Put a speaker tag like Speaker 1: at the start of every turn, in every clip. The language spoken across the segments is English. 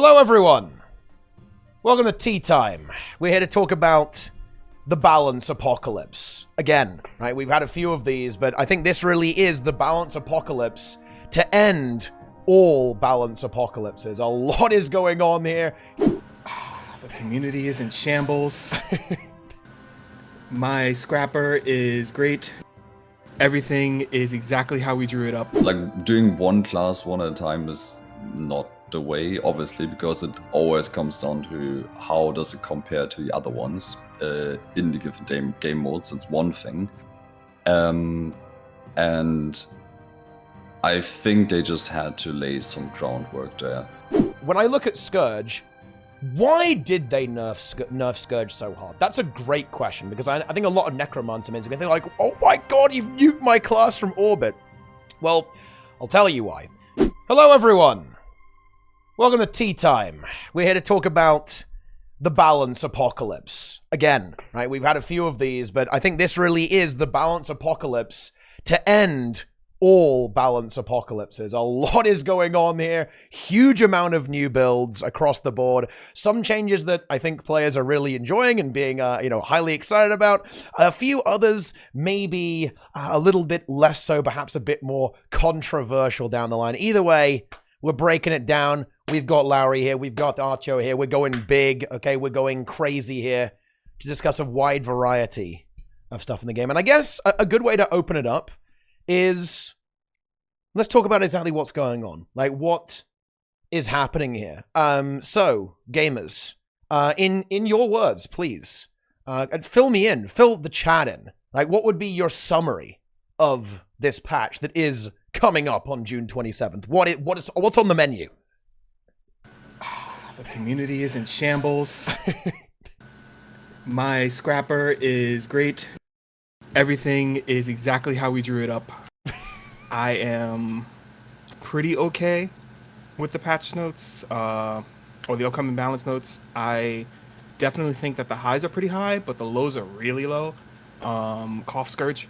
Speaker 1: Hello everyone! Welcome to TeaTime. We're here to talk about the balance apocalypse. Again, right? We've had a few of these, but I think this really is the balance apocalypse to end all balance apocalypses. A lot is going on here.
Speaker 2: The community is in shambles. My scrapper is great. Everything is exactly how we drew it up.
Speaker 3: Like, doing one class one at a time is not the way, obviously, because it always comes down to how does it compare to the other ones in the given game modes. It's one thing. And I think they just had to lay some groundwork there.
Speaker 1: When I look at Scourge, why did they nerf Scourge so hard? That's a great question, because I think a lot of Necromancer mains are going to think like, oh my god, you've nuked my class from orbit. Well, I'll tell you why. Hello everyone! Welcome to TeaTime. We're here to talk about the balance apocalypse. Again, right? We've had a few of these, but I think this really is the balance apocalypse to end all balance apocalypses. A lot is going on here. Huge amount of new builds across the board. Some changes that I think players are really enjoying and being, highly excited about. A few others maybe a little bit less so, perhaps a bit more controversial down the line. Either way, we're breaking it down. We've got Lowry here. We've got Artyo here. We're going big, okay? We're going crazy here to discuss a wide variety of stuff in the game. And I guess a good way to open it up is, let's talk about exactly what's going on. Like, what is happening here? So, gamers, in your words, please, fill me in, fill the chat in. Like, what would be your summary of this patch that is coming up on June 27th? What's on the menu?
Speaker 2: The community is in shambles. My scrapper is great. Everything is exactly how we drew it up. I am pretty okay with the patch notes, or the upcoming balance notes. I definitely think that the highs are pretty high, but the lows are really low. Cough Scourge.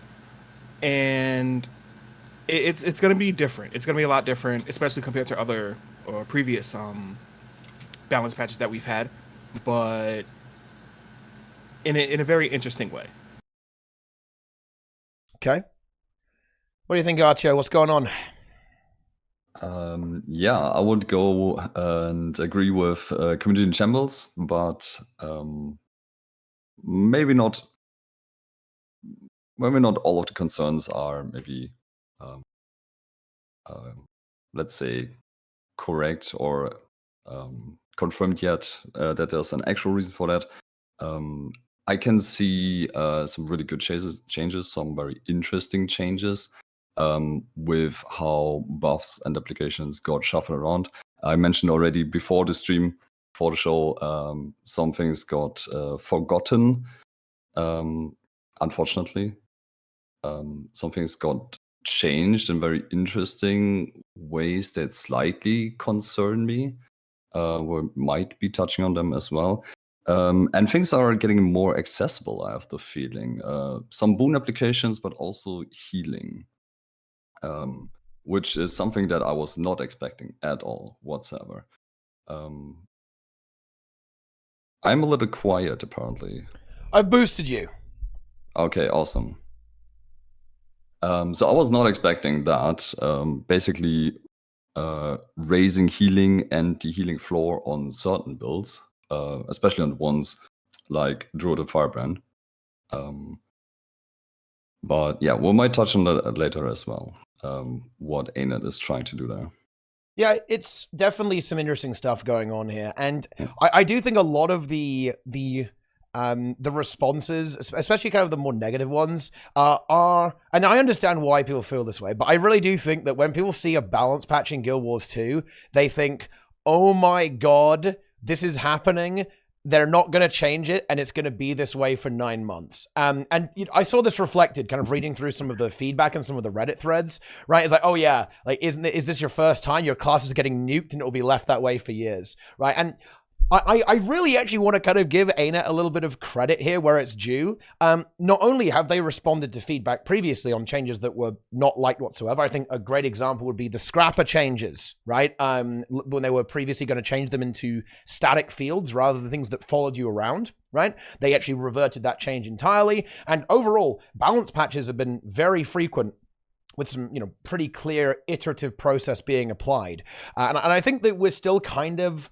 Speaker 2: And it's going to be different. It's going to be a lot different, especially compared to other or previous balance patches that we've had, but in a very interesting way.
Speaker 1: Okay. What do you think, Artyo? What's going on?
Speaker 3: Yeah, I would go and agree with community in shambles, but maybe not all of the concerns are maybe let's say correct or confirmed yet, that there's an actual reason for that. I can see some really good changes, some very interesting changes with how buffs and applications got shuffled around. I mentioned already before the stream, before the show, some things got forgotten, unfortunately. Some things got changed in very interesting ways that slightly concern me. We might be touching on them as well. And things are getting more accessible, I have the feeling. Some boon applications, but also healing, which is something that I was not expecting at all whatsoever. I'm a little quiet, apparently.
Speaker 1: I've boosted you.
Speaker 3: Okay, awesome. So I was not expecting that. Basically, raising healing and the healing floor on certain builds, especially on ones like Druid and Firebrand. But yeah, we might touch on that later as well, what ArenaNet is trying to do there.
Speaker 1: Yeah, it's definitely some interesting stuff going on here. And I do think a lot of the responses, especially kind of the more negative ones, are, and I understand why people feel this way, but I really do think that when people see a balance patch in Guild Wars 2, they think, oh my god, this is happening. They're not going to change it, and it's going to be this way for 9 months. And I saw this reflected, kind of reading through some of the feedback and some of the Reddit threads, right? It's like, oh yeah, like, is this your first time? Your class is getting nuked, and it will be left that way for years, right? And I really actually want to kind of give ArenaNet a little bit of credit here where it's due. Not only have they responded to feedback previously on changes that were not liked whatsoever, I think a great example would be the scrapper changes, right? When they were previously going to change them into static fields rather than things that followed you around, right? They actually reverted that change entirely. And overall, balance patches have been very frequent with some, pretty clear iterative process being applied. And I think that we're still kind of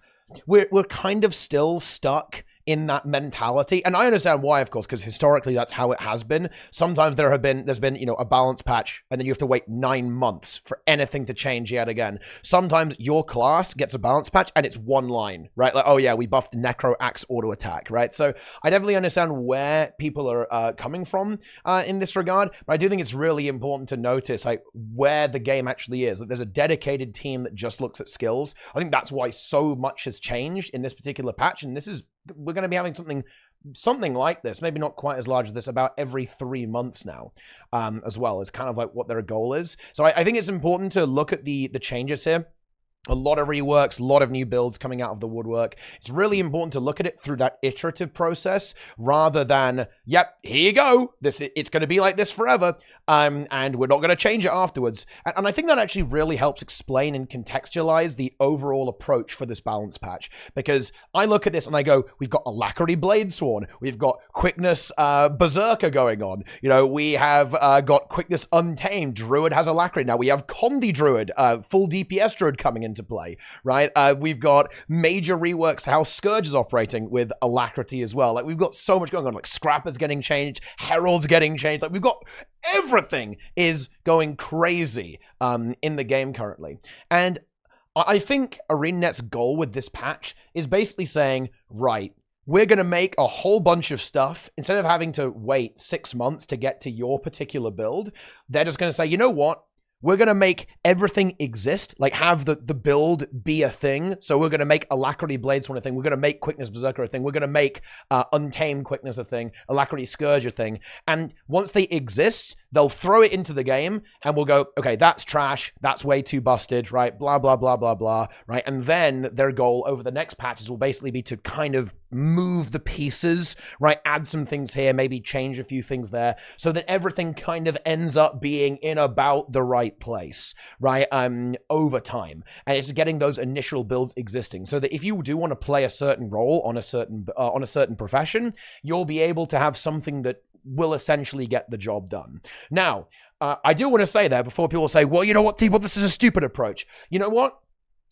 Speaker 1: still stuck in that mentality. And I understand why, of course, because historically that's how it has been. Sometimes there's been, a balance patch and then you have to wait 9 months for anything to change yet again. Sometimes your class gets a balance patch and it's one line, right? Like, oh yeah, we buffed Necro Axe auto attack, right? So I definitely understand where people are coming from in this regard, but I do think it's really important to notice like where the game actually is. Like, there's a dedicated team that just looks at skills. I think that's why so much has changed in this particular patch, and we're going to be having something like this, maybe not quite as large as this, about every 3 months now, as well, is kind of like what their goal is. So I think it's important to look at the changes here. A lot of reworks, a lot of new builds coming out of the woodwork. It's really important to look at it through that iterative process rather than, yep, here you go. It's going to be like this forever, and we're not going to change it afterwards. And I think that actually really helps explain and contextualize the overall approach for this balance patch. Because I look at this and I go, we've got Alacrity Bladesworn, we've got Quickness Berserker going on. We have got Quickness Untamed. Druid has Alacrity. Now we have Condi Druid, full DPS Druid coming into play, right? We've got major reworks to how Scourge is operating with Alacrity as well. Like, we've got so much going on. Like, Scrapper's getting changed, Herald's getting changed. Like, we've got everything is going crazy in the game currently. And I think ArenaNet's goal with this patch is basically saying, right, we're going to make a whole bunch of stuff. Instead of having to wait 6 months to get to your particular build, they're just going to say, you know what? We're going to make everything exist, like have the build be a thing. So we're going to make Alacrity Bladesworn a thing. We're going to make Quickness Berserker a thing. We're going to make Untamed Quickness a thing, Alacrity Scourge a thing. And once they exist, they'll throw it into the game and we'll go, okay, that's trash. That's way too busted, right? Blah, blah, blah, blah, blah, right? And then their goal over the next patches will basically be to kind of move the pieces, right? Add some things here, maybe change a few things there so that everything kind of ends up being in about the right place, right? Over time. And it's getting those initial builds existing so that if you do want to play a certain role on a certain profession, you'll be able to have something that will essentially get the job done. Now, I do want to say there before people say, well, you know what, Teapot, this is a stupid approach. You know what?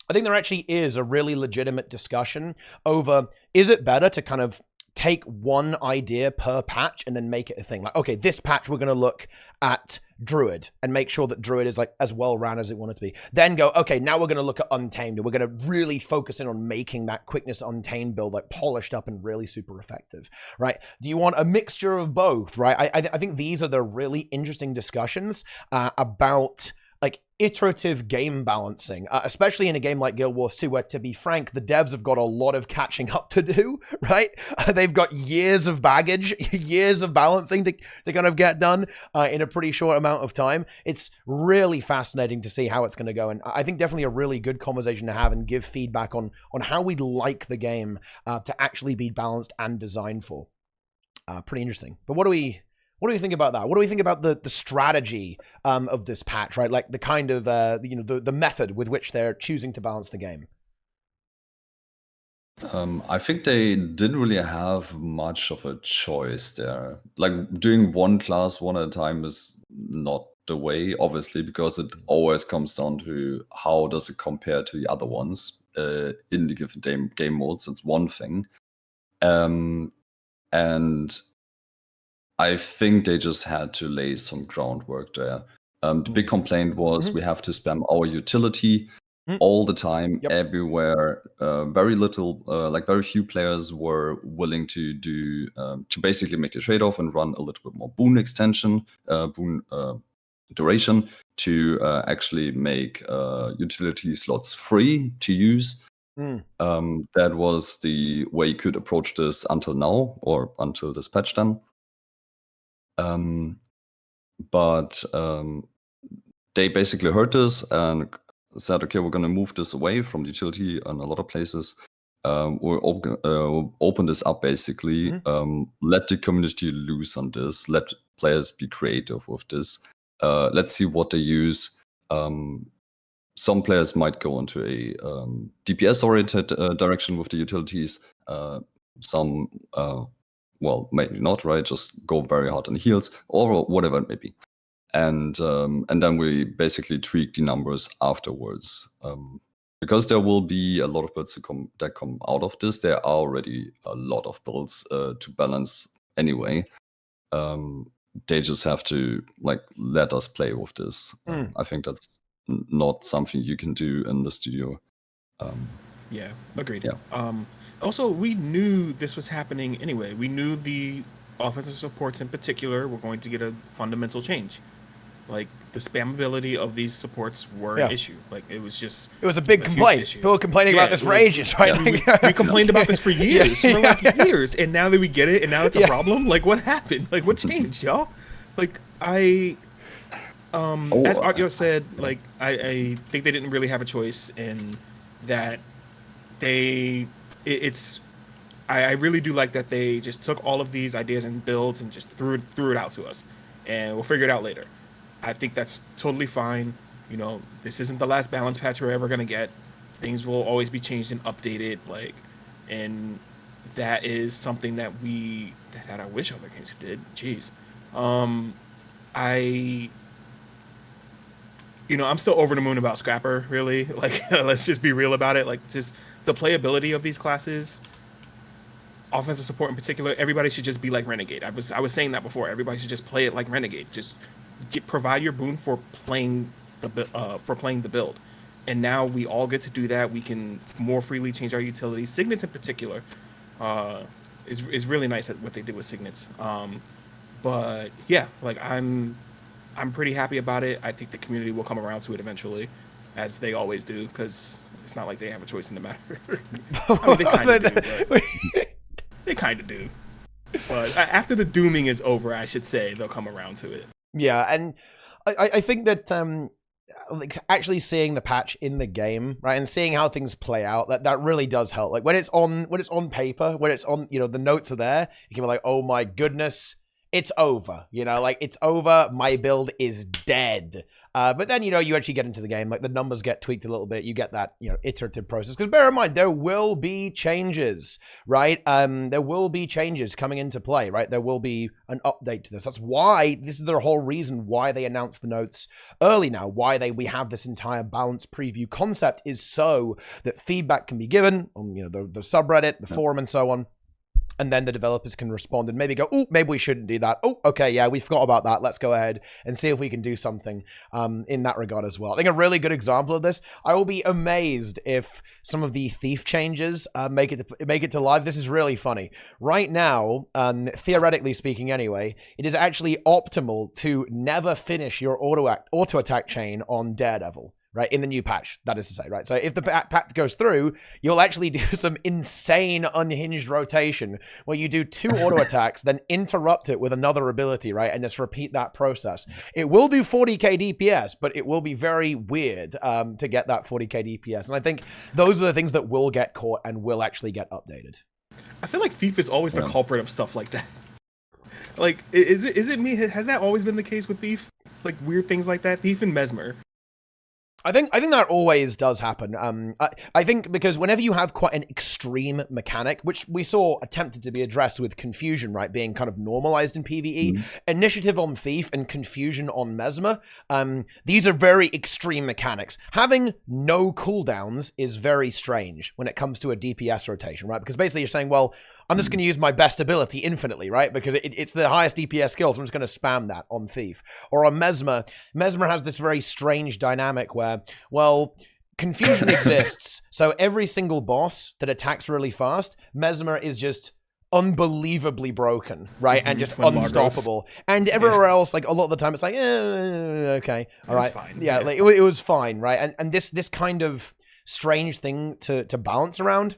Speaker 1: I think there actually is a really legitimate discussion over, is it better to kind of take one idea per patch and then make it a thing? Like, okay, this patch we're going to look at Druid and make sure that Druid is like as well ran as it wanted to be. Then go, okay, now we're going to look at Untamed and we're going to really focus in on making that Quickness Untamed build like polished up and really super effective, right? Do you want a mixture of both, right? I think these are the really interesting discussions about like iterative game balancing, especially in a game like Guild Wars 2, where, to be frank, the devs have got a lot of catching up to do, right? They've got years of baggage, years of balancing to kind of get done in a pretty short amount of time. It's really fascinating to see how it's going to go. And I think definitely a really good conversation to have and give feedback on how we'd like the game to actually be balanced and designed for. Pretty interesting. But what do we think about that? What do we think about the strategy of this patch, right? Like the kind of, the method with which they're choosing to balance the game?
Speaker 3: I think they didn't really have much of a choice there. Like, doing one class one at a time is not the way, obviously, because it always comes down to how does it compare to the other ones in the given game modes. That's one thing. And I think they just had to lay some groundwork there. The big complaint was we have to spam our utility all the time, everywhere. Very few players were willing to do to basically make the trade-off and run a little bit more boon extension, boon duration to actually make utility slots free to use. That was the way you could approach this until now, or until this patch done. But they basically heard this and said, okay, we're going to move this away from the utility in a lot of places. we'll open this up basically. Let the community loose on this. Let players be creative with this. Let's see what they use. Some players might go into a DPS-oriented direction with the utilities. Some, well, maybe not, right? Just go very hard on the heals or whatever it may be. And then we basically tweak the numbers afterwards. Because there will be a lot of builds that come out of this. There are already a lot of builds to balance anyway. They just have to let us play with this. I think that's not something you can do in the studio.
Speaker 2: Yeah, agreed.
Speaker 3: Yeah.
Speaker 2: Also, we knew this was happening anyway. We knew the offensive supports in particular were going to get a fundamental change. Like, the spammability of these supports were an issue. Like, it was just...
Speaker 1: It was a big complaint. People were complaining about this for ages, right?
Speaker 2: We complained about this for years. For years. And now that we get it, and now it's a problem, like, what happened? Like, what changed, y'all? Like, as Artyo said, like, I think they didn't really have a choice in that I really do like that they just took all of these ideas and builds and just threw it out to us. And we'll figure it out later. I think that's totally fine. You know, this isn't the last balance patch we're ever going to get. Things will always be changed and updated. Like, and that is something that I wish other games did. Jeez. I'm still over the moon about Scrapper, really. Like, let's just be real about it. Like, just the playability of these classes, offensive support in particular, everybody should just be like Renegade. I was saying that before. Everybody should just play it like Renegade. Just provide your boon for playing the build. And now we all get to do that. We can more freely change our utilities. Signets in particular is really nice at what they did with Signets. But yeah, like I'm pretty happy about it. I think the community will come around to it eventually, as they always do, because it's not like they have a choice in the matter. I mean, they kind of do. But they kind of do. But after the dooming is over, I should say, they'll come around to it.
Speaker 1: Yeah, and I think that like actually seeing the patch in the game, right, and seeing how things play out, that really does help. Like when it's on paper, when it's on, the notes are there, you can be like, oh my goodness, it's over. Like it's over. My build is dead. But then, you actually get into the game, like the numbers get tweaked a little bit. You get that, iterative process. Because bear in mind, there will be changes, right? There will be changes coming into play, right? There will be an update to this. That's why, this is the whole reason why they announced the notes early now. Why we have this entire balanced preview concept is so that feedback can be given on, the subreddit, the forum, and so on. And then the developers can respond and maybe go, oh, maybe we shouldn't do that. Oh, okay, yeah, we forgot about that. Let's go ahead and see if we can do something in that regard as well. I think a really good example of this, I will be amazed if some of the thief changes make it to live. This is really funny. Right now, theoretically speaking anyway, it is actually optimal to never finish your auto attack chain on Daredevil. Right, in the new patch, that is to say, right? So if the patch goes through, you'll actually do some insane unhinged rotation where you do 2 auto attacks, then interrupt it with another ability, right? And just repeat that process. It will do 40k DPS, but it will be very weird to get that 40k DPS. And I think those are the things that will get caught and will actually get updated.
Speaker 2: I feel like Thief is always the culprit of stuff like that. Like, is it me? Has that always been the case with Thief? Like weird things like that? Thief and Mesmer.
Speaker 1: I think that always does happen. I think because whenever you have quite an extreme mechanic, which we saw attempted to be addressed with Confusion, right, being kind of normalized in PvE, Initiative on Thief and Confusion on Mesmer, these are very extreme mechanics. Having no cooldowns is very strange when it comes to a DPS rotation, right? Because basically you're saying, well, I'm just going to use my best ability infinitely, right? Because it's the highest DPS skill, so I'm just going to spam that on Thief. Or on Mesmer. Mesmer has this very strange dynamic where, well, Confusion exists, so every single boss that attacks really fast, Mesmer is just unbelievably broken, right? And just unstoppable. And everywhere else, like a lot of the time, it's like, okay, all right.
Speaker 2: Fine.
Speaker 1: Yeah, like, it was fine, right? And this kind of strange thing to balance around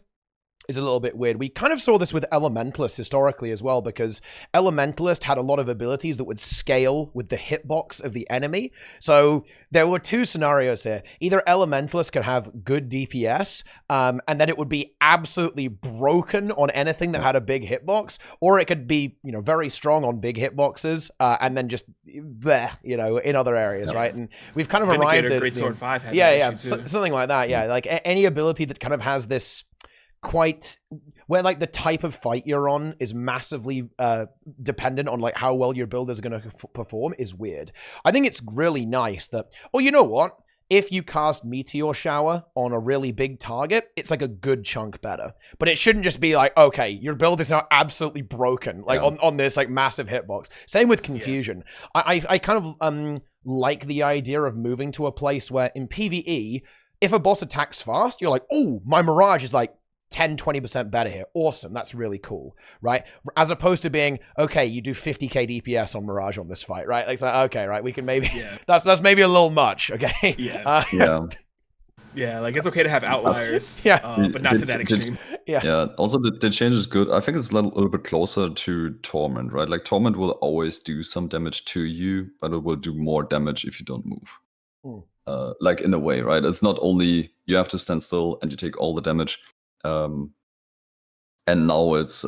Speaker 1: is a little bit weird. We kind of saw this with Elementalist historically as well, because Elementalist had a lot of abilities that would scale with the hitbox of the enemy. So there were two scenarios here. Either Elementalist could have good DPS, and then it would be absolutely broken on anything that had a big hitbox, or it could be, you know, very strong on big hitboxes, and then just bleh, you know, in other areas, right? And we've kind of arrived at
Speaker 2: Greatsword 5 had
Speaker 1: something like that. Yeah, like any ability that kind of has this quite where like the type of fight you're on is massively dependent on like how well your build is going to perform is weird. I think it's really nice that, oh, you know what? If you cast Meteor Shower on a really big target, it's like a good chunk better. But it shouldn't just be like, okay, your build is now absolutely broken, like on this like massive hitbox. Same with Confusion. Yeah. I kind of like the idea of moving to a place where in PvE, if a boss attacks fast, you're like, oh, my Mirage is like 10-20% better here. Awesome. That's really cool, right? As opposed to being, okay, you do 50k DPS on Mirage on this fight, right? Like, okay, right, we can maybe that's maybe a little much, okay?
Speaker 2: Yeah, like it's okay to have outliers, but not to that extreme.
Speaker 3: Also the change is good. I think it's a little bit closer to Torment, right? Like Torment will always do some damage to you, but it will do more damage if you don't move. Like in a way, right? It's not only you have to stand still and you take all the damage. And now it's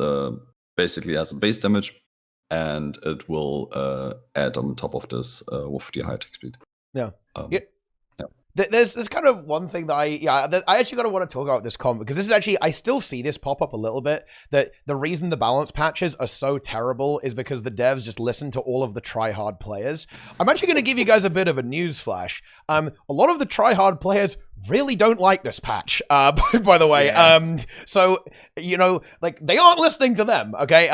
Speaker 3: basically as a base damage, and it will add on top of this with the high attack speed.
Speaker 1: There's kind of one thing that I actually kind of want to talk about this comment, because this is actually, I still see this pop up a little bit, that the reason the balance patches are so terrible is because the devs just listen to all of the try-hard players. I'm actually going to give you guys a bit of a news flash. A lot of the try-hard players really don't like this patch, by the way. So, you know, like, they aren't listening to them, okay?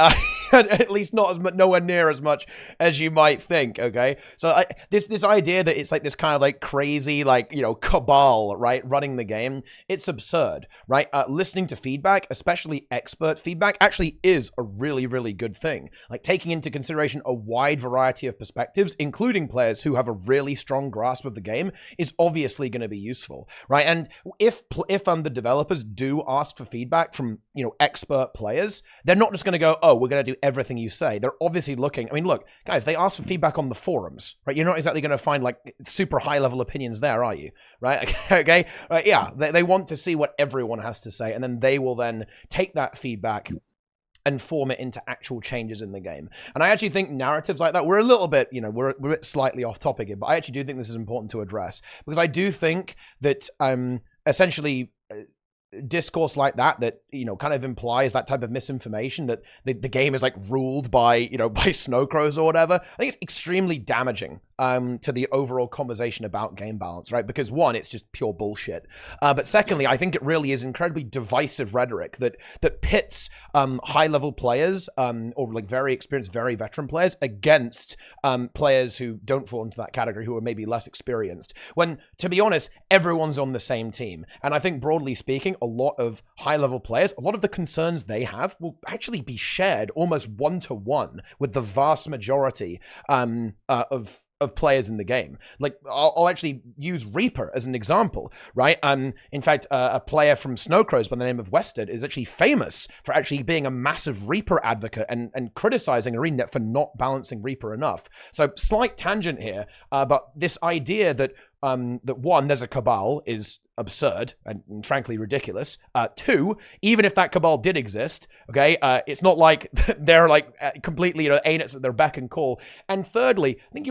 Speaker 1: At least not as much, nowhere near as much as you might think, okay? So this idea that it's like this kind of like crazy, like, you know, cabal, right, running the game, it's absurd, right? Listening to feedback, especially expert feedback, actually is a really, really good thing. Like, taking into consideration a wide variety of perspectives, including players who have a really strong grasp of the game, is obviously going to be useful, right? And if the developers do ask for feedback from, you know, expert players, they're not just going to go, oh, we're going to do everything you say. They're obviously looking. I mean, look, guys, they ask for feedback on the forums, right? You're not exactly going to find like super high level opinions there, are you? Right? Okay. Yeah. They want to see what everyone has to say, and then they will then take that feedback and form it into actual changes in the game. And I actually think narratives like that, we're a little bit, you know, we're a bit slightly off topic here, but I actually do think this is important to address, because I do think that essentially discourse like that, you know, kind of implies that type of misinformation that the game is like ruled by, you know, by Snowcrows or whatever. I think it's extremely damaging to the overall conversation about game balance, right? Because one, it's just pure bullshit. But secondly, I think it really is incredibly divisive rhetoric that pits high-level players or like very experienced, very veteran players against players who don't fall into that category, who are maybe less experienced. When, to be honest, everyone's on the same team. And I think broadly speaking, a lot of high-level players, a lot of the concerns they have will actually be shared almost one-to-one with the vast majority of players in the game. Like, I'll actually use Reaper as an example, right? In fact, a player from Snowcrows by the name of Wested is actually famous for actually being a massive Reaper advocate and criticizing ArenaNet for not balancing Reaper enough. So, slight tangent here, but this idea that one, there's a cabal is absurd and frankly ridiculous. Two, even if that cabal did exist, okay, it's not like they're like completely, you know, ArenaNet's at their beck and call. And thirdly, I think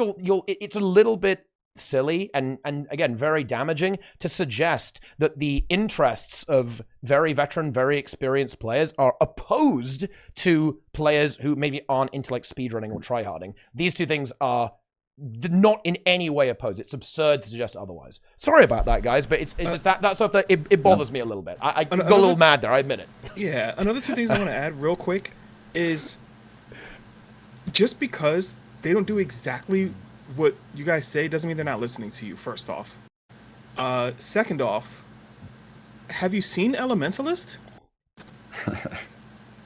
Speaker 1: it's a little bit silly and again very damaging to suggest that the interests of very veteran, very experienced players are opposed to players who maybe aren't into like speedrunning or tryharding. These two things are not in any way opposed. It's absurd to suggest otherwise. Sorry about that, guys, but it's just that stuff that it bothers me a little bit. I got a little mad there, I admit it.
Speaker 2: Yeah, another two things I want to add real quick is just because they don't do exactly what you guys say doesn't mean they're not listening to you, first off. Second off, have you seen Elementalist?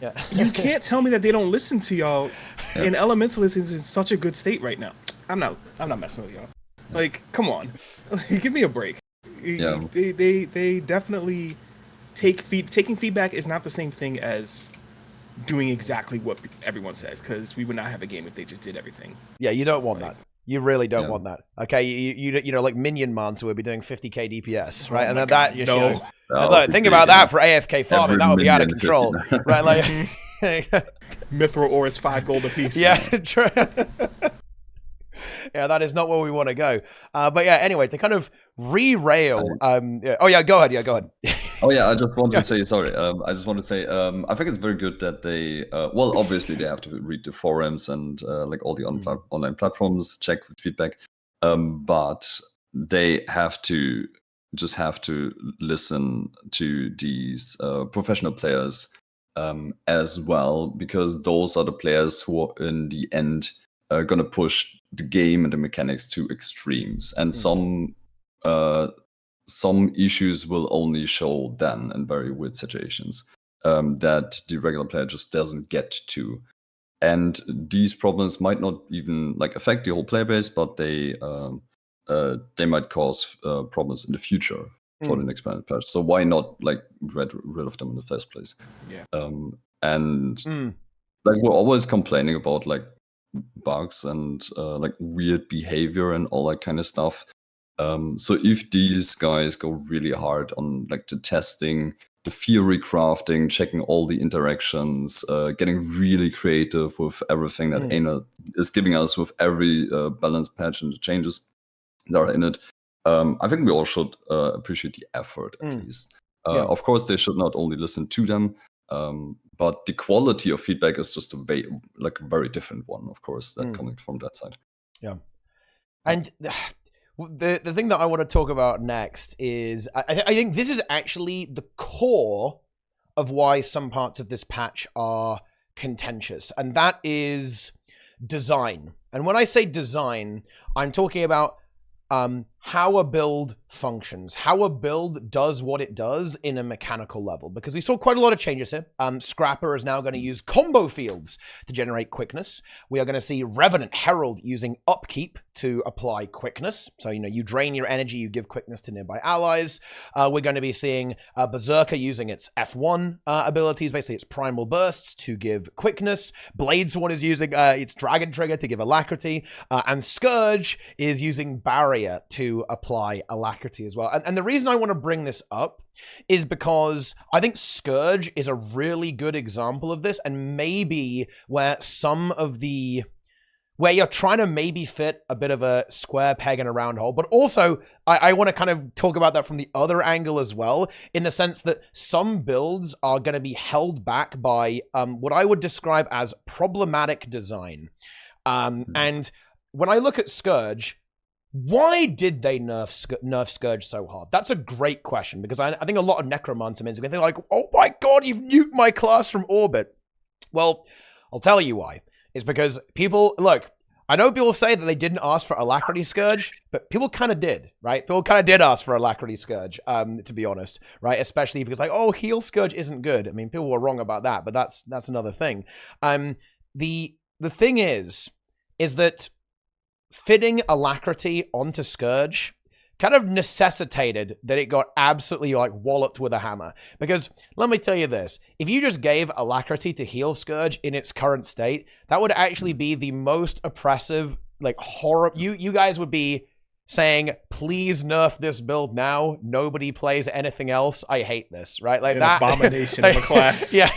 Speaker 1: Yeah.
Speaker 2: You can't tell me that they don't listen to y'all, and Elementalist is in such a good state right now. I'm not messing with y'all. Like, come on. Give me a break.
Speaker 3: Yeah.
Speaker 2: They definitely taking feedback is not the same thing as doing exactly what everyone says, because we would not have a game if they just did everything.
Speaker 1: Yeah, you don't want that. You really don't
Speaker 3: Yeah.
Speaker 1: want that. Okay, you know, like Minion Mons who would be doing 50k DPS, right?
Speaker 2: Oh
Speaker 1: and
Speaker 2: my
Speaker 1: then
Speaker 2: God,
Speaker 1: that just,
Speaker 2: no.
Speaker 1: you know,
Speaker 3: Oh,
Speaker 1: and look, think about that for AFK farming. That would be out of control, right? Like,
Speaker 2: Mithril ores 5 gold apiece.
Speaker 1: yeah, true. Yeah, that is not where we want to go. But yeah, anyway, to kind of re-rail. Oh yeah, go ahead. Yeah, go ahead.
Speaker 3: Oh yeah, I just wanted to say sorry. I just want to say I think it's very good that they well, obviously they have to read the forums and like all the online platforms, check feedback, but they have to listen to these professional players as well, because those are the players who are in the end gonna push the game and the mechanics to extremes, and some issues will only show then in very weird situations that the regular player just doesn't get to. And these problems might not even like affect the whole player base, but they might cause problems in the future for the next patch. So why not like get rid of them in the first place?
Speaker 2: Yeah.
Speaker 3: And like we're always complaining about like bugs and like weird behavior and all that kind of stuff. So if these guys go really hard on like the testing, the theory crafting, checking all the interactions, getting really creative with everything that ArenaNet is giving us with every balance patch and the changes that are in it, I think we all should appreciate the effort at least. Of course, they should not only listen to them, but the quality of feedback is just a very different one, of course, that coming from that side.
Speaker 1: Yeah. And the thing that I want to talk about next is I think this is actually the core of why some parts of this patch are contentious, and that is design. And when I say design, I'm talking about how a build functions, how a build does what it does in a mechanical level, because we saw quite a lot of changes here. Scrapper is now going to use combo fields to generate quickness. We are going to see Revenant Herald using upkeep to apply quickness. So, you know, you drain your energy, you give quickness to nearby allies. We're going to be seeing Berserker using its F1 abilities, basically its primal bursts to give quickness. Bladesworn is using its Dragon Trigger to give alacrity. And Scourge is using Barrier to apply alacrity as well. And the reason I want to bring this up is because I think Scourge is a really good example of this, and maybe where you're trying to maybe fit a bit of a square peg in a round hole. But also, I want to kind of talk about that from the other angle as well, in the sense that some builds are going to be held back by what I would describe as problematic design. And when I look at Scourge, why did they nerf Scourge so hard? That's a great question, because I think a lot of Necromancer mins are going to think like, oh my god, you've nuked my class from orbit. Well, I'll tell you why. It's because people, look, I know people say that they didn't ask for Alacrity Scourge, but people kind of did, right? People kind of did ask for Alacrity Scourge, to be honest, right? Especially because like, oh, Heal Scourge isn't good. I mean, people were wrong about that, but that's another thing. The thing is that fitting Alacrity onto Scourge kind of necessitated that it got absolutely like walloped with a hammer. Because let me tell you this, if you just gave Alacrity to Heal Scourge in its current state, that would actually be the most oppressive, like horror. You guys would be saying, please nerf this build now. Nobody plays anything else. I hate this, right? Like that
Speaker 2: abomination of a class.
Speaker 1: Yeah.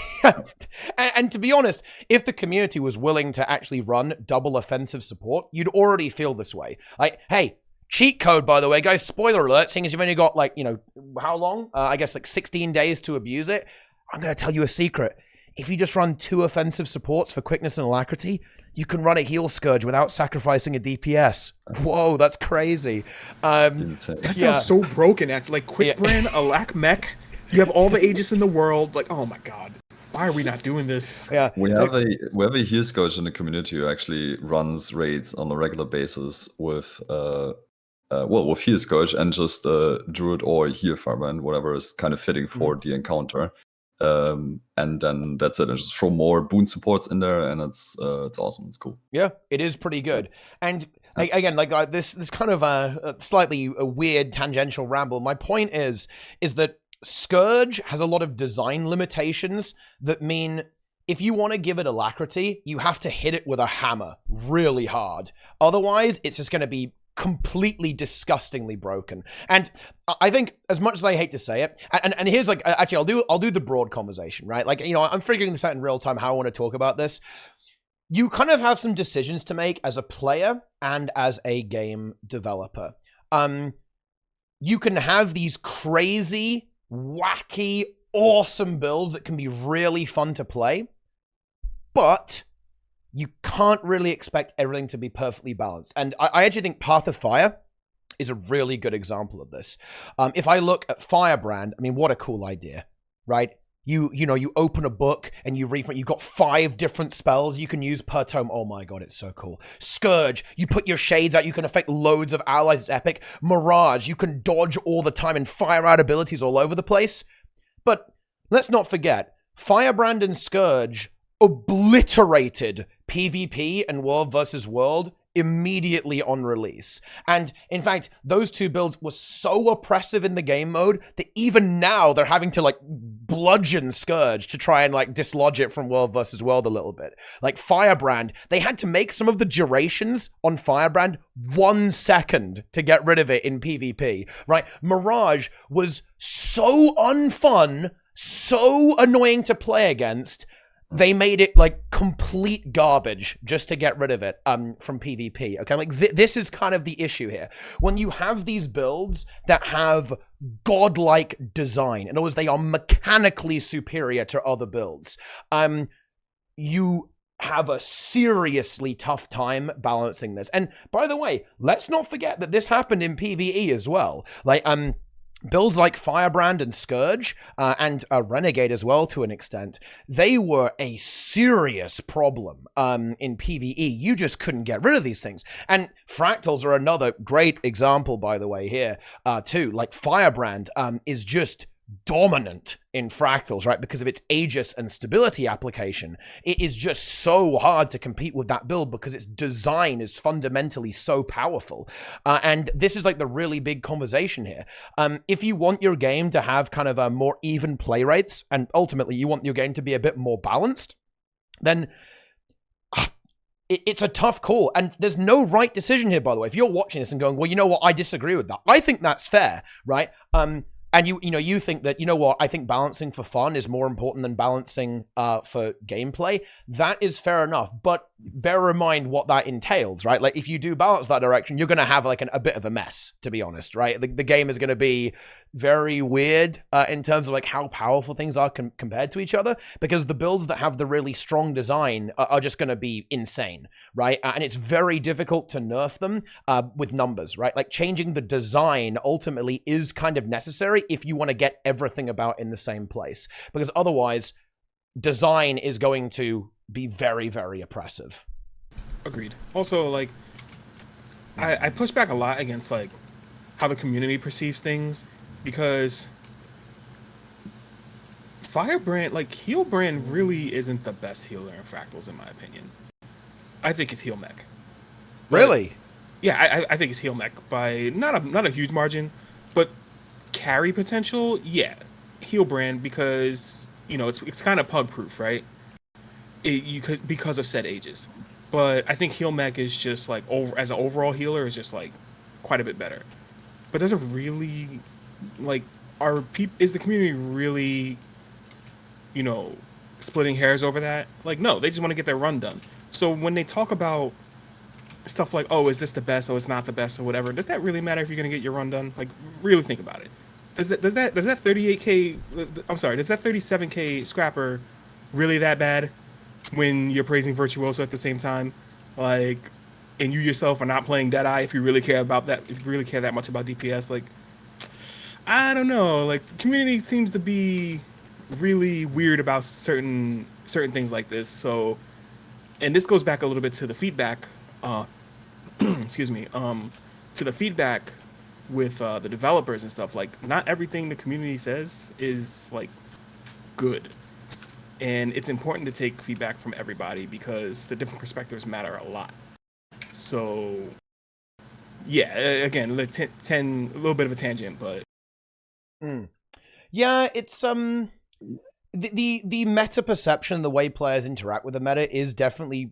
Speaker 1: And to be honest, if the community was willing to actually run double offensive support, you'd already feel this way. Like, hey, cheat code, by the way, guys, spoiler alert, seeing as you've only got like, you know, how long? I guess like 16 days to abuse it. I'm going to tell you a secret. If you just run 2 offensive supports for quickness and alacrity, you can run a Heal Scourge without sacrificing a DPS. Whoa, that's crazy.
Speaker 2: That sounds so broken, actually. Like, Quick Brand, Alac Mech, you have all the Aegis in the world. Like, oh my god. Why are we not doing this?
Speaker 1: Yeah,
Speaker 3: we have a Heal Scourge in the community who actually runs raids on a regular basis with with Heal Scourge and just Druid or Heal Farmer and whatever is kind of fitting for the encounter. And then that's it. And just throw more Boon supports in there, and it's awesome. It's cool.
Speaker 1: Yeah, it is pretty good. And again, like this kind of a slightly weird tangential ramble. My point is that Scourge has a lot of design limitations that mean if you want to give it alacrity, you have to hit it with a hammer really hard. Otherwise, it's just going to be completely disgustingly broken. And I think, as much as I hate to say it, and here's like, actually, I'll do the broad conversation, right? Like, you know, I'm figuring this out in real time how I want to talk about this. You kind of have some decisions to make as a player and as a game developer. You can have these crazy, wacky, awesome builds that can be really fun to play, but you can't really expect everything to be perfectly balanced. And I actually think Path of Fire is a really good example of this. If I look at Firebrand, I mean, what a cool idea, right? You know, you open a book and you read from it. You've got 5 different spells you can use per tome. Oh my god, it's so cool. Scourge, you put your shades out, you can affect loads of allies. It's epic. Mirage, you can dodge all the time and fire out abilities all over the place. But let's not forget, Firebrand and Scourge obliterated PvP and World versus World immediately on release. And in fact, those 2 builds were so oppressive in the game mode that even now they're having to like bludgeon Scourge to try and like dislodge it from World versus World a little bit. Like Firebrand, they had to make some of the durations on Firebrand 1 second to get rid of it in PvP, right? Mirage was so unfun, so annoying to play against. They made it like complete garbage just to get rid of it from PvP. Okay, like this is kind of the issue here. When you have these builds that have godlike design, in other words, they are mechanically superior to other builds, you have a seriously tough time balancing this. And by the way, let's not forget that this happened in PvE as well. Like builds like Firebrand and Scourge, and Renegade as well to an extent, they were a serious problem in PvE. You just couldn't get rid of these things. And Fractals are another great example, by the way, here, too. Like Firebrand is just dominant in Fractals, right? Because of its Aegis and stability application. It is just so hard to compete with that build because its design is fundamentally so powerful. And this is like the really big conversation here. If you want your game to have kind of a more even play rates, and ultimately you want your game to be a bit more balanced, then it's a tough call. And there's no right decision here, by the way. If you're watching this and going, well, you know what, I disagree with that. I think that's fair, right? And you think that, you know what, I think balancing for fun is more important than balancing for gameplay. That is fair enough, but bear in mind what that entails, right? Like if you do balance that direction, you're going to have like a bit of a mess, to be honest, right? The game is going to be very weird in terms of like how powerful things are compared to each other, because the builds that have the really strong design are just going to be insane, right? And it's very difficult to nerf them with numbers, right? Like changing the design ultimately is kind of necessary if you want to get everything about in the same place, because otherwise design is going to be very, very oppressive.
Speaker 2: Agreed. Also, like, I push back a lot against like how the community perceives things, because Firebrand, like Healbrand, really isn't the best healer in Fractals, in my opinion. I think it's Heal Mech.
Speaker 1: Really?
Speaker 2: Yeah, I think it's Heal Mech by not a huge margin, but carry potential, yeah, Healbrand, because you know it's kind of pug proof, right? You could, because of set Aegis. But I think Heal Mech is just like as an overall healer is just like quite a bit better. But does it really, like, is the community really, you know, splitting hairs over that? Like, no, they just want to get their run done. So when they talk about stuff like, oh, is this the best, or it's not the best, or whatever, does that really matter if you're gonna get your run done? Like, really think about it. Does that 38k, I'm sorry, does that 37k scrapper really that bad when you're praising Virtuoso at the same time? Like, and you yourself are not playing Deadeye if you really care about that, if you really care that much about DPS. Like, I don't know, like the community seems to be really weird about certain things like this. So, and this goes back a little bit to the feedback, excuse me, to the feedback with the developers and stuff. Like, not everything the community says is like good, and it's important to take feedback from everybody because the different perspectives matter a lot. So yeah, again, a little bit of a tangent, but
Speaker 1: Yeah, it's the meta perception, the way players interact with the meta is definitely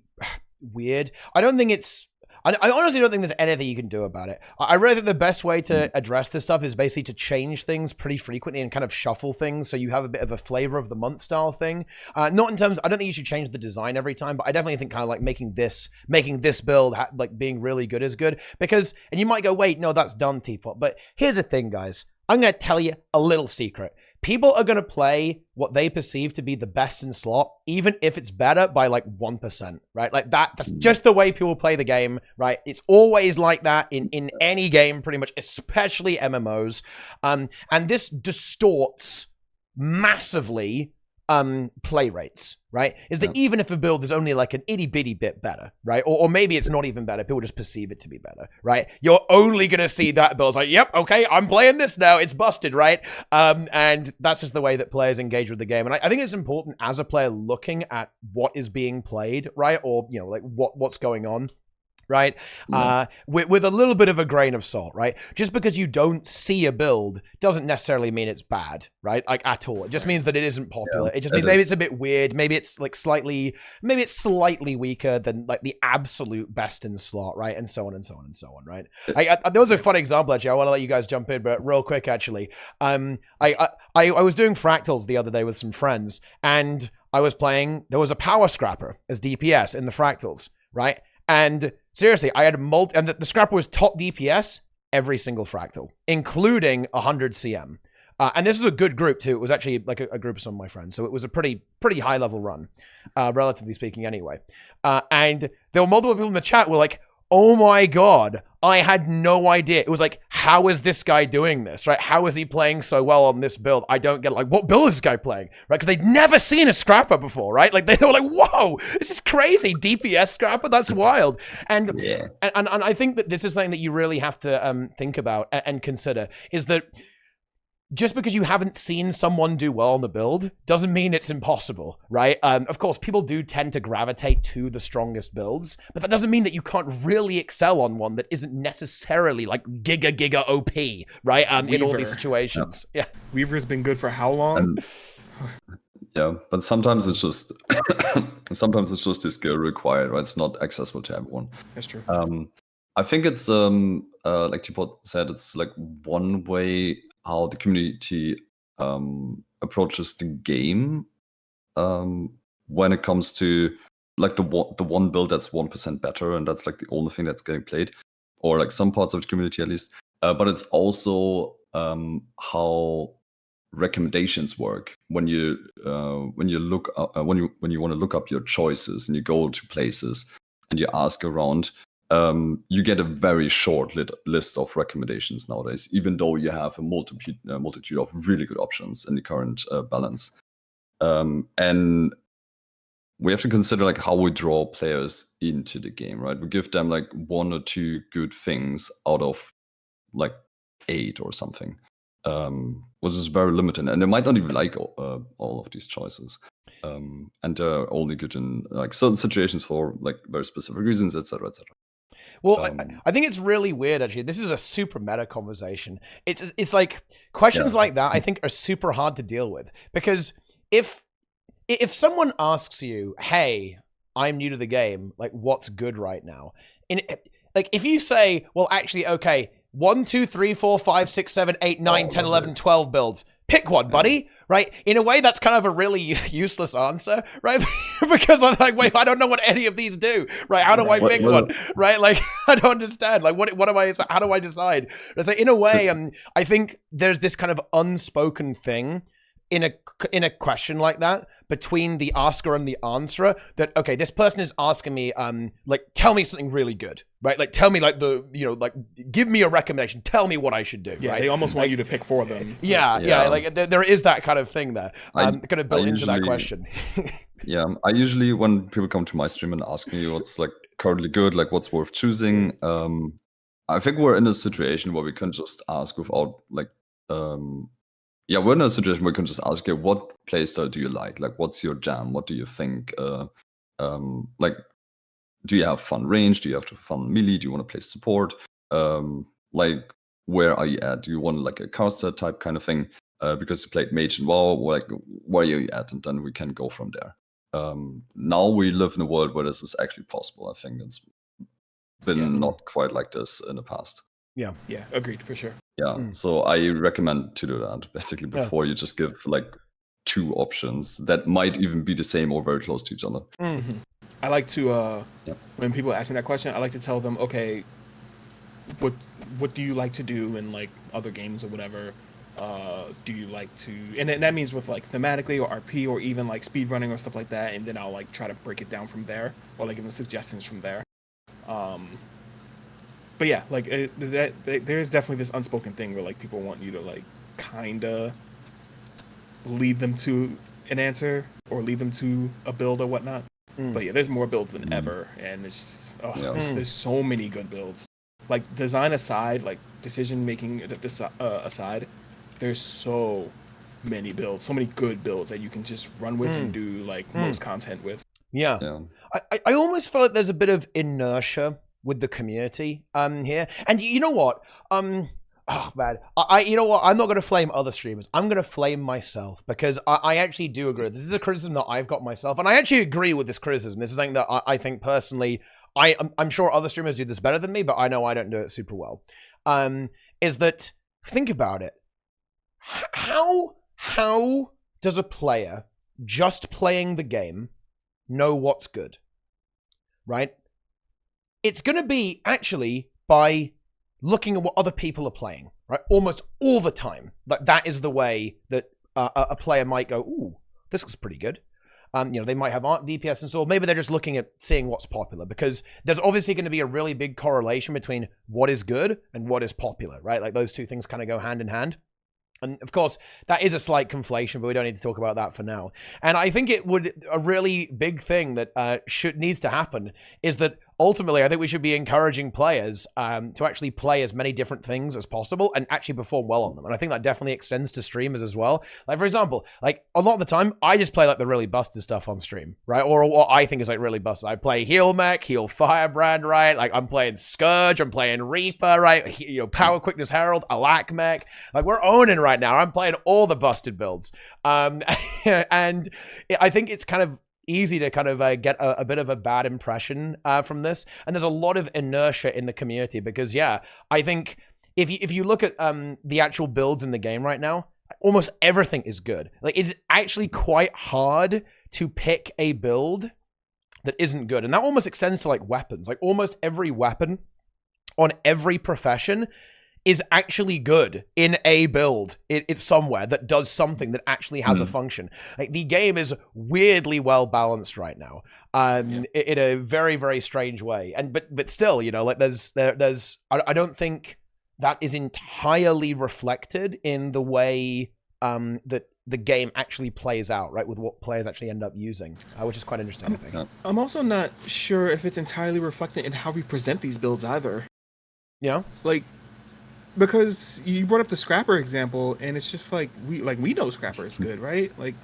Speaker 1: weird. I don't think it's. I honestly don't think there's anything you can do about it. I really think the best way to address this stuff is basically to change things pretty frequently and kind of shuffle things so you have a bit of a flavor of the month style thing. Not in terms. I don't think you should change the design every time, but I definitely think kind of like making this build like being really good is good because. And you might go, wait, no, that's done, Teapot. But here's the thing, guys. I'm going to tell you a little secret. People are going to play what they perceive to be the best in slot, even if it's better by like 1%, right? Like that's just the way people play the game, right? It's always like that in any game, pretty much, especially MMOs. And this distorts massively play rates, right? Is that even if a build is only like an itty bitty bit better, right? Or maybe it's not even better. People just perceive it to be better, right? You're only going to see that build. It's like, yep, okay, I'm playing this now. It's busted, right? And that's just the way that players engage with the game. And I think it's important as a player looking at what is being played, right? Or, you know, like what's going on. Right? Yeah. With a little bit of a grain of salt, right? Just because you don't see a build doesn't necessarily mean it's bad, right? Like at all. It just means that it isn't popular. Yeah, it just means maybe it's a bit weird. Maybe it's like slightly weaker than like the absolute best in slot, right? And so on and so on and so on, right? There was a fun example actually. I want to let you guys jump in, but real quick actually. I was doing fractals the other day with some friends, and I was playing. There was a power scrapper as DPS in the fractals, right? And seriously, I had and the scrapper was top DPS every single fractal, including 100 CM. And this was a good group too. It was actually like a group of some of my friends. So it was a pretty high level run, relatively speaking anyway. And there were multiple people in the chat who were like, oh my God, I had no idea. It was like, how is this guy doing this, right? How is he playing so well on this build? I don't get it. Like, what build is this guy playing, right? Because they'd never seen a scrapper before, right? Like, they were like, whoa, this is crazy. DPS scrapper, that's wild. And, yeah. and I think that this is something that you really have to think about and consider, is that just because you haven't seen someone do well on the build doesn't mean it's impossible, right? Of course, people do tend to gravitate to the strongest builds, but that doesn't mean that you can't really excel on one that isn't necessarily like giga OP, right? In all these situations. Yeah.
Speaker 2: Weaver's been good for how long?
Speaker 3: Yeah, but sometimes it's just a skill required, right? It's not accessible to everyone.
Speaker 2: That's true.
Speaker 3: I think it's like Teapot said, it's like one way how the community approaches the game when it comes to like the one build that's 1% better, and that's like the only thing that's getting played, or like some parts of the community at least. But it's also how recommendations work when you look when you want to look up your choices and you go to places and you ask around. You get a very short list of recommendations nowadays, even though you have a multitude of really good options in the current balance. And we have to consider like how we draw players into the game, right? We give them like 1 or 2 good things out of like 8 or something, which is very limited. And they might not even like all of these choices. And they're only good in like certain situations for like very specific reasons, etc., etc.
Speaker 1: Well, I think it's really weird, actually. This is a super meta conversation. It's like questions like that, I think, are super hard to deal with. Because if someone asks you, hey, I'm new to the game, like, what's good right now? Like, if you say, well, actually, okay, 1, 2, 3, 4, 5, 6, 7, 8, 9, 10, 11, 12 builds. Pick one, buddy, right? In a way, that's kind of a really useless answer, right? Because I'm like, wait, I don't know what any of these do, right? How do I pick one, right? Like, I don't understand. Like, what am I? How do I decide? So in a way, I think there's this kind of unspoken thing in a question like that between the asker and the answerer, that, okay, this person is asking me, like, tell me something really good, right? Like, tell me, like, like, give me a recommendation. Tell me what I should do,
Speaker 2: yeah,
Speaker 1: right?
Speaker 2: They almost want you to pick for them.
Speaker 1: Yeah, like, there is that kind of thing there. Kind of built into that question.
Speaker 3: Yeah, I usually, when people come to my stream and ask me what's, like, currently good, like, what's worth choosing, I think we're in a situation where we can just ask without, like, yeah, we're in a situation where we can just ask, okay, what playstyle do you like? Like, what's your jam? What do you think? Like, do you have fun range? Do you have fun melee? Do you want to play support? Like, where are you at? Do you want like a caster type kind of thing? because you played Mage and WoW, like where are you at, and then we can go from there. Now we live in a world where this is actually possible. I think it's been not quite like this in the past.
Speaker 2: Yeah, agreed for sure.
Speaker 3: Yeah, so I recommend to do that basically before you just give like 2 options that might even be the same or very close to each other.
Speaker 2: Mm-hmm. I like to when people ask me that question, I like to tell them, okay, what do you like to do in like other games or whatever? Do you like to, and that means with like thematically or RP or even like speedrunning or stuff like that, and then I'll like try to break it down from there or like give them suggestions from there. But yeah, like there's definitely this unspoken thing where like people want you to like kinda lead them to an answer or lead them to a build or whatnot. But yeah, there's more builds than ever, and it's there's so many good builds. Like design aside, like decision making aside, there's so many builds, so many good builds that you can just run with and do like most content with.
Speaker 1: Yeah. I almost feel like there's a bit of inertia with the community here. And you know what? Oh man, you know what? I'm not going to flame other streamers. I'm going to flame myself because I actually do agree. This is a criticism that I've got myself, and I actually agree with this criticism. This is something that I think personally, I'm sure other streamers do this better than me, but I know I don't do it super well. Is that, think about it. How does a player just playing the game know what's good? Right? It's going to be actually by looking at what other people are playing, right? Almost all the time. That is the way that a player might go, ooh, this looks pretty good. They might have art DPS and so maybe they're just looking at seeing what's popular, because there's obviously going to be a really big correlation between what is good and what is popular, right? Like those two things kind of go hand in hand. And of course, that is a slight conflation, but we don't need to talk about that for now. And I think a really big thing that needs to happen is that ultimately, I think we should be encouraging players to actually play as many different things as possible and actually perform well on them. And I think that definitely extends to streamers as well. Like, for example, like a lot of the time, I just play like the really busted stuff on stream, right? Or what I think is like really busted. I play Heal Mech, Heal Firebrand, right? Like I'm playing Scourge, I'm playing Reaper, right? Power Quickness Herald, Alak Mech. Like we're owning right now. I'm playing all the busted builds. And I think it's kind of easy to kind of get a bit of a bad impression from this, and there's a lot of inertia in the community because I think if you look at the actual builds in the game right now, almost everything is good. Like it's actually quite hard to pick a build that isn't good, and that almost extends to like weapons. Like almost every weapon on every profession is actually good in a build. It's somewhere that does something that actually has a function. Like the game is weirdly well balanced right now, in a very, very strange way. And but still, like there's I don't think that is entirely reflected in the way that the game actually plays out, right? With what players actually end up using, which is quite interesting, I think.
Speaker 2: I'm also not sure if it's entirely reflected in how we present these builds either.
Speaker 1: Yeah,
Speaker 2: because you brought up the Scrapper example, and it's just like we know Scrapper is good, right? Like,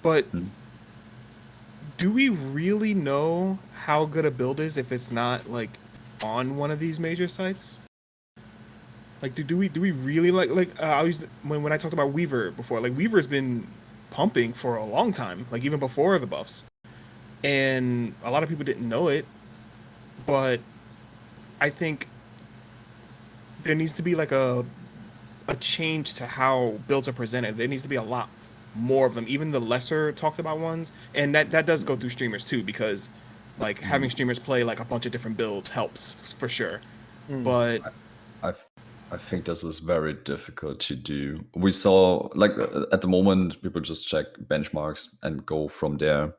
Speaker 2: but do we really know how good a build is if it's not like on one of these major sites? Like, do we really I used when I talked about Weaver before, like Weaver's been pumping for a long time, like even before the buffs, and a lot of people didn't know it, but I think there needs to be like a change to how builds are presented. There needs to be a lot more of them, even the lesser talked about ones. And that does go through streamers too, because like having streamers play like a bunch of different builds helps for sure. But
Speaker 3: I think this is very difficult to do. We saw like at the moment people just check benchmarks and go from there.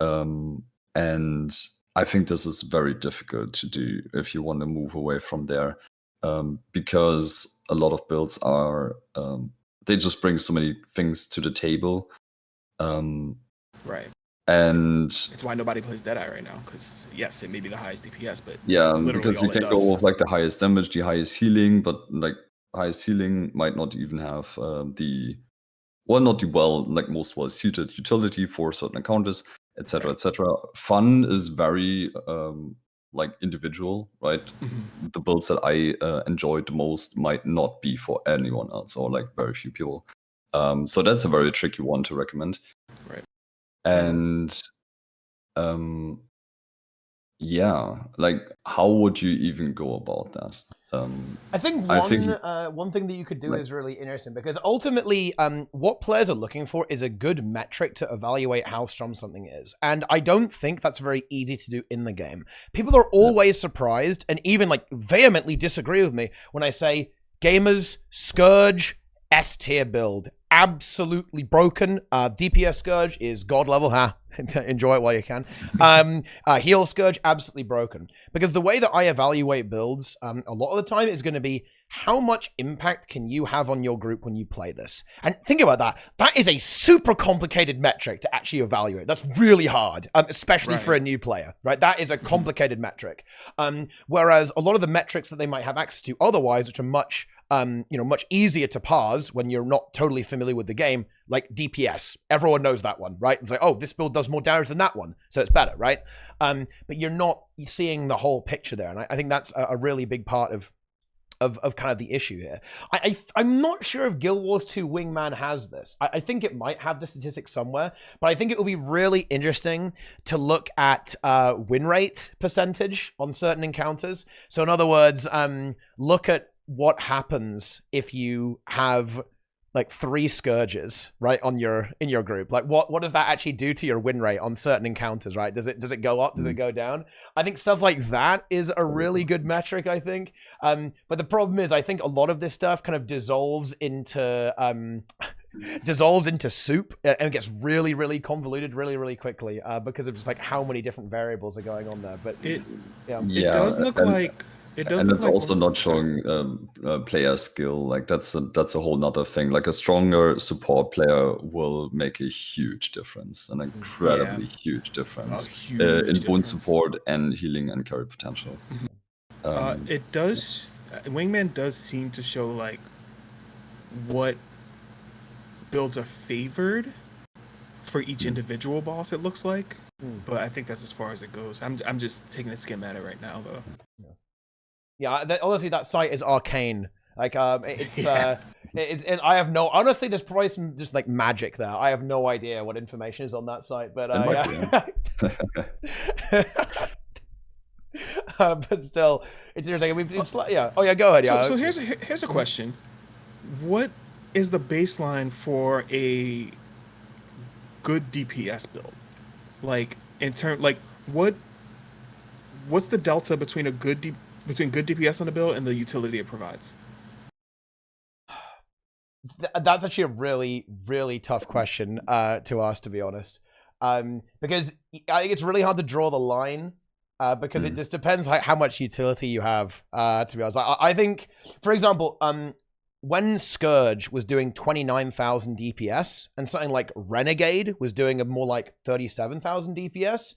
Speaker 3: And I think this is very difficult to do if you want to move away from there. Because a lot of builds are they just bring so many things to the table,
Speaker 2: right,
Speaker 3: and
Speaker 2: it's why nobody plays Deadeye right now, because yes, it may be the highest DPS, but
Speaker 3: because you can go with like the highest damage, the highest healing, but like highest healing might not even have not the most well suited utility for certain encounters, etc., etc. Fun is very like individual, right? The builds that I enjoyed the most might not be for anyone else, or like very few people. So that's a very tricky one to recommend.
Speaker 2: Right.
Speaker 3: And yeah, like how would you even go about that?
Speaker 1: I think one thing that you could do is really interesting, because ultimately what players are looking for is a good metric to evaluate how strong something is. And I don't think that's very easy to do in the game. People are always surprised and even like vehemently disagree with me when I say, gamers, Scourge, S tier build, absolutely broken. DPS Scourge is god level, enjoy it while you can. Heal Scourge, absolutely broken. Because the way that I evaluate builds a lot of the time is going to be, how much impact can you have on your group when you play this? And think about that. That is a super complicated metric to actually evaluate. That's really hard, especially for a new player, right? That is a complicated metric. Whereas a lot of the metrics that they might have access to otherwise, which are much much easier to parse when you're not totally familiar with the game, like DPS. Everyone knows that one, right? It's like, oh, this build does more damage than that one, so it's better, right? But you're not seeing the whole picture there, and I think that's a really big part of kind of the issue here. I'm not sure if Guild Wars 2 Wingman has this. I think it might have the statistics somewhere, but I think it will be really interesting to look at win rate percentage on certain encounters. So in other words, look at what happens if you have like 3 Scourges, right, in your group. Like what does that actually do to your win rate on certain encounters, right? Does it go up? Does it go down? I think stuff like that is a really good metric, I think. But the problem is, I think a lot of this stuff kind of dissolves into soup and gets really, really convoluted really, really quickly because of just like how many different variables are going on there. But
Speaker 2: it does look like.
Speaker 3: And it's also not showing player skill. Like that's a whole nother thing. Like a stronger support player will make a huge difference, an incredibly huge difference in Boon support and healing and carry potential.
Speaker 2: It does. Wingman does seem to show like what builds are favored for each individual boss. It looks like, but I think that's as far as it goes. I'm just taking a skim at it right now, though.
Speaker 1: Yeah, honestly, that site is arcane. Like, it's I have no. Honestly, there's probably some just like magic there. I have no idea what information is on that site, but but still, it's interesting. Oh yeah, go ahead. Yeah.
Speaker 2: So here's a question: what is the baseline for a good DPS build? Like what's the delta between good DPS on the build and the utility it provides?
Speaker 1: That's actually a really, really tough question to ask, to be honest. Because I think it's really hard to draw the line because it just depends how much utility you have, to be honest. I think, for example, when Scourge was doing 29,000 DPS and something like Renegade was doing a more like 37,000 DPS,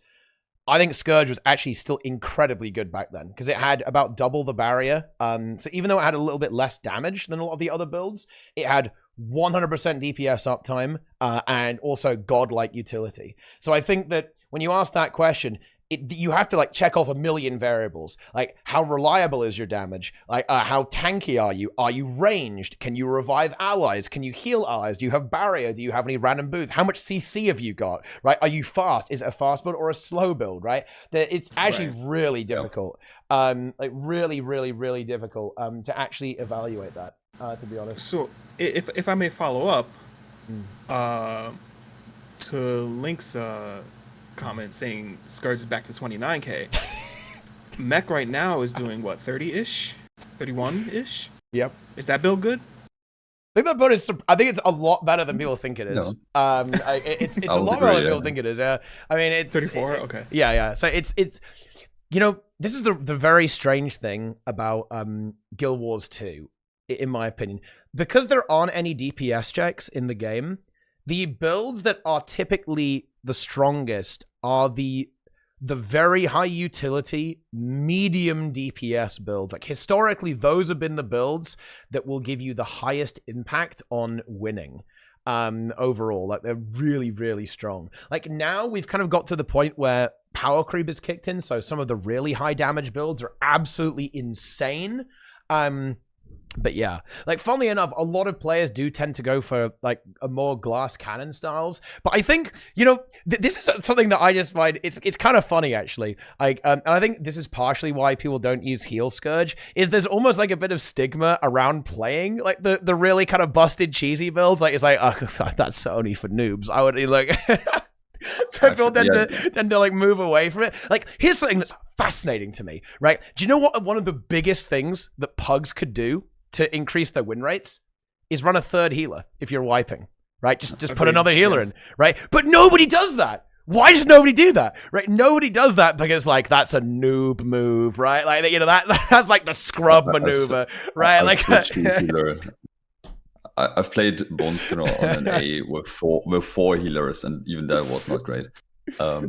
Speaker 1: I think Scourge was actually still incredibly good back then because it had about double the barrier. So even though it had a little bit less damage than a lot of the other builds, it had 100% DPS uptime and also godlike utility. So I think that when you ask that question, you have to like check off a million variables. Like, how reliable is your damage? Like, how tanky are you? Are you ranged? Can you revive allies? Can you heal allies? Do you have barrier? Do you have any random boosts? How much CC have you got? Right? Are you fast? Is it a fast build or a slow build? Right? It's actually really difficult. Like really, really, really difficult to actually evaluate that. To be honest.
Speaker 2: So, if I may follow up, to Link's comment saying Scourge is back to 29k. Mech right now is doing what, 30-ish? 31-ish?
Speaker 1: Yep.
Speaker 2: Is that build good?
Speaker 1: I think it's a lot better than people think it is. No. It's a lot better than people think it is. Yeah. I mean, it's
Speaker 2: 34. Okay.
Speaker 1: Yeah. So it's this is the very strange thing about Guild Wars 2, in my opinion, because there aren't any DPS checks in the game. The builds that are typically the strongest are the very high utility, medium DPS builds. Like historically, those have been the builds that will give you the highest impact on winning overall. Like they're really, really strong. Like now we've kind of got to the point where power creep is kicked in. So some of the really high damage builds are absolutely insane. But yeah, like funnily enough, a lot of players do tend to go for like a more glass cannon styles. But I think, you know, this is something that I just find it's kind of funny actually. Like, and I think this is partially why people don't use Heal Scourge. Is there's almost like a bit of stigma around playing like the really kind of busted cheesy builds. Like it's like, oh, that's only for noobs. I would like. So people tend to like move away from it. Like, here's something that's fascinating to me, right? Do you know what one of the biggest things that pugs could do to increase their win rates is run a third healer if you're wiping, right? Just put another healer in, right? But nobody does that. Why does nobody do that, right? Nobody does that because like that's a noob move, right? Like, you know, that's like the scrub maneuver, right? Like
Speaker 3: I've played Boons on an A with four healers, and even that was not great. I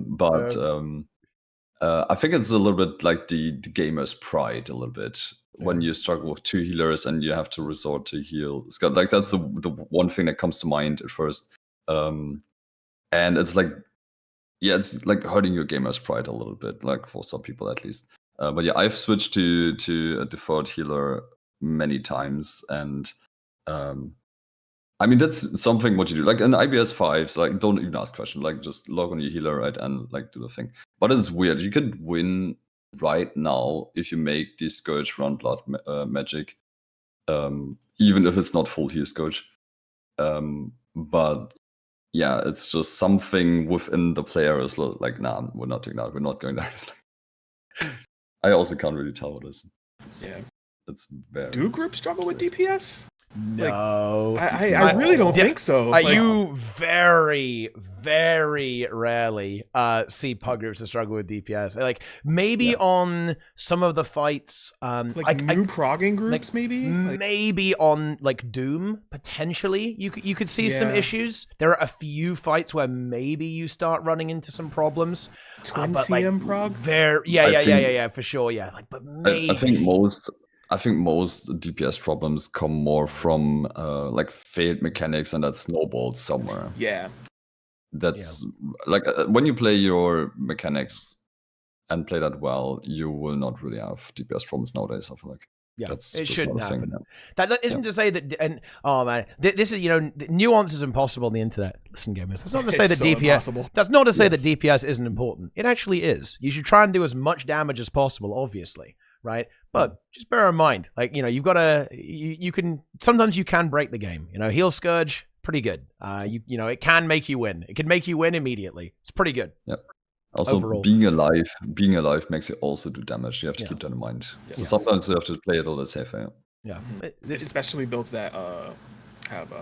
Speaker 3: think it's a little bit like the gamer's pride a little bit. When you struggle with two healers and you have to resort to heal. Scott, like that's the one thing that comes to mind at first. And it's like, yeah, it's like hurting your gamer's pride a little bit, like for some people at least. But yeah, I've switched to a default healer many times, and I mean that's something what you do. Like in IBS 5s, like don't even ask questions, like just log on your healer, right, and like do the thing. But it's weird. You could win right now if you make the Scourge run blood magic, even if it's not full heal Scourge. But yeah, it's just something within the player is like, nah, we're not doing that. We're not going there. It's like, I also can't really tell what it is. It's very...
Speaker 2: Do groups struggle with DPS?
Speaker 1: No,
Speaker 2: like, I really don't think so.
Speaker 1: You very, very rarely see pug groups that struggle with DPS. Like maybe on some of the fights,
Speaker 2: like new progging groups,
Speaker 1: like, maybe on like Doom potentially you could see some issues. There are a few fights where maybe you start running into some problems.
Speaker 2: Twin CM prog,
Speaker 1: yeah, for sure, yeah. Like, but maybe
Speaker 3: I think most DPS problems come more from like failed mechanics and that snowballs somewhere.
Speaker 2: Yeah.
Speaker 3: That's like when you play your mechanics and play that well, you will not really have DPS problems nowadays, I feel like.
Speaker 1: Yeah,
Speaker 3: that's
Speaker 1: it shouldn't happen.
Speaker 3: Thing.
Speaker 1: That isn't to say that, and oh man, this is, you know, nuance is impossible on the internet. Listen, gamers, that's not to say that DPS. Impossible. That's not to say that DPS isn't important. It actually is. You should try and do as much damage as possible, obviously, right? But just bear in mind, like, you know, you've got to, you can, sometimes you can break the game. You know, Heal Scourge, pretty good. You know, it can make you win. It can make you win immediately. It's pretty good.
Speaker 3: Yep. Also, overall, being alive makes you also do damage. You have to keep that in mind. So sometimes you have to play it a little safer.
Speaker 1: Yeah.
Speaker 2: Especially builds that have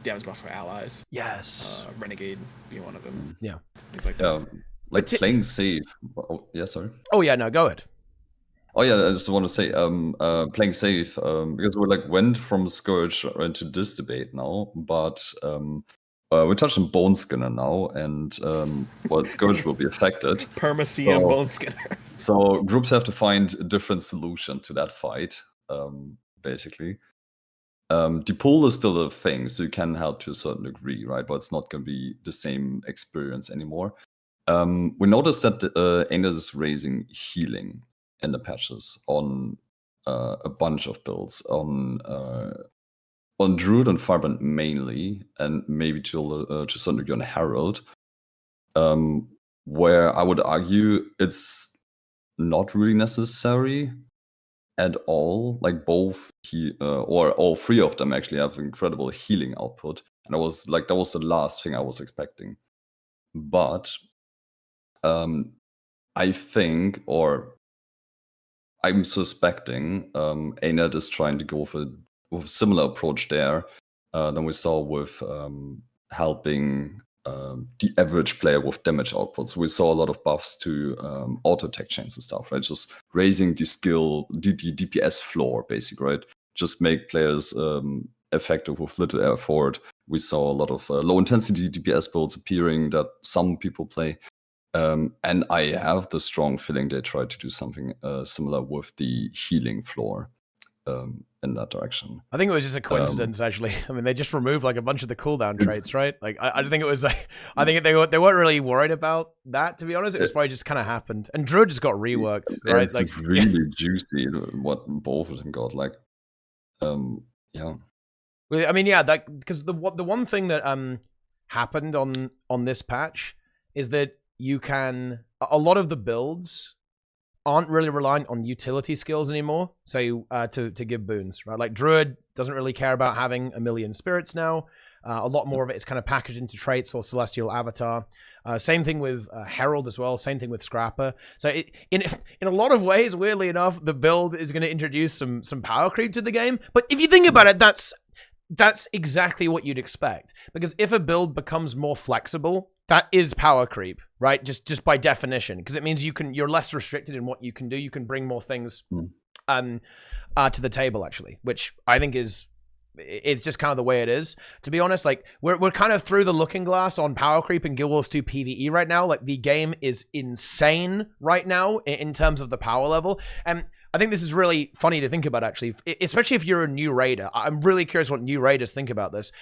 Speaker 2: damage buffs for allies.
Speaker 1: Yes.
Speaker 2: Renegade being one of them.
Speaker 1: Yeah.
Speaker 2: Things like that.
Speaker 3: Like playing safe. Oh, yeah, sorry.
Speaker 1: Oh, yeah, no, go ahead.
Speaker 3: Oh yeah, I just want to say, playing safe, because we like went from Scourge into this debate now, but we touched on Bone Skinner now, and well, Scourge will be affected.
Speaker 2: Perma-CM Bone Skinner.
Speaker 3: So groups have to find a different solution to that fight, basically. The pool is still a thing, so you can help to a certain degree, right? But it's not going to be the same experience anymore. We noticed that ArenaNet is raising healing in the patches on a bunch of builds, on Druid and Firebrand mainly, and maybe to a certain degree on Herald, where I would argue it's not really necessary at all. Like both or all three of them actually have incredible healing output, and that was the last thing I was expecting. But I think, or I'm suspecting, ArenaNet is trying to go with a similar approach there than we saw with helping the average player with damage outputs. We saw a lot of buffs to auto attack chains and stuff, right? Just raising the skill, the DPS floor, basically, right? Just make players effective with little effort. We saw a lot of low intensity DPS builds appearing that some people play. And I have the strong feeling they tried to do something similar with the healing floor in that direction.
Speaker 1: I think it was just a coincidence, actually. I mean, they just removed like a bunch of the cooldown traits, right? Like, I think it was like, I think they weren't really worried about that, to be honest. It was probably just kind of happened. And Druid just got reworked, right?
Speaker 3: It's like really juicy what both of them got. Like, Yeah.
Speaker 1: I mean, yeah, that because the one thing that happened on this patch is that you can a lot of the builds aren't really reliant on utility skills anymore. So to give boons, right? Like Druid doesn't really care about having a million spirits now. A lot more of it is kind of packaged into traits or celestial avatar. Same thing with Herald as well. Same thing with Scrapper. So in a lot of ways, weirdly enough, the build is going to introduce some power creep to the game. But if you think about it, that's exactly what you'd expect. Because if a build becomes more flexible, that is power creep, right? Just by definition, because it means you're less restricted in what you can do. You can bring more things to the table, actually, which I think is just kind of the way it is. To be honest, like we're kind of through the looking glass on power creep in Guild Wars 2 PvE right now. Like the game is insane right now in terms of the power level, and I think this is really funny to think about, actually, especially if you're a new raider. I'm really curious what new raiders think about this.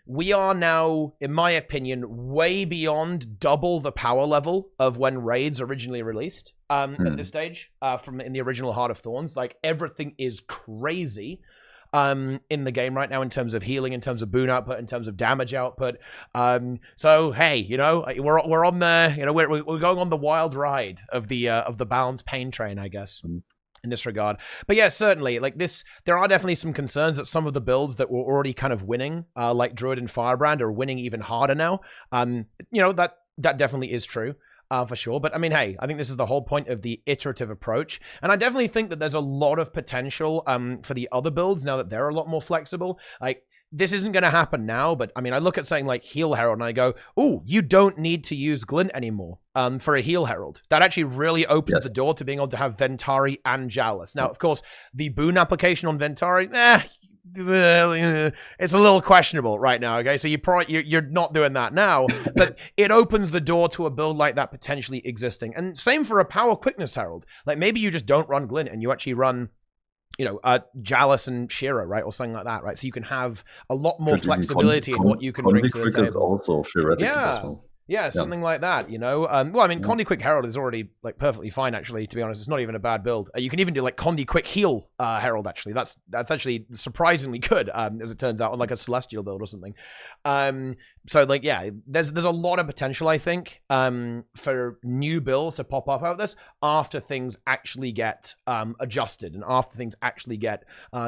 Speaker 1: We are now, in my opinion, way beyond double the power level of when raids originally released at this stage from in the original Heart of Thorns. Like, everything is crazy in the game right now in terms of healing, in terms of boon output, in terms of damage output. So hey, you know, we're on the, you know, we're going on the wild ride of the Balance Pain train, I guess. In this regard. But yeah, certainly, like this, there are definitely some concerns that some of the builds that were already kind of winning, like Druid and Firebrand, are winning even harder now. You know, that definitely is true. For sure. But I mean, hey, I think this is the whole point of the iterative approach. And I definitely think that there's a lot of potential for the other builds now that they're a lot more flexible. Like, this isn't going to happen now, but I mean, I look at something like Heal Herald and I go, oh, you don't need to use Glint anymore for a Heal Herald. That actually really opens the door to being able to have Ventari and Jalis. Now, of course, the boon application on Ventari, it's a little questionable right now, okay? So you're not doing that now, but it opens the door to a build like that potentially existing. And same for a Power Quickness Herald. Like, maybe you just don't run Glint and you actually run, you know, Jalis and Shira, right? Or something like that, right? So you can have a lot more flexibility in what you can bring to the table.
Speaker 3: Is also theoretically possible.
Speaker 1: Yeah, something like that, you know? Well, I mean, Condi Quick Herald is already, like, perfectly fine, actually, to be honest. It's not even a bad build. You can even do, like, Condi Quick Heal Herald, actually. That's actually surprisingly good, as it turns out, on, like, a Celestial build or something. So, like, yeah, there's a lot of potential, I think, for new builds to pop up out of this after things actually get adjusted and after things actually get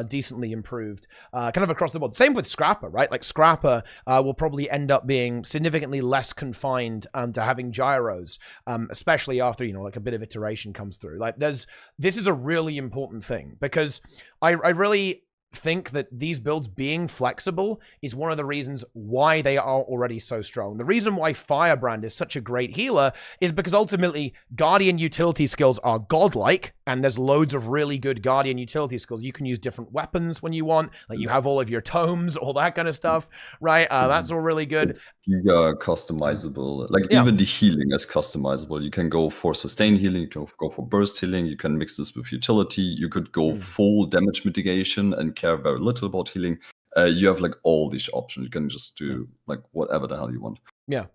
Speaker 1: decently improved, kind of across the board. Same with Scrapper, right? Like, Scrapper will probably end up being significantly less confined to having gyros, especially after, you know, like a bit of iteration comes through. Like, this is a really important thing, because I really think that these builds being flexible is one of the reasons why they are already so strong. The reason why Firebrand is such a great healer is because ultimately Guardian utility skills are godlike, and there's loads of really good Guardian utility skills. You can use different weapons when you want, like you have all of your tomes, all that kind of stuff, right? That's all really good.
Speaker 3: It's customizable. Like, even the healing is customizable. You can go for sustain healing, you can go for burst healing, you can mix this with utility, you could go full damage mitigation and care very little about healing. You have like all these options. You can just do like whatever the hell you want.
Speaker 1: Yeah.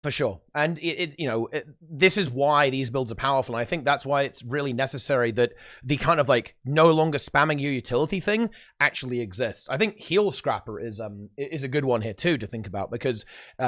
Speaker 1: For sure. And this is why these builds are powerful. And I think that's why it's really necessary that the kind of like no longer spamming your utility thing actually exists. I think Heal Scrapper is a good one here too to think about, because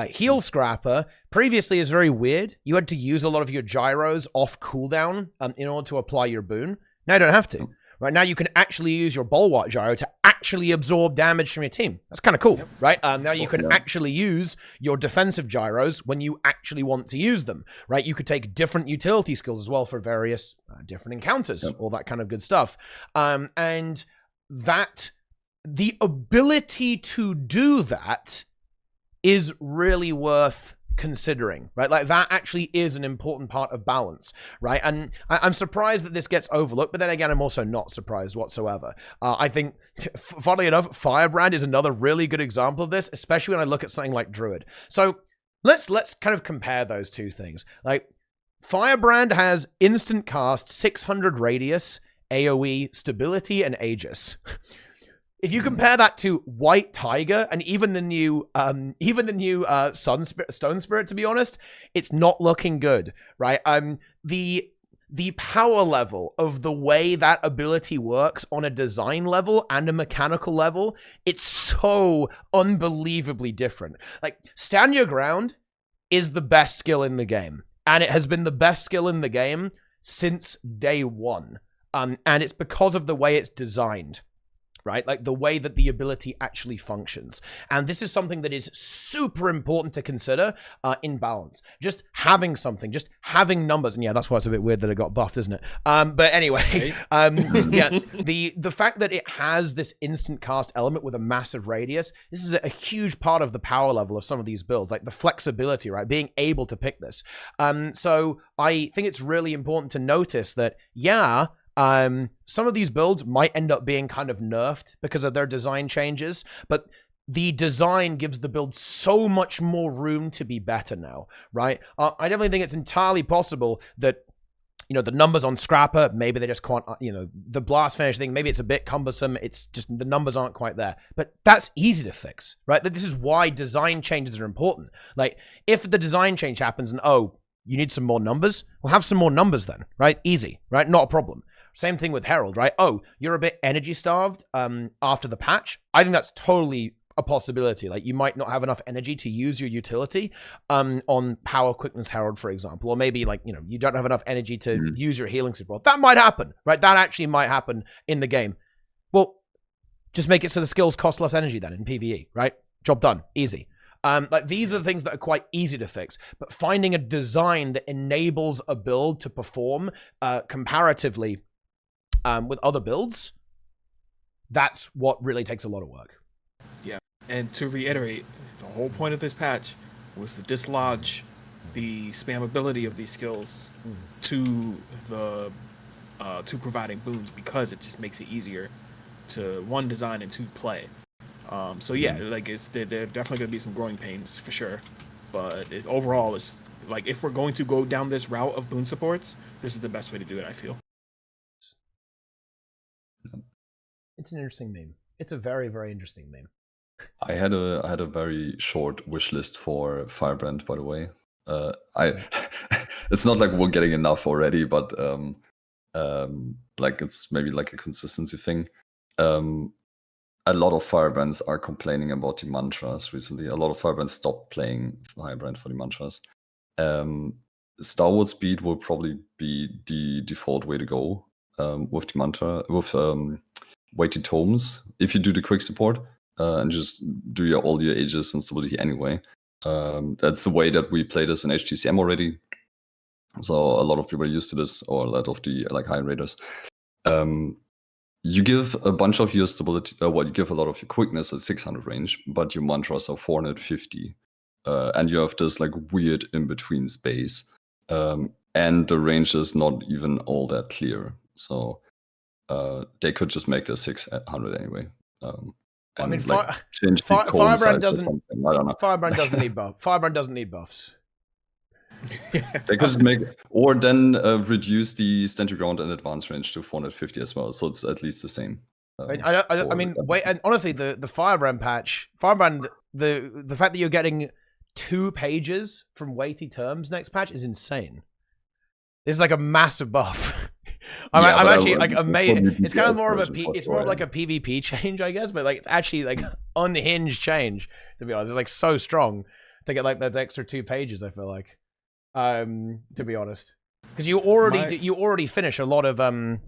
Speaker 1: Heal Scrapper previously is very weird. You had to use a lot of your gyros off cooldown in order to apply your boon. Now you don't have to. Right now, you can actually use your Bulwark Gyro to actually absorb damage from your team. That's kind of cool, right? Now you can actually use your defensive gyros when you actually want to use them, right? You could take different utility skills as well for various different encounters, all that kind of good stuff. And that, the ability to do that is really worth considering, right? Like, that actually is an important part of balance, right? And I'm surprised that this gets overlooked, but then again, I'm also not surprised whatsoever. I think, funnily enough, Firebrand is another really good example of this, especially when I look at something like Druid. So let's kind of compare those two things. Like, Firebrand has instant cast, 600 radius, AoE, stability, and Aegis. If you compare that to White Tiger and even the new Stone Spirit, to be honest, it's not looking good, right? The the power level of the way that ability works on a design level and a mechanical level, it's so unbelievably different. Like, Stand Your Ground is the best skill in the game, and it has been the best skill in the game since day one. And it's because of the way it's designed, right? Like the way that the ability actually functions. And this is something that is super important to consider in balance. Just having something, just having numbers. And yeah, that's why it's a bit weird that it got buffed, isn't it? But anyway, yeah, the fact that it has this instant cast element with a massive radius, this is a huge part of the power level of some of these builds, like the flexibility, right? Being able to pick this. So I think it's really important to notice that, yeah, some of these builds might end up being kind of nerfed because of their design changes, but the design gives the build so much more room to be better now, right? I definitely think it's entirely possible that, you know, the numbers on Scrapper, maybe they just can't, you know, the blast finish thing, maybe it's a bit cumbersome. It's just the numbers aren't quite there, but that's easy to fix, right? This is why design changes are important. Like, if the design change happens and, oh, you need some more numbers, we'll have some more numbers then, right? Easy, right? Not a problem. Same thing with Herald, right? Oh, you're a bit energy starved after the patch. I think that's totally a possibility. Like, you might not have enough energy to use your utility on Power Quickness Herald, for example. Or maybe, like, you know, you don't have enough energy to use your healing support. That might happen, right? That actually might happen in the game. Well, just make it so the skills cost less energy then in PvE, right? Job done. Easy. Like, these are the things that are quite easy to fix, but finding a design that enables a build to perform comparatively with other builds, that's what really takes a lot of work.
Speaker 2: Yeah, and to reiterate, the whole point of this patch was to dislodge the spammability of these skills to the to providing boons, because it just makes it easier to, one, design, and two, play. So yeah, like, there definitely gonna be some growing pains for sure, but overall, it's like, if we're going to go down this route of boon supports, this is the best way to do it, I feel.
Speaker 1: It's an interesting meme. It's a very, very interesting meme.
Speaker 3: I had a very short wish list for Firebrand, by the way. It's not like we're getting enough already, but like, it's maybe like a consistency thing. A lot of Firebrands are complaining about the mantras recently. A lot of Firebrands stopped playing Firebrand for the mantras. Starward Speed will probably be the default way to go with the mantra, with weighty tomes. If you do the quick support and just do all your ages and stability anyway, that's the way that we play this in HTCM already. So a lot of people are used to this, or a lot of the high raiders. You give a bunch of your stability, you give a lot of your quickness at 600 range, but your mantras are 450, and you have this like weird in between space, and the range is not even all that clear. So they could just make the 600 anyway.
Speaker 1: I mean,
Speaker 3: change the
Speaker 1: Firebrand doesn't.
Speaker 3: I don't know.
Speaker 1: Firebrand doesn't need buffs. Firebrand doesn't need buffs.
Speaker 3: They could just make, or then reduce the stand your ground and advance range to 450 as well, so it's at least the same.
Speaker 1: I mean, wait, and honestly, the Firebrand patch, the fact that you're getting 2 pages from weighty terms next patch is insane. This is like a massive buff. I'm actually like amazed. It's kind of more of it's more of like a PvP change, I guess, but like, it's actually like unhinged change, to be honest. It's like so strong to get like that extra 2 pages, I feel like. To be honest, because you already finish a lot of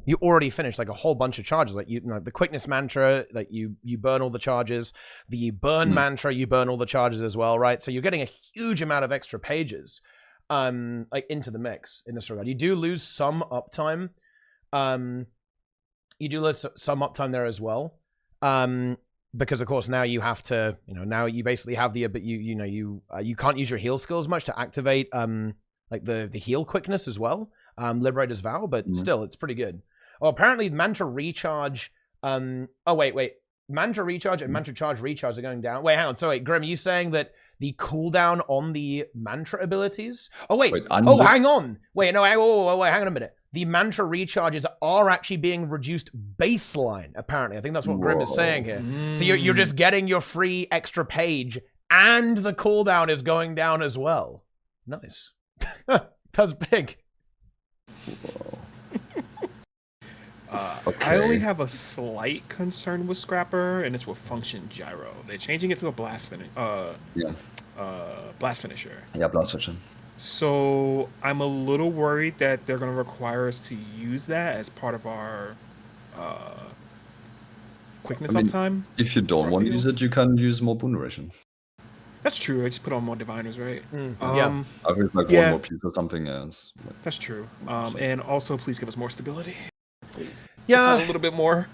Speaker 1: you already finished like a whole bunch of charges, like you know, the quickness mantra, like you burn all the charges, the burn mantra, you burn all the charges as well, right? So you're getting a huge amount of extra pages like into the mix in this regard. You do lose some uptime, there as well, because of course now you have to, you know, now you basically have the, but you can't use your heal skills much to activate like the heal quickness as well, Liberator's Vow, but still it's pretty good. Oh, apparently mantra recharge, mantra recharge and mantra charge recharge are going down. Wait, hang on, so wait, Grim, are you saying that the cooldown on the mantra abilities, hang on, wait, hang on a minute, the mantra recharges are actually being reduced baseline, apparently. I think that's what Grim is saying here. So you're just getting your free extra page, and the cooldown is going down as well. Nice. That's big.
Speaker 3: Whoa.
Speaker 2: I only have a slight concern with Scrapper, and it's with function gyro. They're changing it to a blast blast finisher.
Speaker 3: Yeah, blast finisher.
Speaker 2: So I'm a little worried that they're going to require us to use that as part of our quickness uptime.
Speaker 3: If you don't want to use it, you can use more boon duration.
Speaker 2: That's true. I just put on more diviners, right?
Speaker 1: Yeah.
Speaker 3: I think like one more piece or something else.
Speaker 2: That's true. And also, please give us more stability. Please.
Speaker 1: Yeah.
Speaker 2: A little bit more.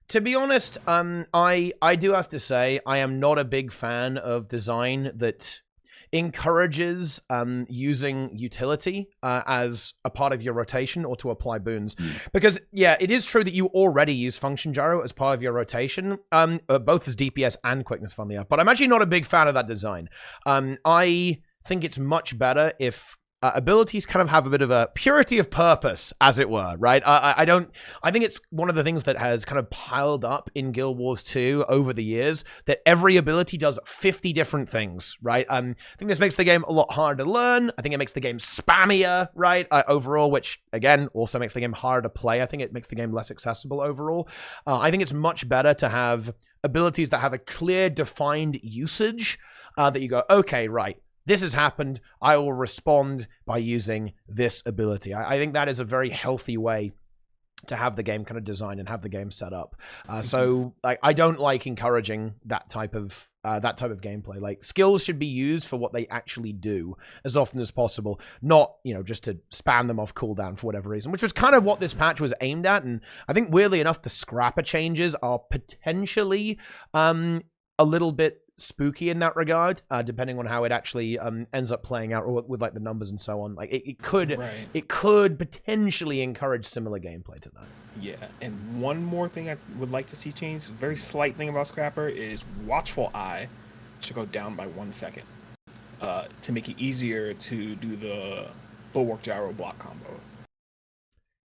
Speaker 1: To be honest, I do have to say I am not a big fan of design that encourages using utility as a part of your rotation or to apply boons. Because, yeah, it is true that you already use function gyro as part of your rotation, both as DPS and quickness, funnily enough. But I'm actually not a big fan of that design. I think it's much better if abilities kind of have a bit of a purity of purpose, as it were, right? I think it's one of the things that has kind of piled up in Guild Wars 2 over the years, that every ability does 50 different things, right? I think this makes the game a lot harder to learn. I think it makes the game spammier, right? Overall, which, again, also makes the game harder to play. I think it makes the game less accessible overall. I think it's much better to have abilities that have a clear, defined usage that you go, okay, right, this has happened, I will respond by using this ability. I think that is a very healthy way to have the game kind of designed and have the game set up. So I don't like encouraging that type of gameplay. Like, skills should be used for what they actually do as often as possible, not, just to spam them off cooldown for whatever reason, which was kind of what this patch was aimed at. And I think, weirdly enough, the Scrapper changes are potentially a little bit spooky in that regard, depending on how it actually ends up playing out, or with like the numbers and so on. Like it could potentially encourage similar gameplay to that.
Speaker 2: Yeah, and one more thing I would like to see change, a very slight thing about Scrapper, is Watchful Eye should go down by 1 second to make it easier to do the Bulwark Gyro block combo.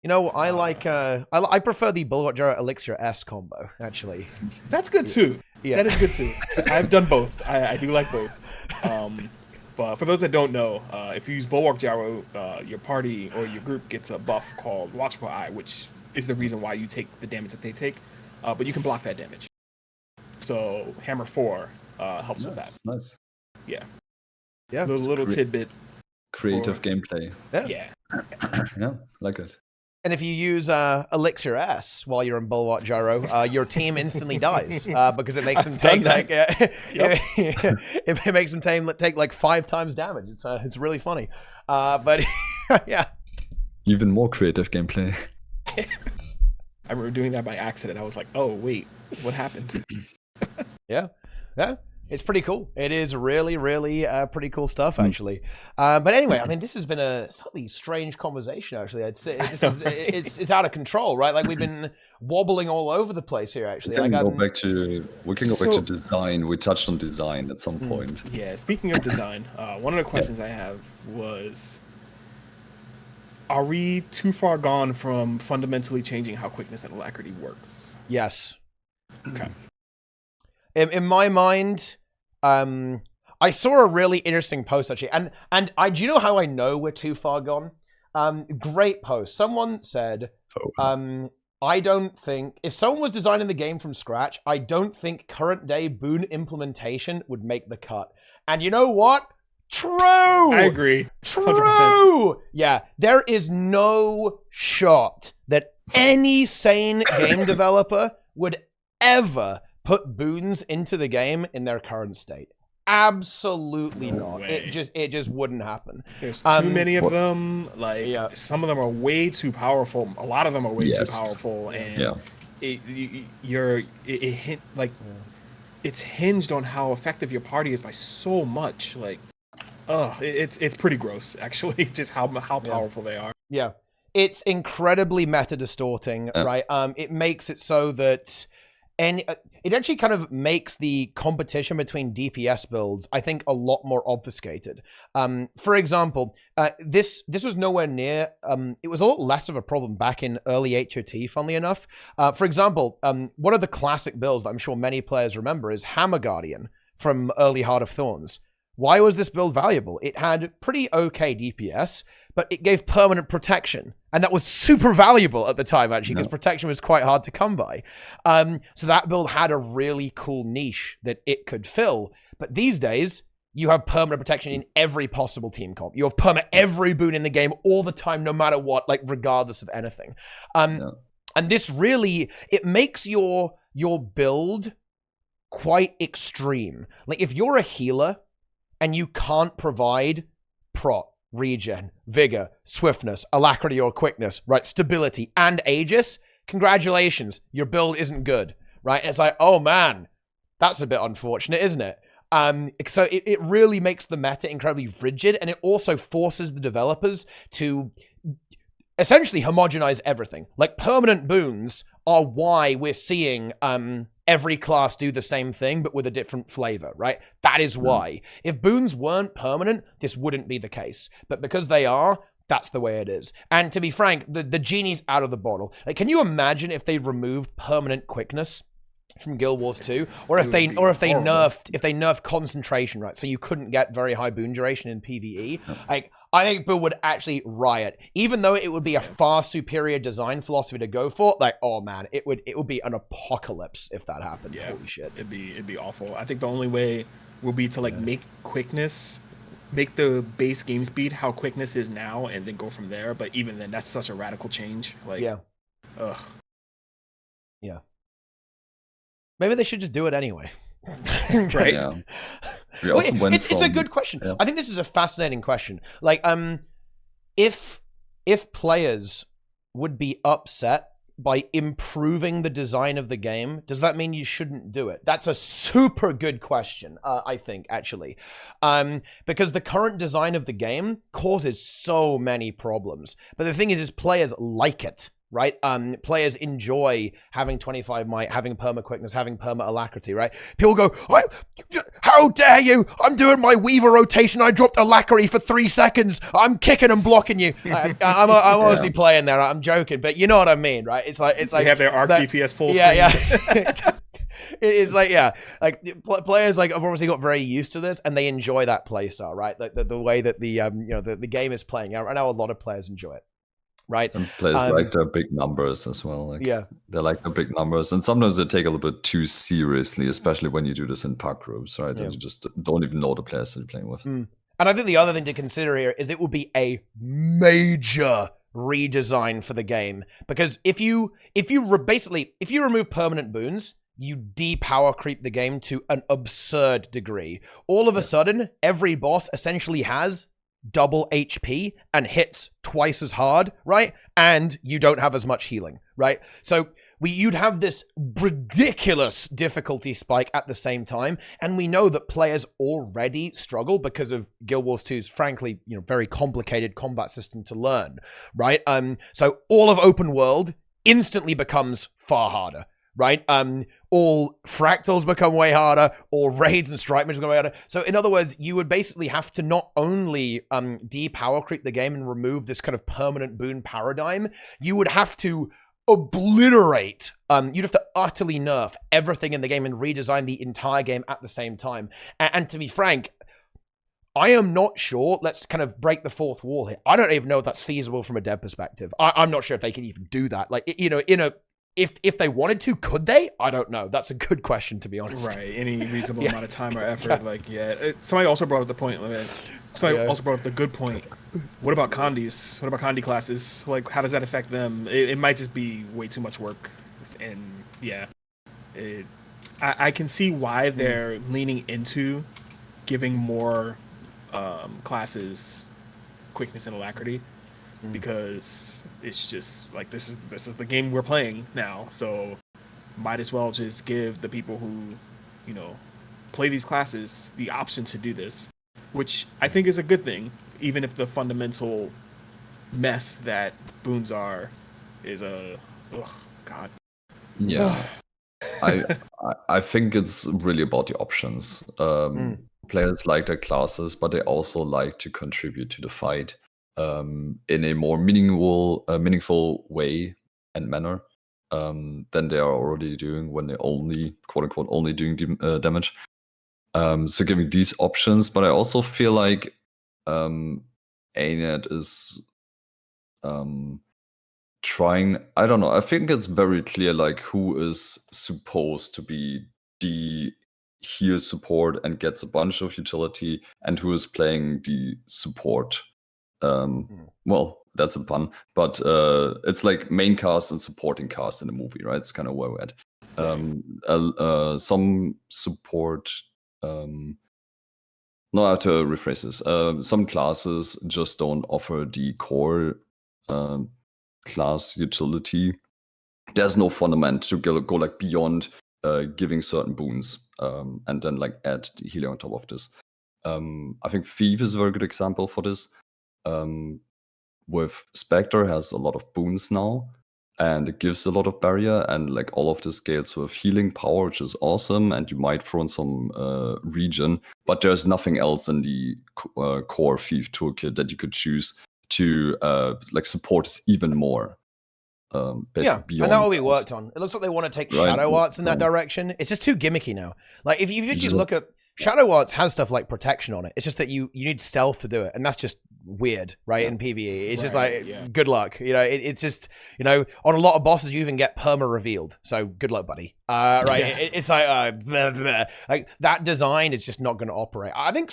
Speaker 1: I prefer the Bulwark Gyro Elixir S combo, actually.
Speaker 2: That's good too. Yeah. That is good too. I've done both. I do like both. But for those that don't know, if you use Bulwark Gyro, your party or your group gets a buff called Watchful Eye, which is the reason why you take the damage that they take. But you can block that damage. So Hammer 4 helps with that.
Speaker 3: Nice.
Speaker 2: Yeah.
Speaker 1: Yeah.
Speaker 2: Little tidbit.
Speaker 3: Creative gameplay.
Speaker 2: Yeah.
Speaker 3: Yeah, like it.
Speaker 1: And if you use Elixir S while you're in Bulwark Gyro, your team instantly dies because it makes them take it makes them take like 5 times damage. It's really funny, but yeah.
Speaker 3: Even more creative gameplay.
Speaker 2: I remember doing that by accident. I was like, oh wait, what happened?
Speaker 1: Yeah. It's pretty cool. It is really, really pretty cool stuff, actually. But anyway, I mean, this has been a slightly strange conversation, actually. I'd say it's out of control, right? Like, we've been wobbling all over the place here, actually.
Speaker 3: We can go back to design. We touched on design at some point.
Speaker 2: Yeah, speaking of design, one of the questions I have was, are we too far gone from fundamentally changing how quickness and alacrity works?
Speaker 1: Yes.
Speaker 2: Okay.
Speaker 1: In my mind, I saw a really interesting post, actually, and do you know how I know we're too far gone? Great post. Someone said, I don't think, if someone was designing the game from scratch, I don't think current day boon implementation would make the cut. And you know what? True!
Speaker 2: I agree. 100%.
Speaker 1: True! Yeah, there is no shot that any sane game developer would ever put boons into the game in their current state. Absolutely not.
Speaker 2: Way.
Speaker 1: It just wouldn't happen.
Speaker 2: There's too many of them. Like, some of them are way too powerful. A lot of them are way too powerful, and it's hinged on how effective your party is by so much. Like, it's pretty gross, actually, just how powerful they are.
Speaker 1: Yeah, it's incredibly meta distorting, right? It makes it so that. And it actually kind of makes the competition between DPS builds, I think, a lot more obfuscated. For example, this was nowhere near, it was a lot less of a problem back in early HOT, funnily enough. For example, one of the classic builds that I'm sure many players remember is Hammer Guardian from early Heart of Thorns. Why was this build valuable? It had pretty okay DPS, but it gave permanent protection. And that was super valuable at the time, actually, because protection was quite hard to come by. So that build had a really cool niche that it could fill. But these days, you have permanent protection in every possible team comp. You have perma every boon in the game all the time, no matter what, like regardless of anything. And this really, it makes your build quite extreme. Like if you're a healer and you can't provide prot, regen, vigor, swiftness, alacrity or quickness, right, stability, and Aegis, congratulations, your build isn't good, right? And it's like, oh man, that's a bit unfortunate, isn't it? So it really makes the meta incredibly rigid, and it also forces the developers to essentially homogenize everything. Like permanent boons are why we're seeing every class do the same thing, but with a different flavor, right? That is why. If boons weren't permanent, this wouldn't be the case. But because they are, that's the way it is. And to be frank, the genie's out of the bottle. Like, can you imagine if they removed permanent quickness from Guild Wars 2, or if they nerfed concentration, right? So you couldn't get very high boon duration in PvE. Like, I think people would actually riot, even though it would be a far superior design philosophy to go for. Like, oh man, it would be an apocalypse if that happened.
Speaker 2: Yeah,
Speaker 1: holy shit,
Speaker 2: it'd be awful. I think the only way will be to like make quickness, make the base game speed how quickness is now, and then go from there. But even then, that's such a radical change. Like, ugh.
Speaker 1: Yeah. Maybe they should just do it anyway.
Speaker 2: Right?
Speaker 3: Yeah.
Speaker 1: Well, it's a good question. I think this is a fascinating question. Like, if players would be upset by improving the design of the game, does that mean you shouldn't do it? That's a super good question, I think, actually. Because the current design of the game causes so many problems. But the thing is players like it. Right? Players enjoy having 25 might, having perma quickness, having perma alacrity, right? People go, how dare you? I'm doing my Weaver rotation. I dropped alacrity for 3 seconds. I'm kicking and blocking you. I'm obviously playing there. I'm joking, but you know what I mean, right? It's like
Speaker 2: they have their arc DPS full screen.
Speaker 1: Yeah. It's like, like players like have obviously got very used to this, and they enjoy that play style, right? Like the way that the game is playing. I know a lot of players enjoy it. Right.
Speaker 3: And players like their big numbers as well. Like, they like the big numbers, and sometimes they take a little bit too seriously, especially when you do this in park groups, right? And you just don't even know the players that you're playing with.
Speaker 1: And I think the other thing to consider here is it will be a major redesign for the game, because if you remove permanent boons, you depower creep the game to an absurd degree. All of a sudden, every boss essentially has double HP and hits twice as hard, right? And you don't have as much healing, right? So you'd have this ridiculous difficulty spike at the same time, and we know that players already struggle because of Guild Wars 2's frankly, very complicated combat system to learn, right? So all of open world instantly becomes far harder, right? All fractals become way harder, all raids and strike missions become way harder. So in other words, you would basically have to not only depower creep the game and remove this kind of permanent boon paradigm, you would have to obliterate, you'd have to utterly nerf everything in the game and redesign the entire game at the same time. And to be frank, I am not sure, let's kind of break the fourth wall here. I don't even know if that's feasible from a dev perspective. I'm not sure if they can even do that. Like, if they wanted to, could they? I don't know. That's a good question, to be honest.
Speaker 2: Right. Any reasonable amount of time or effort. Like, somebody also brought up the point. Somebody also brought up the good point. What about Condis? What about Condi classes? Like, how does that affect them? It might just be way too much work. And I can see why they're leaning into giving more classes quickness and alacrity. Because it's just like this is the game we're playing now, so might as well just give the people who play these classes the option to do this, which I think is a good thing, even if the fundamental mess that boons are is god.
Speaker 3: Yeah. I think it's really about the options. Players like their classes, but they also like to contribute to the fight in a more meaningful way and manner than they are already doing when they're only, quote unquote, only doing damage. So giving these options, but I also feel like ArenaNet is trying. I don't know. I think it's very clear, like who is supposed to be the heal support and gets a bunch of utility, and who is playing the support. Well, that's a pun, but it's like main cast and supporting cast in the movie, right? It's kind of where we're at. Some support. No, I have to rephrase this. Some classes just don't offer the core class utility. There's no fundament to go like beyond giving certain boons, and then like add the healing on top of this. I think Thief is a very good example for this. With Spectre has a lot of boons now, and it gives a lot of barrier, and like all of the scales with healing power, which is awesome, and you might throw in some region, but there's nothing else in the core Thief toolkit that you could choose to like support this even more.
Speaker 1: Basically and that will be worked on. It looks like they want to take Shadow Arts in that direction. It's just too gimmicky now. Like if you just look at Shadow Arts has stuff like protection on it. It's just that you need stealth to do it, and that's just weird, right? In PvE, it's just like good luck. You know, it's just on a lot of bosses you even get perma revealed. So good luck, buddy. Right? It's like blah, blah. Like that design is just not going to operate. I think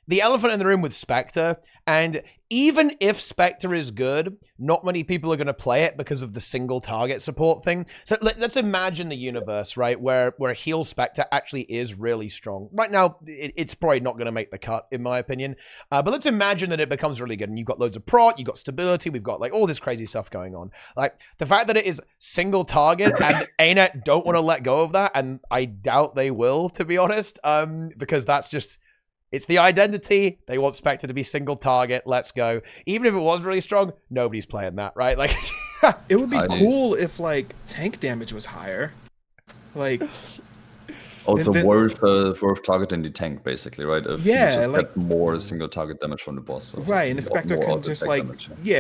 Speaker 1: the elephant in the room with Spectre, and even if Spectre is good, not many people are going to play it because of the single target support thing. So let's imagine the universe, right, where heal Spectre actually is really strong. Right now, it's probably not going to make the cut, in my opinion. But let's imagine that it becomes really good, and you've got loads of prot, you've got stability, we've got like all this crazy stuff going on. Like the fact that it is single target, and ArenaNet don't want to let go of that, and I doubt they will, to be honest, because that's just... It's the identity. They want Spectre to be single target. Let's go. Even if it was really strong, nobody's playing that, right? Like,
Speaker 2: it would be cool if like tank damage was higher. Like,
Speaker 3: also worth targeting the tank, basically, right? If you just get more single target damage from the boss. So
Speaker 2: right, and the Spectre can just like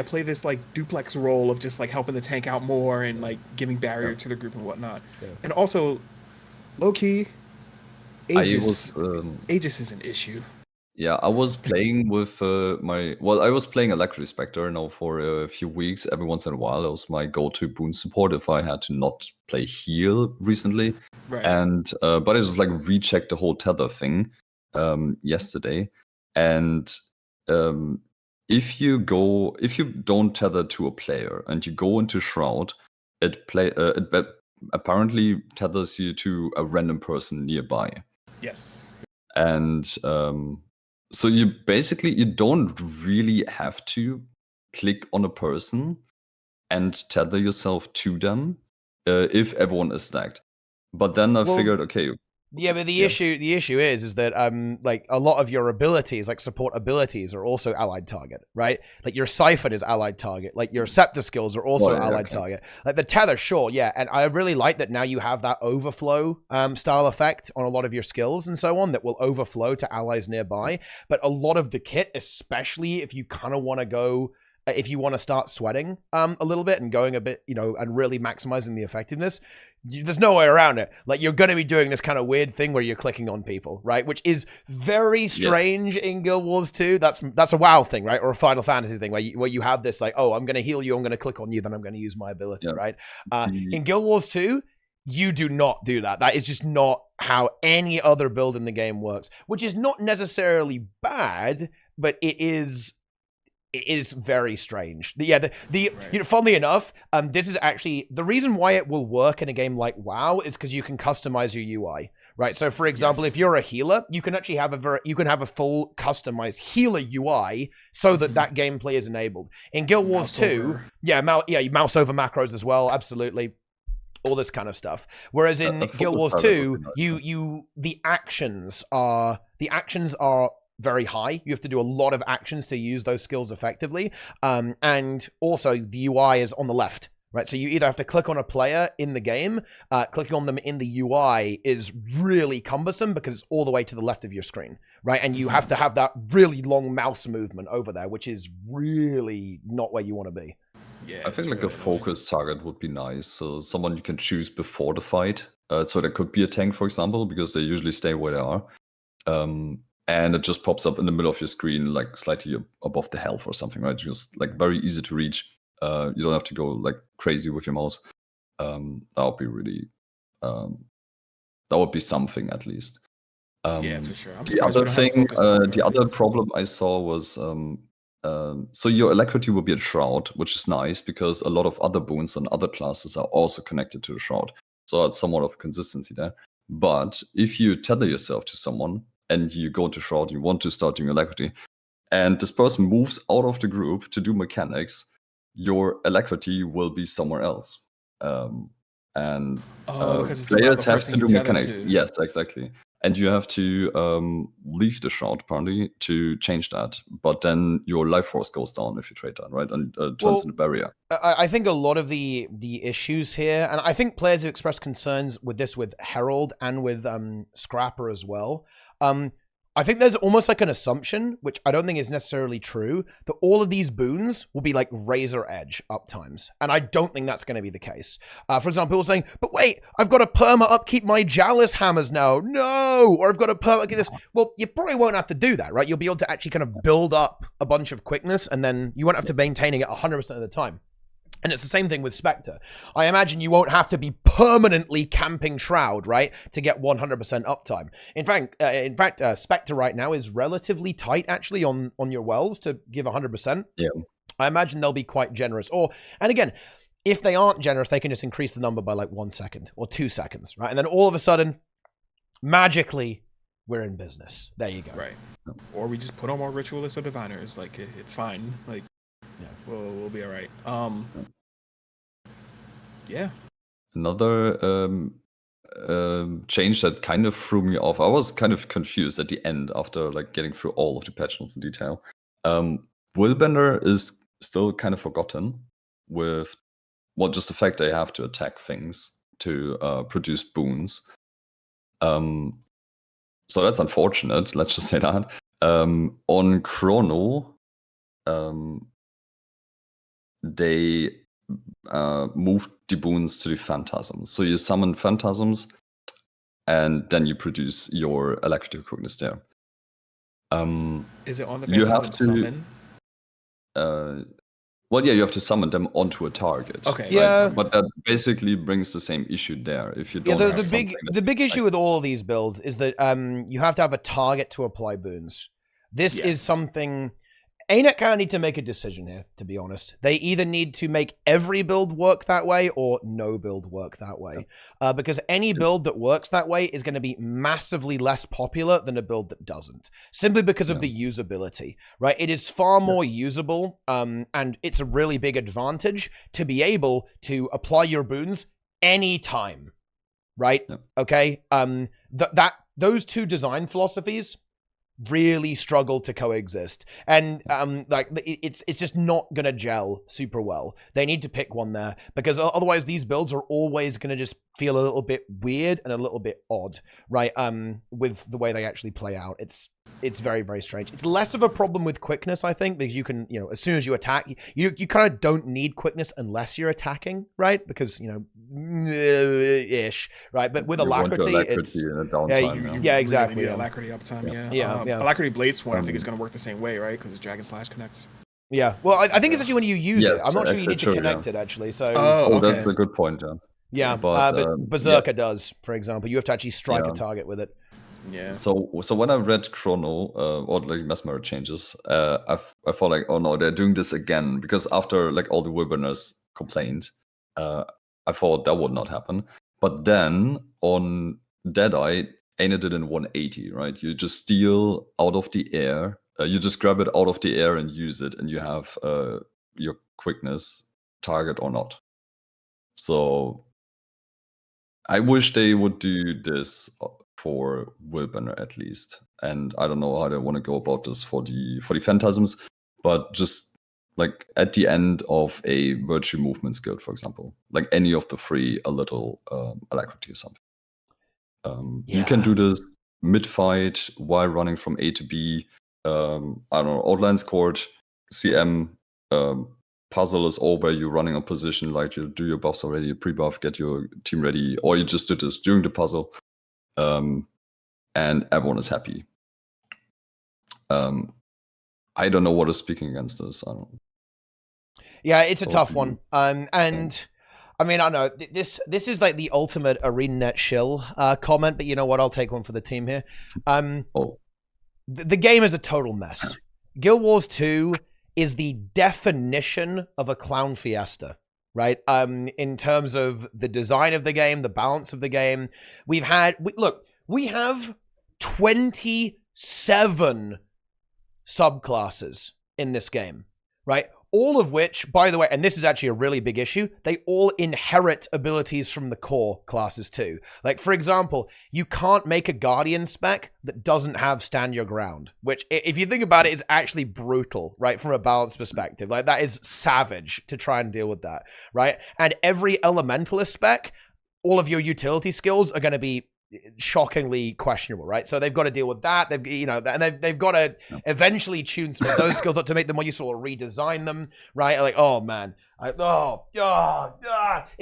Speaker 2: play this like duplex role of just like helping the tank out more and like giving barrier to the group and whatnot. Yeah. And also, low key. Aegis is an issue.
Speaker 3: Yeah, I was playing with I was playing Electric Spectre now for a few weeks. Every once in a while, it was my go-to boon support if I had to not play heal recently.
Speaker 2: Right.
Speaker 3: And but I just like rechecked the whole tether thing yesterday, and if you don't tether to a player and you go into Shroud, it apparently tethers you to a random person nearby.
Speaker 2: Yes.
Speaker 3: And so you don't really have to click on a person and tether yourself to them if everyone is stacked. But then I figured, okay.
Speaker 1: Yeah, but the issue is that like a lot of your abilities, like support abilities, are also allied target, right? Like your Siphon is allied target, like your Scepter skills are also allied target. Like the tether, sure, yeah, and I really like that now you have that overflow style effect on a lot of your skills and so on that will overflow to allies nearby. But a lot of the kit, especially if you kind of want to go. If you want to start sweating a little bit and going a bit, and really maximizing the effectiveness, there's no way around it. Like you're going to be doing this kind of weird thing where you're clicking on people, right? Which is very strange in Guild Wars 2. That's a WoW thing, right? Or a Final Fantasy thing where you have this like, oh, I'm going to heal you, I'm going to click on you, then I'm going to use my ability, right? In Guild Wars 2, you do not do that. That is just not how any other build in the game works, which is not necessarily bad, but it is very strange. Funnily enough, this is actually the reason why it will work in a game like WoW is because you can customize your UI, right? So, for example, if you're a healer, you can actually have a full customized healer UI so that gameplay is enabled. In Guild Wars 2, you mouse over macros as well, absolutely. All this kind of stuff. Whereas in Guild Wars 2, the actions are very high. You have to do a lot of actions to use those skills effectively. And also the UI is on the left, right? So you either have to click on a player in the game, clicking on them in the UI is really cumbersome because it's all the way to the left of your screen, right? And you have to have that really long mouse movement over there, which is really not where you want to be.
Speaker 2: Yeah,
Speaker 3: I think like really a focus target would be nice. So someone you can choose before the fight. So there could be a tank, for example, because they usually stay where they are. and it just pops up in the middle of your screen, like slightly above the health or something, right? Just like very easy to reach. You don't have to go like crazy with your mouse. That would be really, that would be something at least.
Speaker 2: Yeah, for sure. I'm
Speaker 3: The
Speaker 2: surprised we
Speaker 3: other
Speaker 2: don't have a
Speaker 3: thing,
Speaker 2: focus target
Speaker 3: the
Speaker 2: already.
Speaker 3: other problem I saw was, so your alacrity will be a shroud, which is nice because a lot of other boons and other classes are also connected to the shroud. So it's somewhat of consistency there. But if you tether yourself to someone and you go into shroud, you want to start doing alacrity, and this person moves out of the group to do mechanics, your alacrity will be somewhere else. And
Speaker 2: Because it's around the
Speaker 3: players have
Speaker 2: person
Speaker 3: to
Speaker 2: you
Speaker 3: do
Speaker 2: tether
Speaker 3: mechanics.
Speaker 2: to.
Speaker 3: Yes, exactly. And you have to leave the shroud apparently to change that. But then your life force goes down if you trade that, right? And turns into barrier.
Speaker 1: I think a lot of the issues here, and I think players have expressed concerns with this with Herald and with Scrapper as well. I think there's almost like an assumption, which I don't think is necessarily true, that all of these boons will be like razor edge uptimes. And I don't think that's going to be the case. For example, people saying, but wait, I've got to perma upkeep my Chalice hammers now. No! Or I've got to perma upkeep this. Well, you probably won't have to do that, right? You'll be able to actually kind of build up a bunch of quickness, and then you won't have to maintaining it 100% of the time. And it's the same thing with Spectre. I imagine you won't have to be permanently camping Shroud, right, to get 100% uptime. In fact, Spectre right now is relatively tight, actually, on your wells to give 100%.
Speaker 3: Yeah.
Speaker 1: I imagine they'll be quite generous. And again, if they aren't generous, they can just increase the number by like 1 second or 2 seconds, right? And then all of a sudden, magically, we're in business. There you go.
Speaker 2: Right. Or we just put on more ritualists or diviners. Like, it's fine. Like,
Speaker 1: yeah,
Speaker 2: we'll be all right. Yeah.
Speaker 3: Another change that kind of threw me off. I was kind of confused at the end after like getting through all of the patch notes in detail. Willbender is still kind of forgotten with just the fact they have to attack things to produce boons. So that's unfortunate. Let's just say that. On Chrono, they moved the boons to the phantasms. So you summon phantasms, and then you produce your electrical quickness there.
Speaker 2: Is it on the
Speaker 3: you
Speaker 2: phantasm
Speaker 3: have to
Speaker 2: summon?
Speaker 3: Well, yeah, you have to summon them onto a target.
Speaker 2: Okay.
Speaker 1: Yeah.
Speaker 3: Right? But that basically brings the same issue there. If you don't have something
Speaker 1: the big issue with all of these builds is that you have to have a target to apply boons. This is something ArenaNet kind of need to make a decision here, to be honest. They either need to make every build work that way or no build work that way. Because any build that works that way is going to be massively less popular than a build that doesn't. Simply because of the usability, right? It is far more usable, and it's a really big advantage to be able to apply your boons anytime, right? Okay? Those two design philosophies really struggle to coexist, and it's just not gonna gel super well. They need to pick one there, because otherwise these builds are always gonna just feel a little bit weird and a little bit odd, right? With the way they actually play out, it's very, very strange. It's less of a problem with quickness, I think, because you can, as soon as you attack, you kind of don't need quickness unless you're attacking, right? Because ish, right? But with alacrity, it's
Speaker 3: in a downtime,
Speaker 1: exactly.
Speaker 2: Really need alacrity uptime,
Speaker 1: yeah.
Speaker 2: Alacrity Blade Sworn, I think, is going to work the same way, right? Because it's Dragon Slash connects.
Speaker 1: Yeah, well, I think it's actually when you use it. I'm not sure you need to connect it, actually. So,
Speaker 3: that's a good point, John.
Speaker 1: Yeah, but Berserker does, for example. You have to actually strike a target with it.
Speaker 2: Yeah.
Speaker 3: So when I read Chrono or like Mesmer changes, I thought like, oh no, they're doing this again, because after like all the Wilderness complained, I thought that would not happen. But then on Deadeye, Aina did in 180, right? You just steal out of the air, you just grab it out of the air and use it, and you have your quickness, target or not. So I wish they would do this for Willbender at least. And I don't know how they want to go about this for the phantasms, but just like at the end of a virtue movement skill, for example, like any of the three, a little alacrity or something. You can do this mid-fight while running from A to B. I don't know, Outlines Court, CM, puzzle is over, you're running a position, like you do your buffs already, pre-buff, get your team ready, or you just did this during the puzzle, and everyone is happy. I don't know what is speaking against this. I don't.
Speaker 1: Yeah, it's a tough one. And I mean, I know this is like the ultimate ArenaNet shill comment, but you know what? I'll take one for the team here. The game is a total mess. Guild Wars 2 is the definition of a clown fiesta, right? In terms of the design of the game, the balance of the game. We have 27 subclasses in this game, right? All of which, by the way, and this is actually a really big issue, they all inherit abilities from the core classes too. Like, for example, you can't make a Guardian spec that doesn't have Stand Your Ground, which, if you think about it, is actually brutal, right, from a balance perspective. Like, that is savage to try and deal with that, right? And every Elementalist spec, all of your utility skills are going to be shockingly questionable, right? So they've got to deal with that. They've got to eventually tune some of those skills up to make them more useful or redesign them, right? Like, oh man, if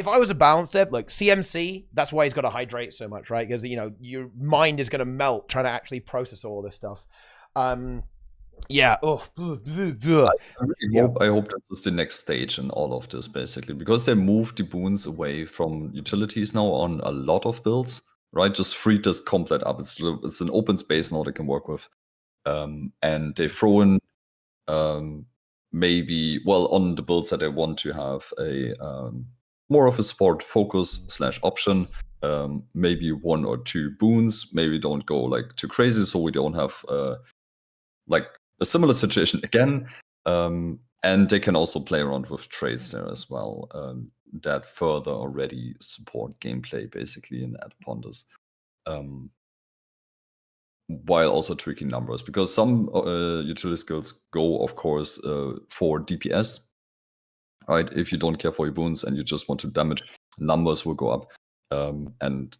Speaker 1: I was a balance dev, like CMC, that's why he's got to hydrate so much, right? Because your mind is going to melt trying to actually process all this stuff. Yeah. Oh.
Speaker 3: I hope this is the next stage in all of this, basically, because they moved the boons away from utilities now on a lot of builds. Right, just freed this complete up. It's an open space now they can work with, and they throw in maybe on the builds that they want to have a more of a support focus / option. Maybe 1 or 2 boons. Maybe don't go like too crazy, so we don't have like a similar situation again. And they can also play around with trades there as well. That further already support gameplay basically and add upon this, while also tweaking numbers, because some utility skills go, of course, for DPS, right? If you don't care for your boons and you just want to damage, numbers will go up, and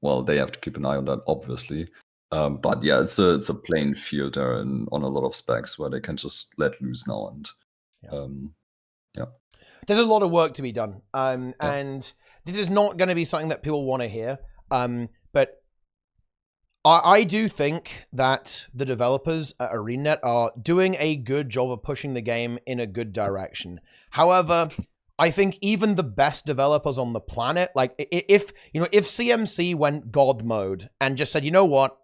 Speaker 3: well, they have to keep an eye on that, obviously. But yeah, it's a plain field there on a lot of specs where they can just let loose now and yeah.
Speaker 1: There's a lot of work to be done, and this is not going to be something that people want to hear, but I do think that the developers at ArenaNet are doing a good job of pushing the game in a good direction. However, I think even the best developers on the planet, like if CMC went God mode and just said, you know what,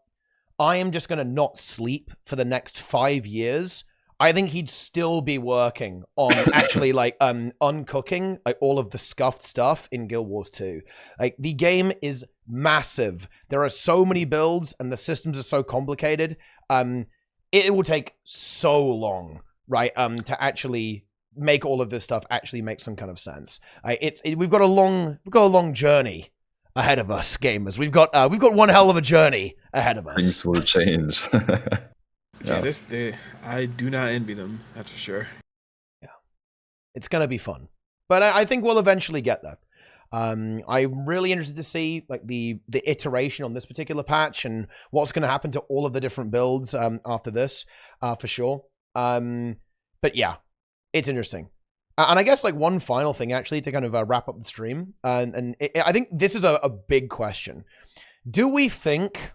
Speaker 1: I am just going to not sleep for the next 5 years, I think he'd still be working on actually uncooking like all of the scuffed stuff in Guild Wars 2. Like, the game is massive. There are so many builds and the systems are so complicated. It will take so long, right, to actually make all of this stuff actually make some kind of sense. We've got a long journey ahead of us, gamers. We've got one hell of a journey ahead of us.
Speaker 3: Things will change.
Speaker 2: Yeah, I do not envy them. That's for sure.
Speaker 1: Yeah, it's gonna be fun, but I think we'll eventually get there. I'm really interested to see like the iteration on this particular patch and what's going to happen to all of the different builds after this, for sure. But yeah, it's interesting. And I guess like one final thing actually to kind of wrap up the stream, I think this is a big question. Do we think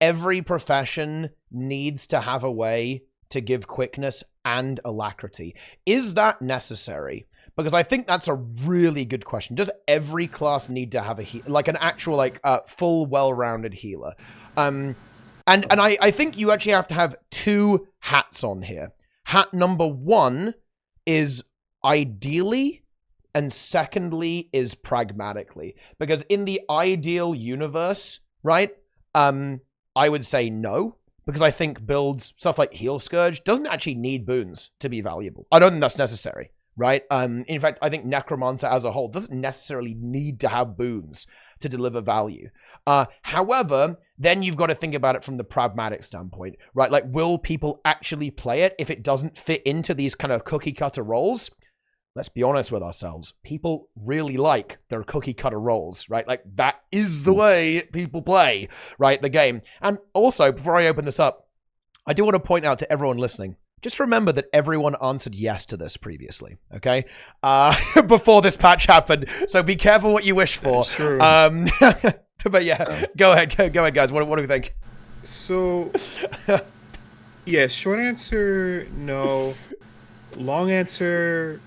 Speaker 1: every profession needs to have a way to give quickness and alacrity? Is that necessary? Because I think that's a really good question. Does every class need to have an actual full well-rounded healer? And I think you actually have to have 2 hats on here. Hat number 1 is ideally, and secondly is pragmatically. Because in the ideal universe, right, I would say no, because I think builds, stuff like Heal Scourge, doesn't actually need boons to be valuable. I don't think that's necessary, right? In fact, I think Necromancer as a whole doesn't necessarily need to have boons to deliver value. However, then you've got to think about it from the pragmatic standpoint, right? Like, will people actually play it if it doesn't fit into these kind of cookie cutter roles? Let's be honest with ourselves. People really like their cookie cutter roles, right? Like, that is the way people play, right, the game. And also, before I open this up, I do want to point out to everyone listening, just remember that everyone answered yes to this previously, okay? Before this patch happened. So be careful what you wish for.
Speaker 2: That's true.
Speaker 1: But yeah, go ahead, guys. What do we think?
Speaker 2: So Yeah, short answer, no. Long answer,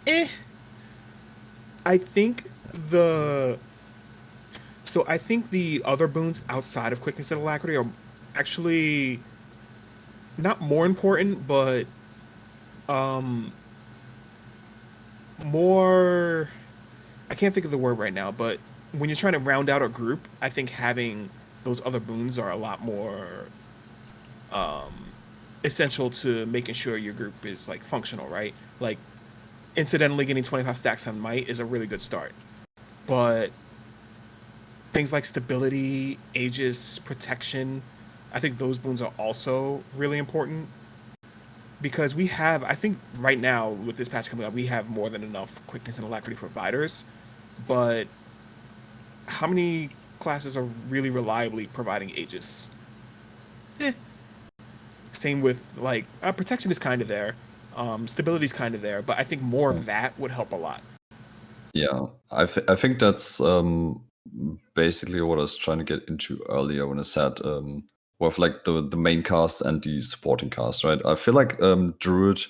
Speaker 2: eh. I think the I think the other boons outside of quickness and alacrity are actually not more important, but um more, I can't think of the word right now, but when you're trying to round out a group, I think having those other boons are a lot more um essential to making sure your group is like functional, right? Like incidentally getting 25 stacks on might is a really good start. But things like stability, Aegis, protection, I think those boons are also really important because we have, I think right now with this patch coming up, we have more than enough quickness and alacrity providers. But how many classes are really reliably providing Aegis? Eh. Same with like protection is kind of there, stability is kind of there, but I think more of that would help a lot.
Speaker 3: Yeah, I think that's basically what I was trying to get into earlier when I said with like the main cast and the supporting cast, right? I feel like Druid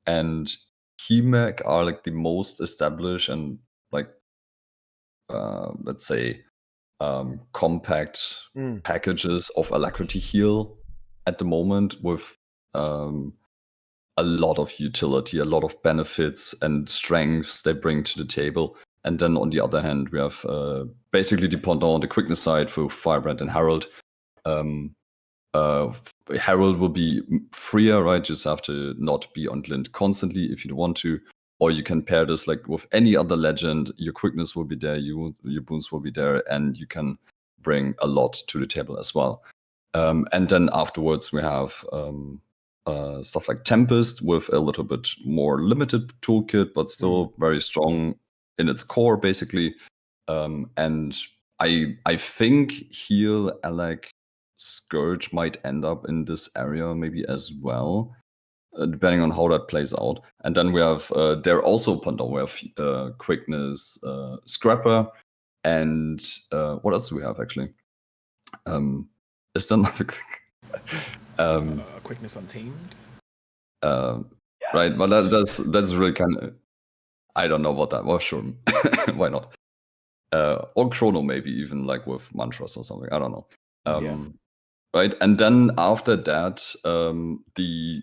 Speaker 3: and He-Mech are like the most established and like let's say compact packages of alacrity heal at the moment with a lot of utility, a lot of benefits and strengths they bring to the table. And then on the other hand, we have basically the pendant on the quickness side for Firebrand and Herald. Herald will be freer, right? Just have to not be on glint constantly if you want to. Or you can pair this like with any other legend. Your quickness will be there, your boons will be there, and you can bring a lot to the table as well. And then afterwards we have stuff like Tempest with a little bit more limited toolkit, but still very strong in its core, basically. And I think Heal, Alec, Scourge might end up in this area maybe as well, depending on how that plays out. And then we have there also Pandora, we have Quickness, Scrapper, and what else do we have actually? Is there another
Speaker 2: Quickness Untamed?
Speaker 3: Yes. Right, but that's really kind of, I don't know what that was. Sure, why not? Or Chrono maybe even like with mantras or something. I don't know. Right, and then after that, the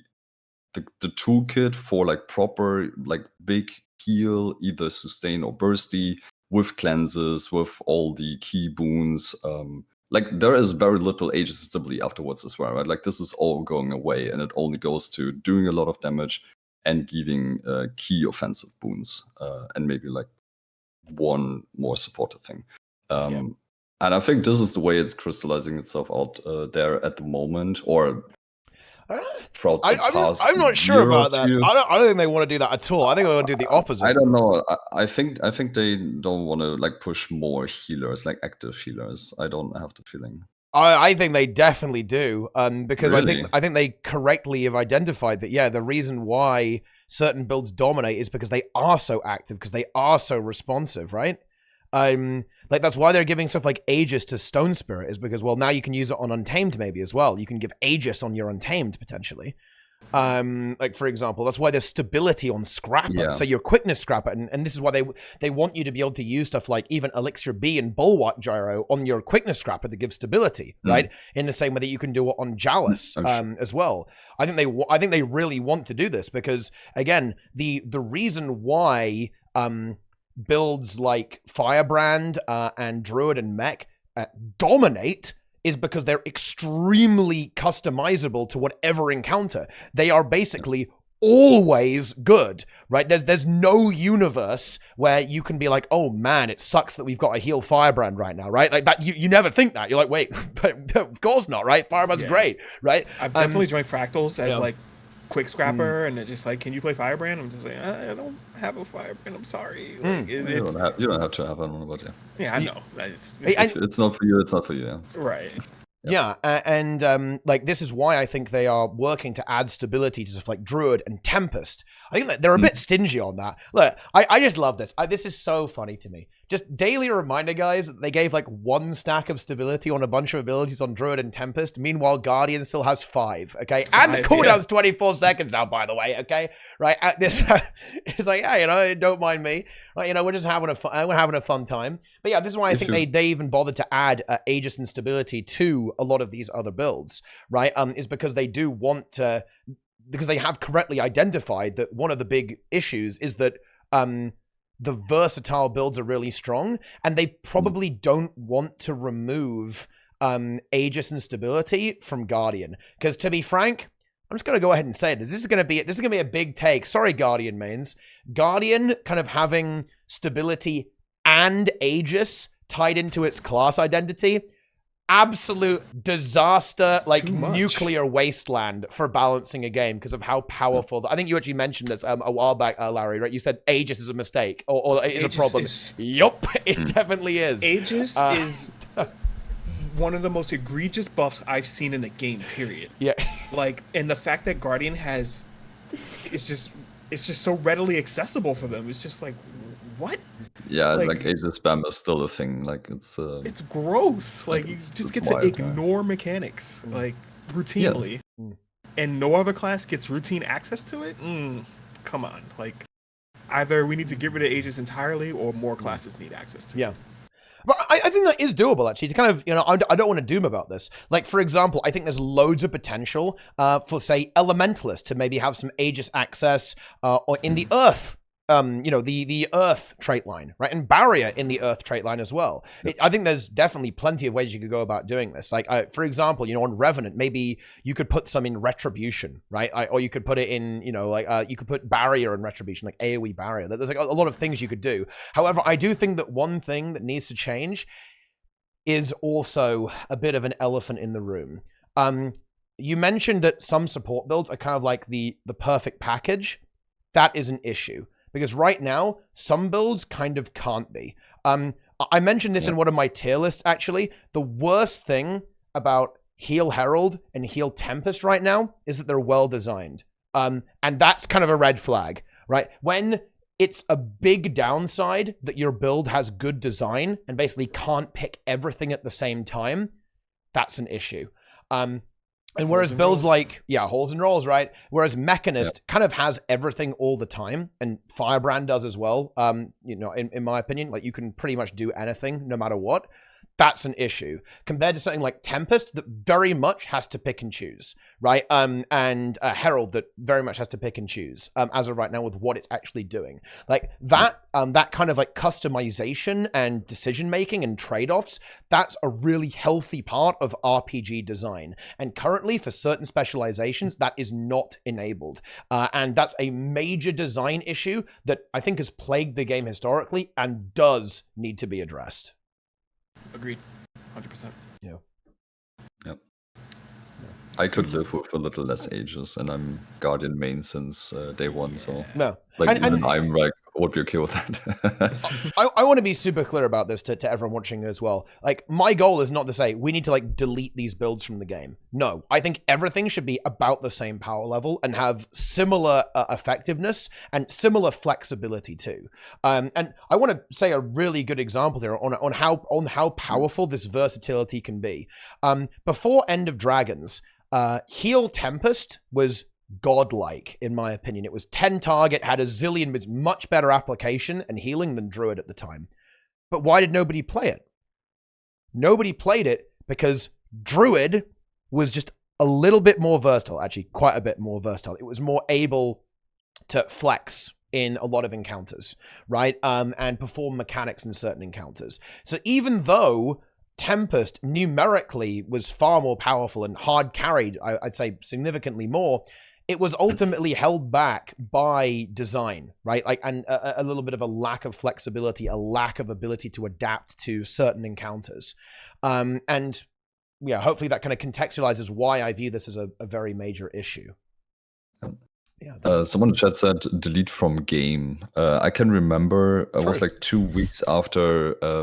Speaker 3: toolkit for like proper like big heal, either sustain or bursty, with cleanses, with all the key boons. Like there is very little Aegis stability afterwards as well, right? Like this is all going away, and it only goes to doing a lot of damage and giving key offensive boons, and maybe like one more supportive thing. And I think this is the way it's crystallizing itself out there at the moment, or throughout the past
Speaker 1: I'm not sure
Speaker 3: year
Speaker 1: about
Speaker 3: or
Speaker 1: that.
Speaker 3: two.
Speaker 1: I don't think they want to do that at all. I think they want to do the opposite.
Speaker 3: I don't know. I think they don't want to like push more healers, like active healers. I don't have the feeling.
Speaker 1: I think they definitely do, because
Speaker 3: Really?
Speaker 1: I think they correctly have identified that the reason why certain builds dominate is because they are so active, because they are so responsive, right? Like that's why they're giving stuff like Aegis to Stone Spirit, is because, well, now you can use it on Untamed maybe as well. You can give Aegis on your Untamed potentially. Like for example, that's why there's stability on Scrapper. So your quickness Scrapper, and this is why they want you to be able to use stuff like even Elixir B and Bulwark Gyro on your quickness Scrapper to give stability, right? In the same way that you can do it on Jalis as well. I think they really want to do this because again, the reason why builds like Firebrand and Druid and Mech dominate is because they're extremely customizable to whatever encounter. They are basically always good, right? There's no universe where you can be like, oh man, it sucks that we've got to heal Firebrand right now, right? Like that, you never think that. You're like, wait, but of course not, right? Firebrand's great, right?
Speaker 2: I've definitely joined Fractals as like quick scrapper, and it's just like, can you play Firebrand? I'm just like, I don't have a Firebrand. I'm sorry. Like,
Speaker 3: you don't have to have one, but
Speaker 2: yeah, I know.
Speaker 3: If it's not for you, it's not for you.
Speaker 2: Right.
Speaker 1: Yeah, and like this is why I think they are working to add stability to stuff like Druid and Tempest. I think that they're a bit stingy on that. Look, I just love this. This is so funny to me. Just daily reminder, guys, they gave like 1 stack of stability on a bunch of abilities on Druid and Tempest. Meanwhile, Guardian still has 5, okay? And the cooldown's 24 seconds now, by the way, okay? Right, at this, it's like, hey, you know, don't mind me. Right, you know, we're just having a fun time. But yeah, this is why I think they even bothered to add Aegis and stability to a lot of these other builds, right? Is because they do want to... Because they have correctly identified that one of the big issues is that the versatile builds are really strong, and they probably don't want to remove Aegis and stability from Guardian. Because to be frank, I'm just gonna go ahead and say this. This is gonna be a big take. Sorry, Guardian mains. Guardian kind of having stability and Aegis tied into its class identity. Absolute disaster, like nuclear wasteland for balancing a game because of how powerful. I think you actually mentioned this a while back, Lowry, right? You said Aegis is a mistake or it is a problem. Yup, it definitely is.
Speaker 2: Aegis is one of the most egregious buffs I've seen in the game, period.
Speaker 1: Yeah.
Speaker 2: Like, and the fact that Guardian has, it's just so readily accessible for them. It's just like, what?
Speaker 3: Yeah, like Aegis spam is still a thing. Like it's
Speaker 2: gross. Like you just get to ignore mechanics like routinely, and no other class gets routine access to it. Come on, like either we need to get rid of Aegis entirely, or more classes need access to it.
Speaker 1: Yeah. But I think that is doable, actually, to kind of, you know, I don't want to doom about this. Like, for example, I think there's loads of potential for, say, Elementalist to maybe have some Aegis access or in the Earth. You know, the Earth trait line, right? And Barrier in the Earth trait line as well. I think there's definitely plenty of ways you could go about doing this. Like, for example, you know, on Revenant, maybe you could put some in Retribution, right? Or you could put it in, you know, like, you could put Barrier in Retribution, like AoE Barrier. There's like a lot of things you could do. However, I do think that one thing that needs to change is also a bit of an elephant in the room. You mentioned that some support builds are kind of like the perfect package. That is an issue. Because right now, some builds kind of can't be. I mentioned this in one of my tier lists, actually. The worst thing about Heal Herald and Heal Tempest right now is that they're well designed. And that's kind of a red flag, right? When it's a big downside that your build has good design and basically can't pick everything at the same time, that's an issue. And whereas builds like, Holes and Rolls, right? Whereas Mechanist kind of has everything all the time, and Firebrand does as well. You know, in my opinion, like you can pretty much do anything no matter what. That's an issue compared to something like Tempest that very much has to pick and choose, right? And Herald that very much has to pick and choose as of right now with what it's actually doing. Like that, that kind of like customization and decision making and trade-offs, that's a really healthy part of RPG design. And currently for certain specializations, that is not enabled. And that's a major design issue that I think has plagued the game historically and does need to be addressed.
Speaker 2: Agreed, 100%.
Speaker 1: Yeah.
Speaker 3: Yep. I could live with a little less Aegis, and I'm Guardian main since day one. So
Speaker 1: no,
Speaker 3: like even I'm like, I would be okay with that.
Speaker 1: I want to be super clear about this to everyone watching as well. Like, my goal is not to say we need to like delete these builds from the game. No, I think everything should be about the same power level and have similar effectiveness and similar flexibility too. And I want to say a really good example here on how powerful this versatility can be. Before End of Dragons, Heal Tempest was godlike, in my opinion. It was 10 target, had a zillion with much better application and healing than Druid at the time. But why did nobody play it? Nobody played it because Druid was just a little bit more versatile, actually quite a bit more versatile. It was more able to flex in a lot of encounters, right? And perform mechanics in certain encounters. So even though Tempest numerically was far more powerful and hard carried, I'd say significantly more, it was ultimately held back by design, right? Like, and a little bit of a lack of flexibility, a lack of ability to adapt to certain encounters. And yeah, hopefully that kind of contextualizes why I view this as a very major issue. Yeah.
Speaker 3: Someone in the chat said delete from game. I can remember it was like 2 weeks after, I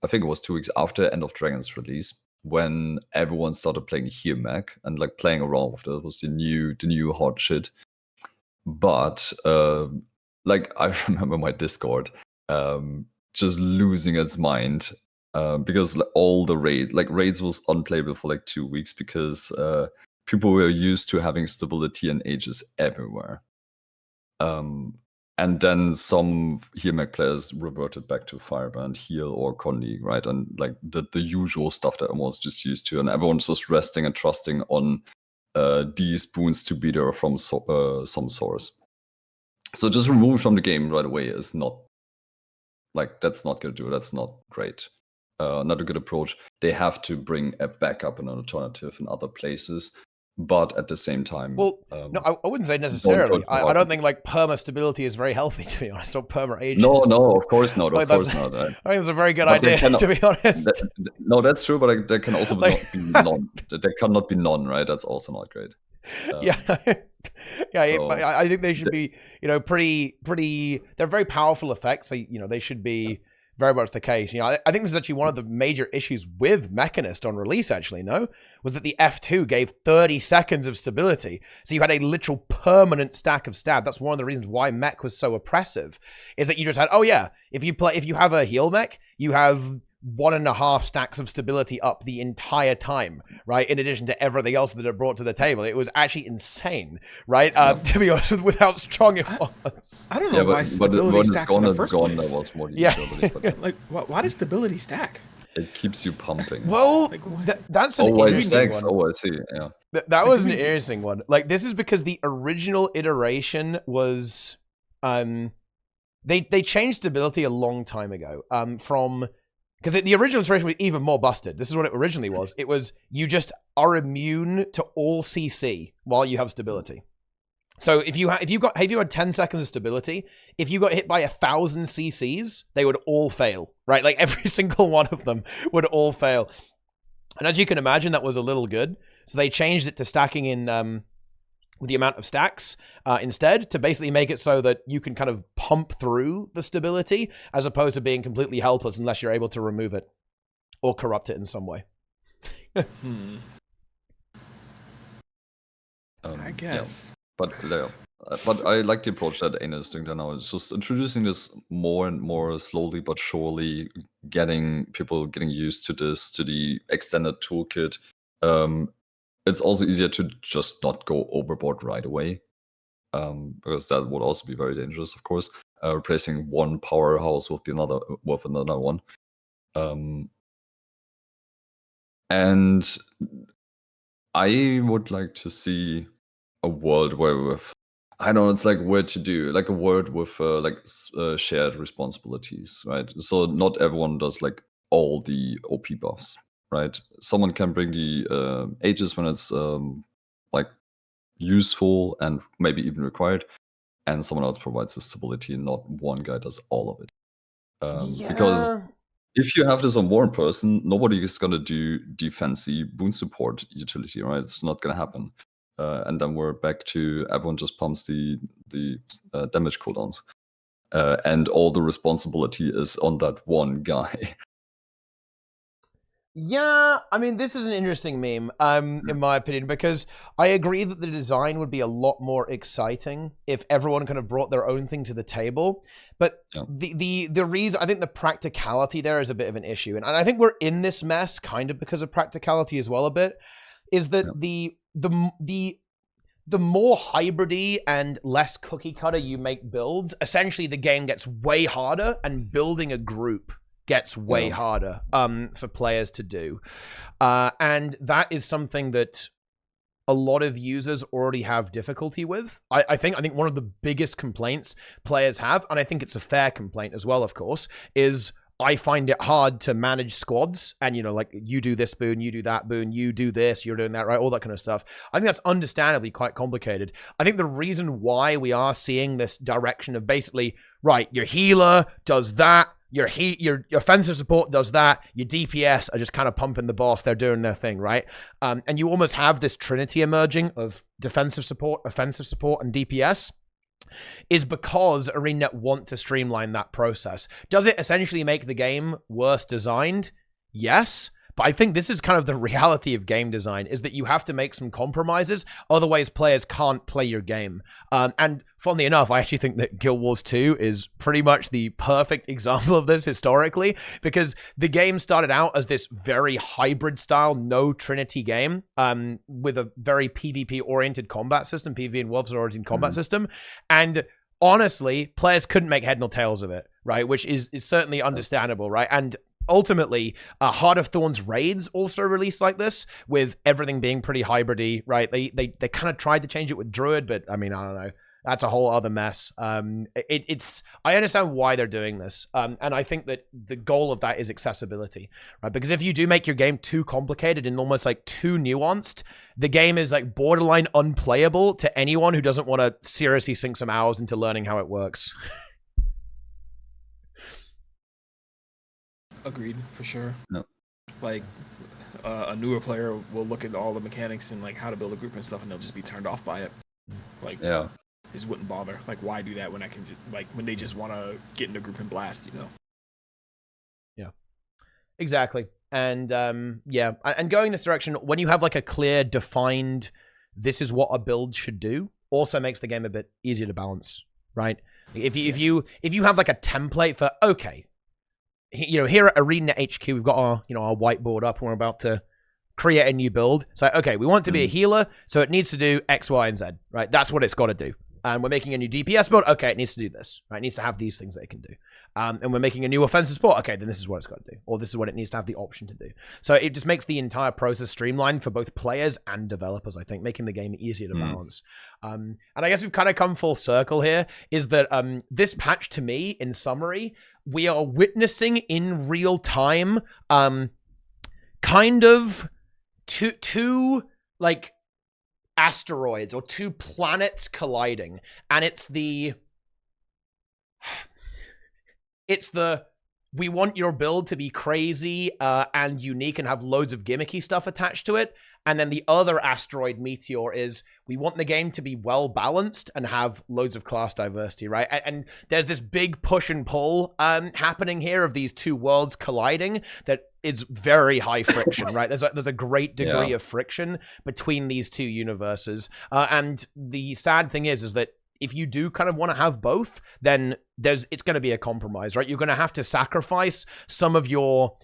Speaker 3: think it was 2 weeks after End of Dragons release, when everyone started playing Here Mac and like playing around with it. It was the new hot shit. but like I remember my Discord just losing its mind because all the raids was unplayable for like 2 weeks because people were used to having stability and ages everywhere. And then some heal mech players reverted back to Fireband, heal, or Conley, right? And like the usual stuff that everyone's just used to, and everyone's just resting and trusting on these boons to be there from some source. So just removing from the game right away is not like that's not gonna do it. That's not great. Not a good approach. They have to bring a backup and an alternative in other places. But at the same time,
Speaker 1: well, no, I wouldn't say necessarily. I don't think like perma stability is very healthy, to be honest, or perma ages.
Speaker 3: No, of course not. Of course not.
Speaker 1: I think it's a very good idea, to be honest.
Speaker 3: No, that's true, but there can also not be none. There cannot be none, right? That's also not great.
Speaker 1: Yeah, so, I think they should be, pretty. They're very powerful effects. So, they should be very much the case. I think this is actually one of the major issues with Mechanist on release, actually, was that the F2 gave 30 seconds of stability. So you had a literal permanent stack of stab. That's one of the reasons why mech was so oppressive, is that you just had, if you have a heal mech, you have 1.5 stacks of stability up the entire time, right? In addition to everything else that it brought to the table. It was actually insane, right? To be honest, with how strong it was.
Speaker 2: I don't know why stability stacks in the first place.
Speaker 3: There was more
Speaker 2: Like, why does stability stack?
Speaker 3: It keeps you pumping.
Speaker 1: Well, that's an interesting one.
Speaker 3: Oh, I see. Yeah.
Speaker 1: That was an interesting one. Like, this is because the original iteration was, they changed stability a long time ago. Because the original iteration was even more busted. This is what it originally was. It was you just are immune to all CC while you have stability. So if you had 10 seconds of stability, if you got hit by 1,000 CCs, they would all fail, right? Like every single one of them would all fail. And as you can imagine, that was a little good. So they changed it to stacking in with the amount of stacks instead, to basically make it so that you can kind of pump through the stability as opposed to being completely helpless unless you're able to remove it or corrupt it in some way.
Speaker 2: I guess.
Speaker 3: Yeah. But I like the approach that Aina is doing there now. It's just introducing this more and more slowly but surely, getting people getting used to this, to the extended toolkit. It's also easier to just not go overboard right away, because that would also be very dangerous, of course. Replacing one powerhouse with another one. And I would like to see a world where I don't know, it's like weird to do, like a world with shared responsibilities, right? So not everyone does like all the OP buffs, right? Someone can bring the ages when it's like useful and maybe even required, and someone else provides the stability, and not one guy does all of it. Because if you have this on one person, nobody is gonna do defensy boon support utility, right? It's not gonna happen. And then we're back to everyone just pumps the damage cooldowns, and all the responsibility is on that one guy.
Speaker 1: Yeah, I mean, this is an interesting meme, in my opinion, because I agree that the design would be a lot more exciting if everyone kind of brought their own thing to the table. But the reason, I think the practicality there is a bit of an issue. And I think we're in this mess kind of because of practicality as well a bit, is that the more hybridy and less cookie cutter you make builds, essentially the game gets way harder, and building a group gets way harder for players to do. And that is something that a lot of users already have difficulty with. I think one of the biggest complaints players have, and I think it's a fair complaint as well, of course, is I find it hard to manage squads, and like you do this boon, you do that boon, you do this, you're doing that, right? All that kind of stuff. I think that's understandably quite complicated. I think the reason why we are seeing this direction of basically, right, your healer does that, your offensive support does that, your DPS are just kind of pumping the boss, they're doing their thing, right? And you almost have this trinity emerging of defensive support, offensive support, and DPS, is because ArenaNet want to streamline that process. Does it essentially make the game worse designed? Yes, But I think this is kind of the reality of game design, is that you have to make some compromises. Otherwise, players can't play your game. And funnily enough, I actually think that Guild Wars 2 is pretty much the perfect example of this historically, because the game started out as this very hybrid style, no Trinity game, with a very PvP-oriented combat system, PvP and Wolves-oriented combat system. And honestly, players couldn't make head nor tails of it, right? Which is certainly understandable, right? And ultimately, Heart of Thorns raids also released like this, with everything being pretty hybridy, right? They kind of tried to change it with Druid, but I mean, I don't know. That's a whole other mess. I understand why they're doing this, and I think that the goal of that is accessibility, right? Because if you do make your game too complicated and almost like too nuanced, the game is like borderline unplayable to anyone who doesn't want to seriously sink some hours into learning how it works.
Speaker 2: Agreed, for sure.
Speaker 3: No.
Speaker 2: Like, a newer player will look at all the mechanics and like how to build a group and stuff, and they'll just be turned off by it. Like,
Speaker 3: Yeah.
Speaker 2: just wouldn't bother. Like, why do that when I can like when they just want to get in a group and blast, you know?
Speaker 1: Yeah, exactly. And yeah, and going this direction, when you have like a clear, defined, this is what a build should do, also makes the game a bit easier to balance, right? If you have like a template for, okay, you know, here at ArenaNet HQ, we've got our, you know, our whiteboard up, and we're about to create a new build. So, okay, we want it to be a healer, so it needs to do X, Y, and Z, right? That's what it's got to do. And we're making a new DPS build. Okay, it needs to do this, right? It needs to have these things that it can do. And we're making a new offensive support. Okay, then this is what it's got to do. Or this is what it needs to have the option to do. So it just makes the entire process streamlined for both players and developers, I think, making the game easier to balance. And I guess we've kind of come full circle here, is that this patch, to me, in summary, we are witnessing in real time kind of two like asteroids or two planets colliding, and it's the we want your build to be crazy and unique and have loads of gimmicky stuff attached to it. And then the other asteroid meteor is we want the game to be well balanced and have loads of class diversity, right? And there's this big push and pull happening here of these two worlds colliding that is very high friction, right? There's a great degree of friction between these two universes. And the sad thing is that if you do kind of want to have both, then it's going to be a compromise, right? You're going to have to sacrifice some of your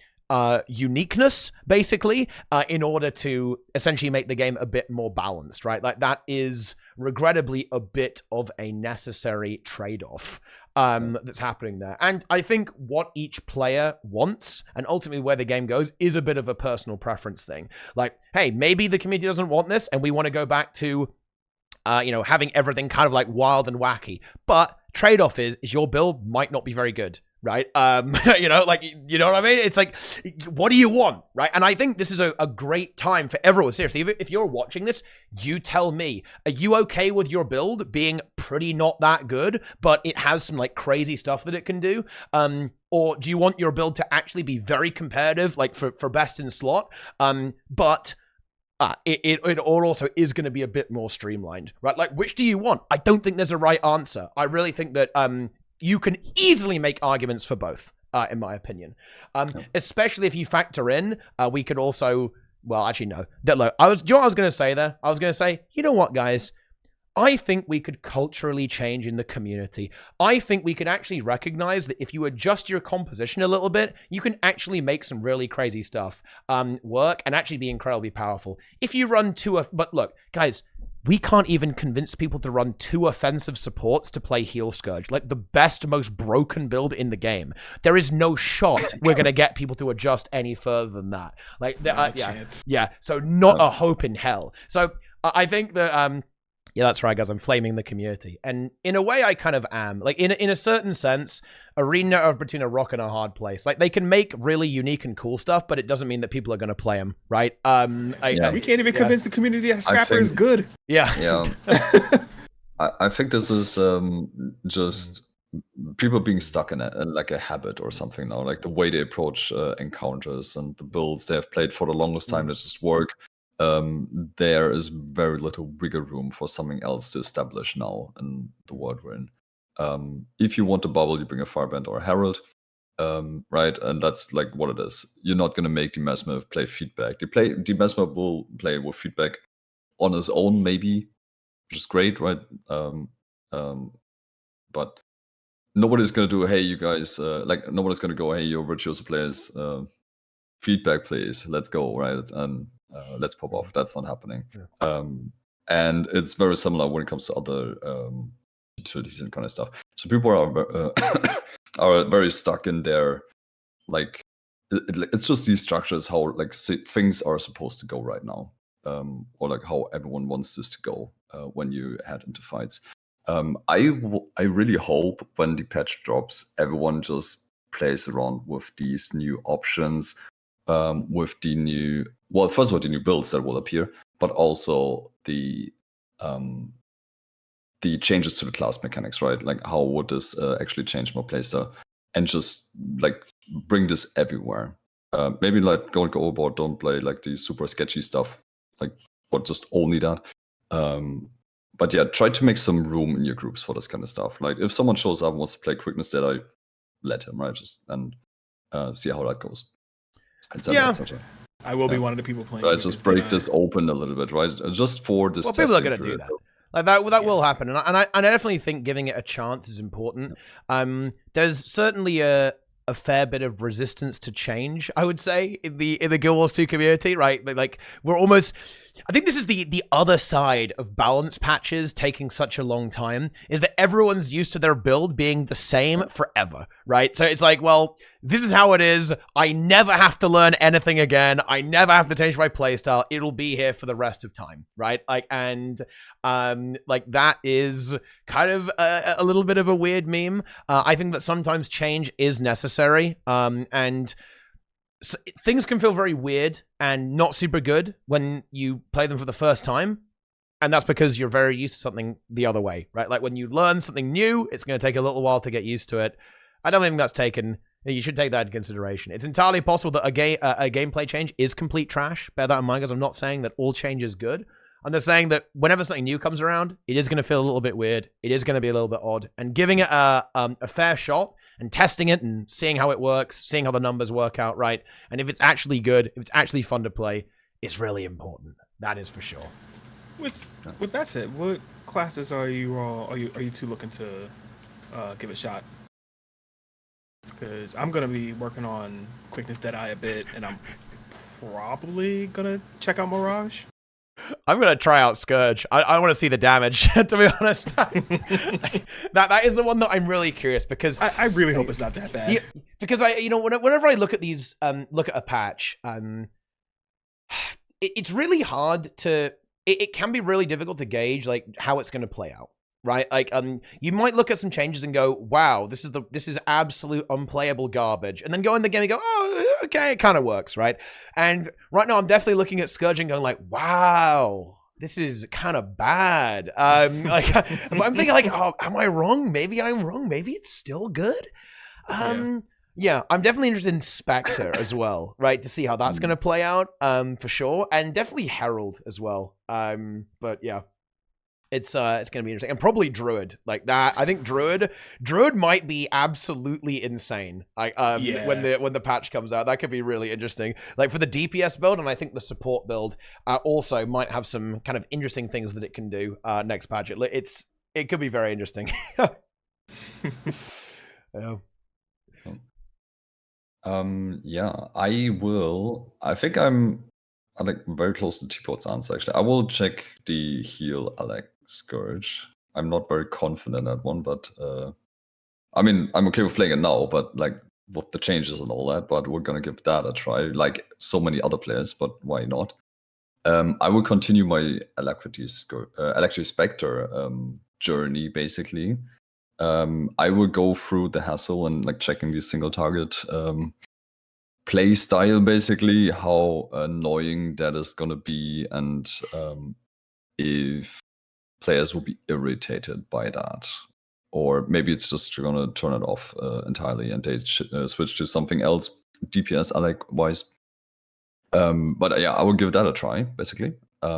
Speaker 1: uniqueness, basically, in order to essentially make the game a bit more balanced, right? Like, that is regrettably a bit of a necessary trade-off that's happening there. And I think what each player wants, and ultimately where the game goes, is a bit of a personal preference thing. Like, hey, maybe the community doesn't want this, and we want to go back to you know, having everything kind of like wild and wacky. But trade-off is your build might not be very good, right? You know, like, you know what I mean? It's like, what do you want, right? And I think this is a great time for everyone. Seriously, if you're watching this, you tell me, are you okay with your build being pretty not that good, but it has some like crazy stuff that it can do? Or do you want your build to actually be very competitive, like for best in slot, but it also is going to be a bit more streamlined, right? Like, which do you want? I don't think there's a right answer. I really think that you can easily make arguments for both, in my opinion. Especially if you factor in, we could also, well, actually, no. Do you know what I was going to say there? I was going to say, you know what, guys? I think we could culturally change in the community. I think we could actually recognize that if you adjust your composition a little bit, you can actually make some really crazy stuff work and actually be incredibly powerful. If you run but look, guys, we can't even convince people to run 2 offensive supports to play Heal Scourge, like the best, most broken build in the game. There is no shot we're going to get people to adjust any further than that. Like, yeah. So not a hope in hell. So I think that, yeah, that's right, guys. I'm flaming the community. And in a way, I kind of am. Like, in a certain sense, ArenaNet are between a rock and a hard place. Like, they can make really unique and cool stuff, but it doesn't mean that people are going to play them, right?
Speaker 2: We can't even convince the community that Scrapper is good.
Speaker 1: Yeah.
Speaker 3: Yeah. I think this is just people being stuck in like a habit or something now. Like, the way they approach encounters and the builds they have played for the longest time that just work. There is very little wiggle room for something else to establish now in the world we're in. If you want a bubble, you bring a Fireband or a Herald. right? And that's like what it is. You're not gonna make the Mesmer play feedback. The Mesmer will play with feedback on his own, maybe, which is great, right? But nobody's gonna do, hey, you guys, like nobody's gonna go, hey, your virtuoso players, feedback, please, let's go, right? And let's pop off. That's not happening.
Speaker 1: Yeah.
Speaker 3: And it's very similar when it comes to other utilities and kind of stuff. So people are very stuck in their like it's just these structures how like things are supposed to go right now, or like how everyone wants this to go when you head into fights. I really hope when the patch drops, everyone just plays around with these new options, with the new, well, first of all, the new builds that will appear, but also the changes to the class mechanics, right? Like how would this actually change my playstyle, and just like bring this everywhere. Maybe like don't go overboard, don't play like the super sketchy stuff, like or just only that. But yeah, try to make some room in your groups for this kind of stuff. Like if someone shows up and wants to play quickness dead, I let him, right? Just and see how that goes.
Speaker 1: Yeah.
Speaker 2: I will be one of the people playing.
Speaker 3: I just break this open a little bit, right? Just for this.
Speaker 1: Well, people are going to do that. Like that will happen, and I definitely think giving it a chance is important. There's certainly a fair bit of resistance to change, I would say, in the Guild Wars 2 community, right? Like we're almost. I think this is the other side of balance patches taking such a long time, is that everyone's used to their build being the same forever, right? So it's like, well, this is how it is. I never have to learn anything again. I never have to change my playstyle. It'll be here for the rest of time, right? Like, and like that is kind of a little bit of a weird meme. I think that sometimes change is necessary, and so things can feel very weird and not super good when you play them for the first time. And that's because you're very used to something the other way, right? Like when you learn something new, it's going to take a little while to get used to it. I don't think that's taken. You should take that into consideration. It's entirely possible that a gameplay change is complete trash. Bear that in mind, because I'm not saying that all change is good. I'm just saying that whenever something new comes around, it is going to feel a little bit weird. It is going to be a little bit odd. And giving it a fair shot and testing it and seeing how it works, seeing how the numbers work out, right? And if it's actually good, if it's actually fun to play, is really important. That is for sure.
Speaker 2: With that said, what classes are you two looking to give a shot? Because I'm gonna be working on Quickness Deadeye a bit, and I'm probably gonna check out Mirage.
Speaker 1: I'm gonna try out Scourge. I want to see the damage. To be honest, that is the one that I'm really curious, because
Speaker 2: I really hope it's not that bad.
Speaker 1: Because whenever I look at these, look at a patch, it's really hard to. It can be really difficult to gauge like how it's gonna play out. Right, like you might look at some changes and go, "Wow, this is absolute unplayable garbage," and then go in the game and go, "Oh, okay, it kind of works," right? And right now, I'm definitely looking at Scourge and going like, "Wow, this is kind of bad." Like I'm thinking like, "Oh, am I wrong? Maybe I'm wrong. Maybe it's still good." Yeah, I'm definitely interested in Spectre as well, right, to see how that's going to play out, for sure, and definitely Herald as well. But yeah. It's going to be interesting, and probably Druid like that. I think Druid might be absolutely insane. Like when the patch comes out, that could be really interesting. Like for the DPS build, and I think the support build also might have some kind of interesting things that it can do next patch. It could be very interesting. Yeah.
Speaker 3: Yeah, I think I'm like very close to Teapot's answer. Actually, I will check the heal Alex Scourge. I'm not very confident in that one, but I mean, I'm okay with playing it now, but like with the changes and all that, but we're gonna give that a try, like so many other players, but why not? I will continue my Alacrity Spectre journey, basically. I will go through the hassle and like checking the single target play style, basically, how annoying that is gonna be, and if players will be irritated by that, or maybe it's just gonna turn it off entirely and they switch to something else DPS Alec wise. But yeah, I will give that a try, basically. I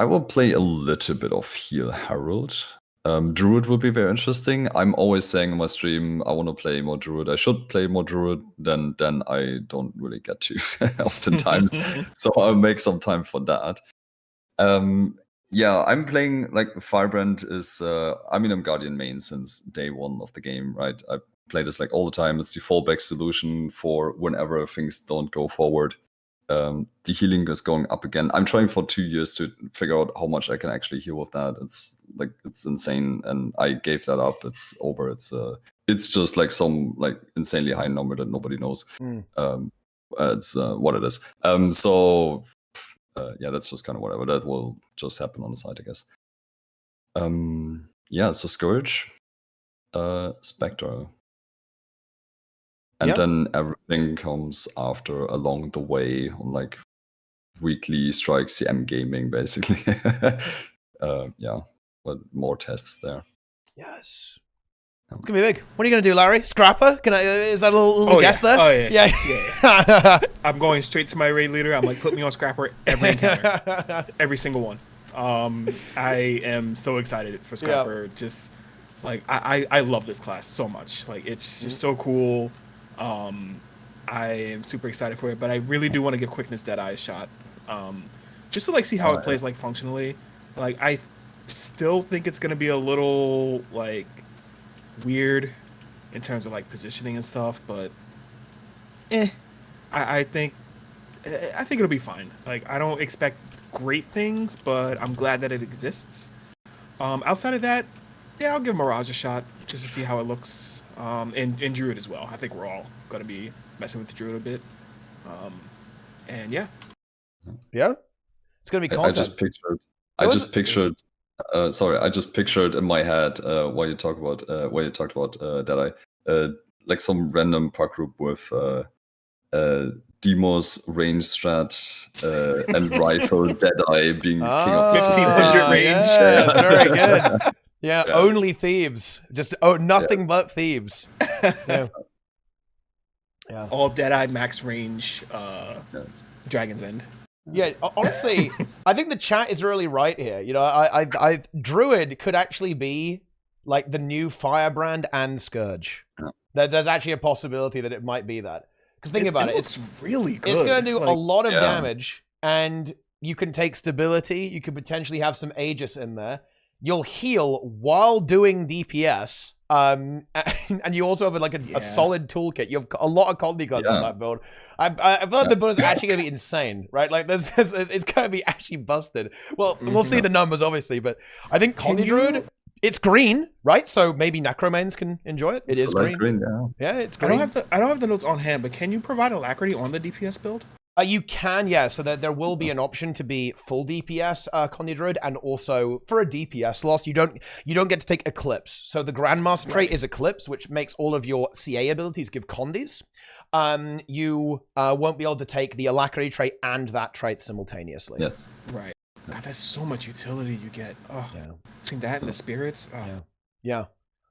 Speaker 3: will play a little bit of Heal Herald, Druid would be very interesting. I'm always saying in my stream, I want to play more Druid. I should play more Druid. Then I don't really get to oftentimes. So I'll make some time for that. Yeah, I'm playing like Firebrand is. I'm Guardian main since day one of the game, right? I play this like all the time. It's the fallback solution for whenever things don't go forward. The healing is going up again. I'm trying for 2 years to figure out how much I can actually heal with that. It's insane, and I gave that up. It's over. It's just like some like insanely high number that nobody knows. It's what it is. Yeah, that's just kind of whatever. That will just happen on the side, I guess. Yeah, so Scourge, Spectre. And then everything comes after along the way on like weekly strikes, CM gaming, basically. Yeah, but more tests there.
Speaker 1: Yes. It's gonna be big. What are you gonna do, Larry? Scrapper? Is that a little guess there?
Speaker 2: Oh yeah. I'm going straight to my raid leader. I'm like, put me on Scrapper every encounter, every single one. I am so excited for Scrapper. Just like I love this class so much. Like it's just so cool. I am super excited for it, but I really do want to give Quickness Deadeye a shot. Just to like see how it plays like functionally. Like I still think it's gonna be a little like weird in terms of like positioning and stuff, but I think it'll be fine. Like I don't expect great things, but I'm glad that it exists. Outside of that, yeah, I'll give Mirage a shot just to see how it looks. And Druid as well. I think we're all gonna be messing with Druid a bit. And yeah,
Speaker 1: it's gonna be content.
Speaker 3: I just pictured in my head while you talked about that like some random park group with Demos, range strat, and rifle Deadeye being king of the
Speaker 2: 1500 range.
Speaker 1: Yeah, that's very good. Yeah, only thieves. Just nothing but thieves. Yeah.
Speaker 2: All Deadeye max range Dragon's End.
Speaker 1: Yeah, honestly, I think the chat is really right here. You know, I Druid could actually be like the new Firebrand and Scourge. There's actually a possibility that it might be that. Because think about it.
Speaker 2: It's really good.
Speaker 1: It's going to do a lot of damage, and you can take stability. You could potentially have some Aegis in there. You'll heal while doing DPS, and you also have like a solid toolkit. You have a lot of Condi guns on that build. I feel like the build is actually going to be insane, right? Like, it's going to be actually busted. Well, we'll see the numbers, obviously, but I think Condi Druid, it's green, right? So maybe Necromains can enjoy it. It's green. Yeah, it's green.
Speaker 2: I don't have the notes on hand, but can you provide alacrity on the DPS build?
Speaker 1: You can, yeah. So there will be an option to be full DPS Condi Druid, and also for a DPS loss, you don't get to take Eclipse. So the Grandmaster trait is Eclipse, which makes all of your CA abilities give Condis. You won't be able to take the Alacrity trait and that trait simultaneously.
Speaker 3: Yes.
Speaker 2: Right. God, that's so much utility you get. Oh, between that and the spirits. Oh.
Speaker 1: Yeah.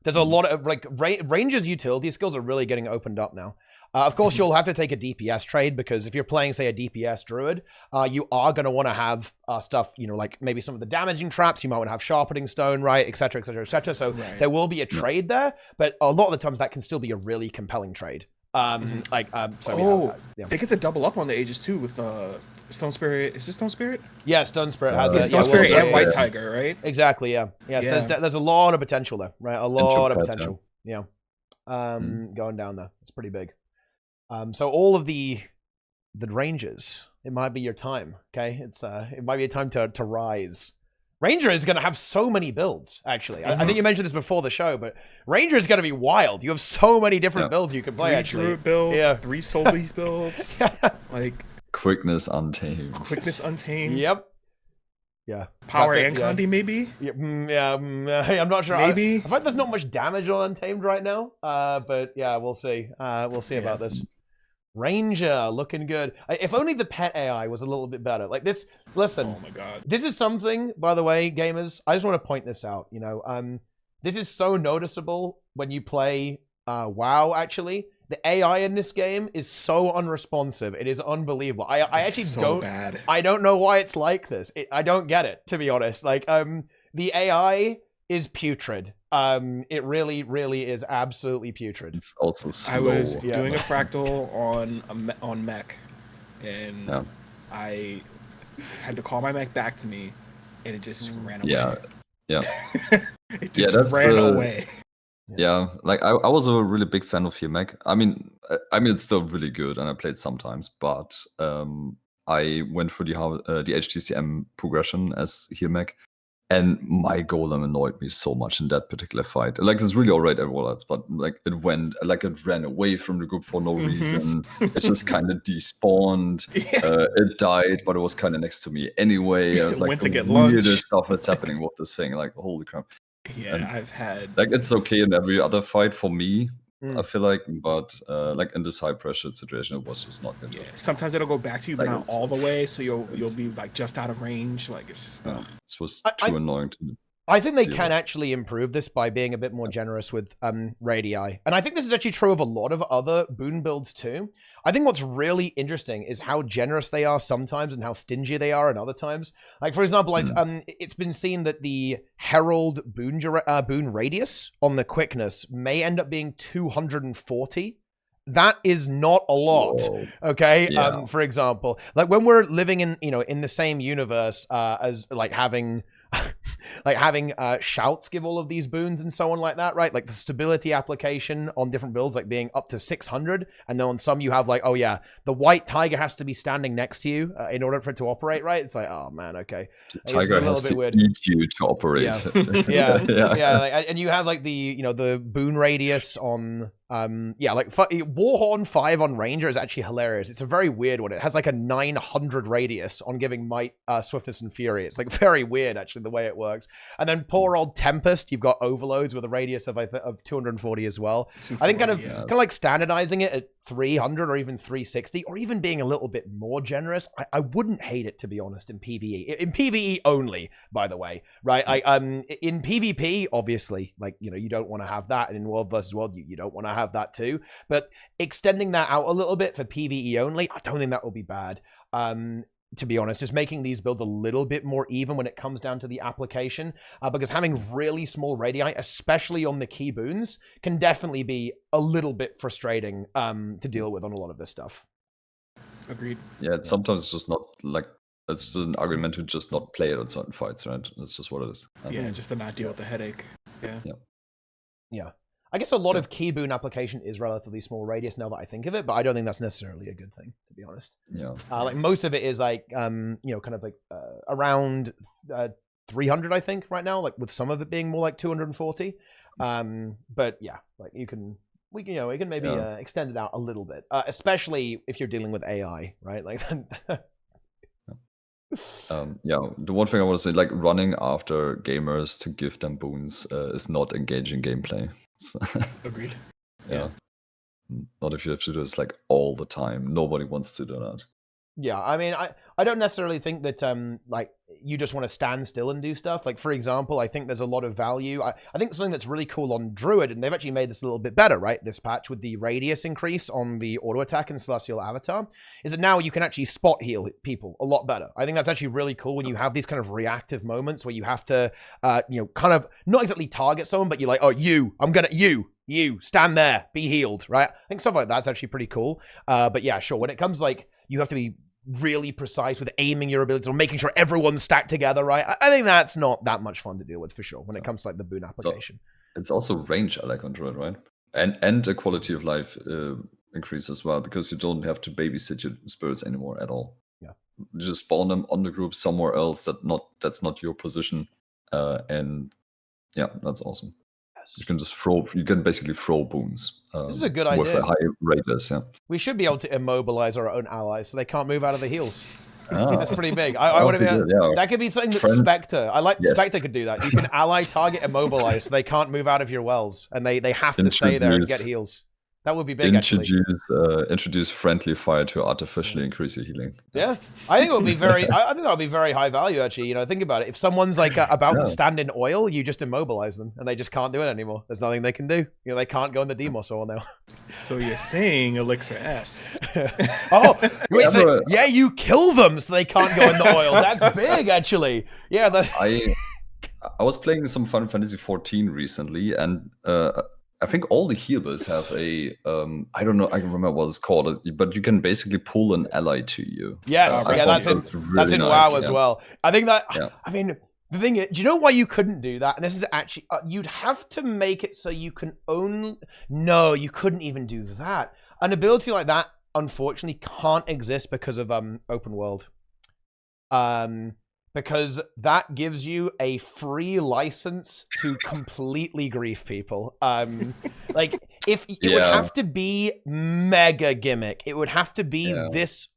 Speaker 1: There's a lot of like Ranger's utility skills are really getting opened up now. Of course, you'll have to take a DPS trade, because if you're playing, say, a DPS Druid, you are going to want to have stuff, you know, like maybe some of the damaging traps. You might want to have Sharpening Stone, right, et cetera, et cetera, et cetera. So there will be a trade there, but a lot of the times that can still be a really compelling trade. They
Speaker 2: get to double up on the Aegis too with Stone Spirit. Is this Stone Spirit?
Speaker 1: Yeah, Stone Spirit has that.
Speaker 2: Stone Spirit and White Tiger, right?
Speaker 1: Exactly. Yeah. Yes. There's a lot of potential there, right? A lot of potential. Yeah. Going down there, it's pretty big. So all of the Rangers, it might be your time. Okay, it might be a time to rise. Ranger is going to have so many builds, actually. I think you mentioned this before the show, but Ranger is going to be wild. You have so many different builds you can play,
Speaker 2: 3
Speaker 1: actually.
Speaker 2: Druid builds, 3 Soul Beast builds. Like
Speaker 3: Quickness Untamed.
Speaker 1: Yep. Yeah.
Speaker 2: Power and Condi, maybe?
Speaker 1: I'm not sure.
Speaker 2: Maybe.
Speaker 1: I feel like there's not much damage on Untamed right now, but yeah, we'll see. We'll see about this. Ranger, looking good. If only the pet AI was a little bit better. Like this, listen.
Speaker 2: Oh my god.
Speaker 1: This is something, by the way, gamers, I just want to point this out. You know, this is so noticeable when you play WoW, actually. The AI in this game is so unresponsive. It is unbelievable. I actually don't know why it's like this. I don't get it, to be honest. Like, the AI is putrid. It really, really is absolutely putrid.
Speaker 3: It's also slow.
Speaker 2: I was doing a fractal on mech, and I had to call my mech back to me, and it just ran away.
Speaker 3: Yeah.
Speaker 2: It just ran away.
Speaker 3: Yeah, like I was a really big fan of mech. I mean, it's still really good, and I played sometimes, but I went through the HTCM progression as mech, and my golem annoyed me so much in that particular fight. Like, it's really alright at rollouts, but like it ran away from the group for no reason. It just kind of despawned. It died, but it was kind of next to me anyway. I was like,
Speaker 2: went to get
Speaker 3: weirdest
Speaker 2: lunch.
Speaker 3: stuff that's happening with this thing. Like, holy crap.
Speaker 2: Yeah,
Speaker 3: And,
Speaker 2: I've had
Speaker 3: like, it's okay in every other fight for me, I feel like, but like in this high pressure situation, it was just not good.
Speaker 2: Yeah, sometimes it'll go back to you, but
Speaker 3: Like,
Speaker 2: not all the way, so you'll be like just out of range. Like, it's just
Speaker 3: This was too annoying to
Speaker 1: I think they
Speaker 3: deal
Speaker 1: can
Speaker 3: with.
Speaker 1: actually improve this by being a bit more generous with radii. And I think this is actually true of a lot of other Boon builds too. I think what's really interesting is how generous they are sometimes and how stingy they are at other times. Like, for example, it's been seen that the Herald Boon radius on the quickness may end up being 240. That is not a lot.
Speaker 3: Whoa.
Speaker 1: Okay.
Speaker 3: Yeah.
Speaker 1: For example, like when we're living in the same universe as like having shouts give all of these boons and so on like that, right? Like the stability application on different builds like being up to 600, and then on some you have like, oh yeah, the white tiger has to be standing next to you in order for it to operate, right? It's like, oh man, okay.
Speaker 3: The tiger has to eat you to operate.
Speaker 1: Yeah. Like, and you have like the boon radius on Warhorn 5 on Ranger is actually hilarious. It's a very weird one. It has like a 900 radius on giving might, swiftness, and fury. It's like very weird actually the way it works. And then poor old Tempest, you've got overloads with a radius of 240 as PvE as well. I think kind of like standardizing it at 300 or even 360, or even being a little bit more generous. I wouldn't hate it, to be honest, in PvE. In PvE only, by the way, right? In PvP, obviously, like, you don't want to have that, and in World versus World, you don't want to have that too. But extending that out a little bit for PvE only, I don't think that will be bad. To be honest, just making these builds a little bit more even when it comes down to the application, because having really small radii, especially on the key boons, can definitely be a little bit frustrating to deal with on a lot of this stuff.
Speaker 2: Agreed.
Speaker 3: Yeah, it's sometimes just not like, it's just an argument to just not play it on certain fights, right? That's just what it is.
Speaker 2: Just to not deal with the headache.
Speaker 1: Yeah. I guess a lot of key boon application is relatively small radius now that I think of it, but I don't think that's necessarily a good thing, to be honest.
Speaker 3: Yeah.
Speaker 1: Like most of it is like, kind of like around 300, I think, right now, like with some of it being more like 240. But yeah, like we can maybe extend it out a little bit, especially if you're dealing with AI, right? Like
Speaker 3: the one thing I want to say, like, running after gamers to give them boons is not engaging gameplay.
Speaker 2: Agreed.
Speaker 3: Yeah. Not if you have to do this like all the time. Nobody wants to do that.
Speaker 1: Yeah, I mean, I don't necessarily think that like you just want to stand still and do stuff. Like, for example, I think there's a lot of value. I think something that's really cool on Druid, and they've actually made this a little bit better, right? This patch with the radius increase on the auto attack and Celestial Avatar, is that now you can actually spot heal people a lot better. I think that's actually really cool when you have these kind of reactive moments where you have to, kind of not exactly target someone, but you're like, oh, you stand there, be healed, right? I think stuff like that's actually pretty cool. But yeah, sure. When it comes like, you have to be really precise with aiming your abilities or making sure everyone's stacked together, right? I think that's not that much fun to deal with for sure when it comes to like the boon application.
Speaker 3: So it's also range I like on Druid, right? And a quality of life increase as well, because you don't have to babysit your spirits anymore at all.
Speaker 1: Yeah.
Speaker 3: You just spawn them on the group somewhere else that's not your position. And yeah, that's awesome. You can just basically throw boons.
Speaker 1: This is a good
Speaker 3: with
Speaker 1: idea.
Speaker 3: a high radius, yeah.
Speaker 1: We should be able to immobilize our own allies so they can't move out of the heels.
Speaker 3: Ah.
Speaker 1: That's pretty big. I want to be. That could be something that Spectre. I like Spectre could do that. You can ally target immobilize so they can't move out of your wells, and they have to stay there and get heals. That would be big.
Speaker 3: Introduce friendly fire to artificially increase your healing.
Speaker 1: Yeah, I think it would be very. I think that would be very high value. Actually, think about it. If someone's like about to stand in oil, you just immobilize them, and they just can't do it anymore. There's nothing they can do. They can't go in the Demos oil now.
Speaker 2: So you're saying Elixir S?
Speaker 1: Oh, wait. So, you kill them so they can't go in the oil. That's big, actually. Yeah.
Speaker 3: I was playing some Final Fantasy 14 recently, and I think all the healers have a I don't know, I can remember what it's called, but you can basically pull an ally to you.
Speaker 1: Yes,
Speaker 3: I
Speaker 1: yeah,
Speaker 3: thought
Speaker 1: that's
Speaker 3: that was
Speaker 1: that's
Speaker 3: really
Speaker 1: in
Speaker 3: nice,
Speaker 1: WoW as
Speaker 3: yeah.
Speaker 1: well. I think that
Speaker 3: Yeah.
Speaker 1: I mean the thing is, do you know why you couldn't do that? And this is actually you'd have to make it so you can only. No, you couldn't even do that. An ability like that, unfortunately, can't exist because of open world. Because that gives you a free license to completely grief people. Like if it would have to be mega gimmick, it would have to be this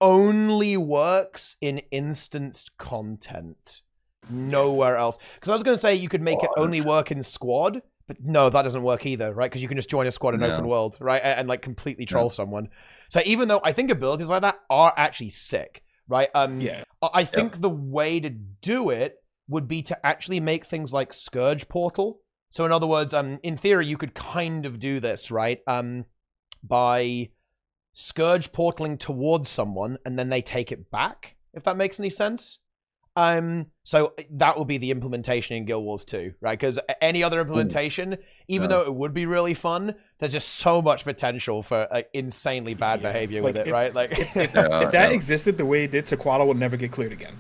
Speaker 1: only works in instanced content, nowhere else. Because I was going to say you could make it only work in squad, but no, that doesn't work either, right? Because you can just join a squad in open world, right, and like completely troll someone. So even though I think abilities like that are actually sick. Right. I think the way to do it would be to actually make things like Scourge Portal. So in other words, in theory, you could kind of do this, right? By Scourge portaling towards someone and then they take it back, if that makes any sense. So that would be the implementation in Guild Wars 2, right? Because any other implementation, even though it would be really fun, there's just so much potential for insanely bad behavior with it, right? Like
Speaker 2: if that existed the way it did, Tequila would never get cleared again.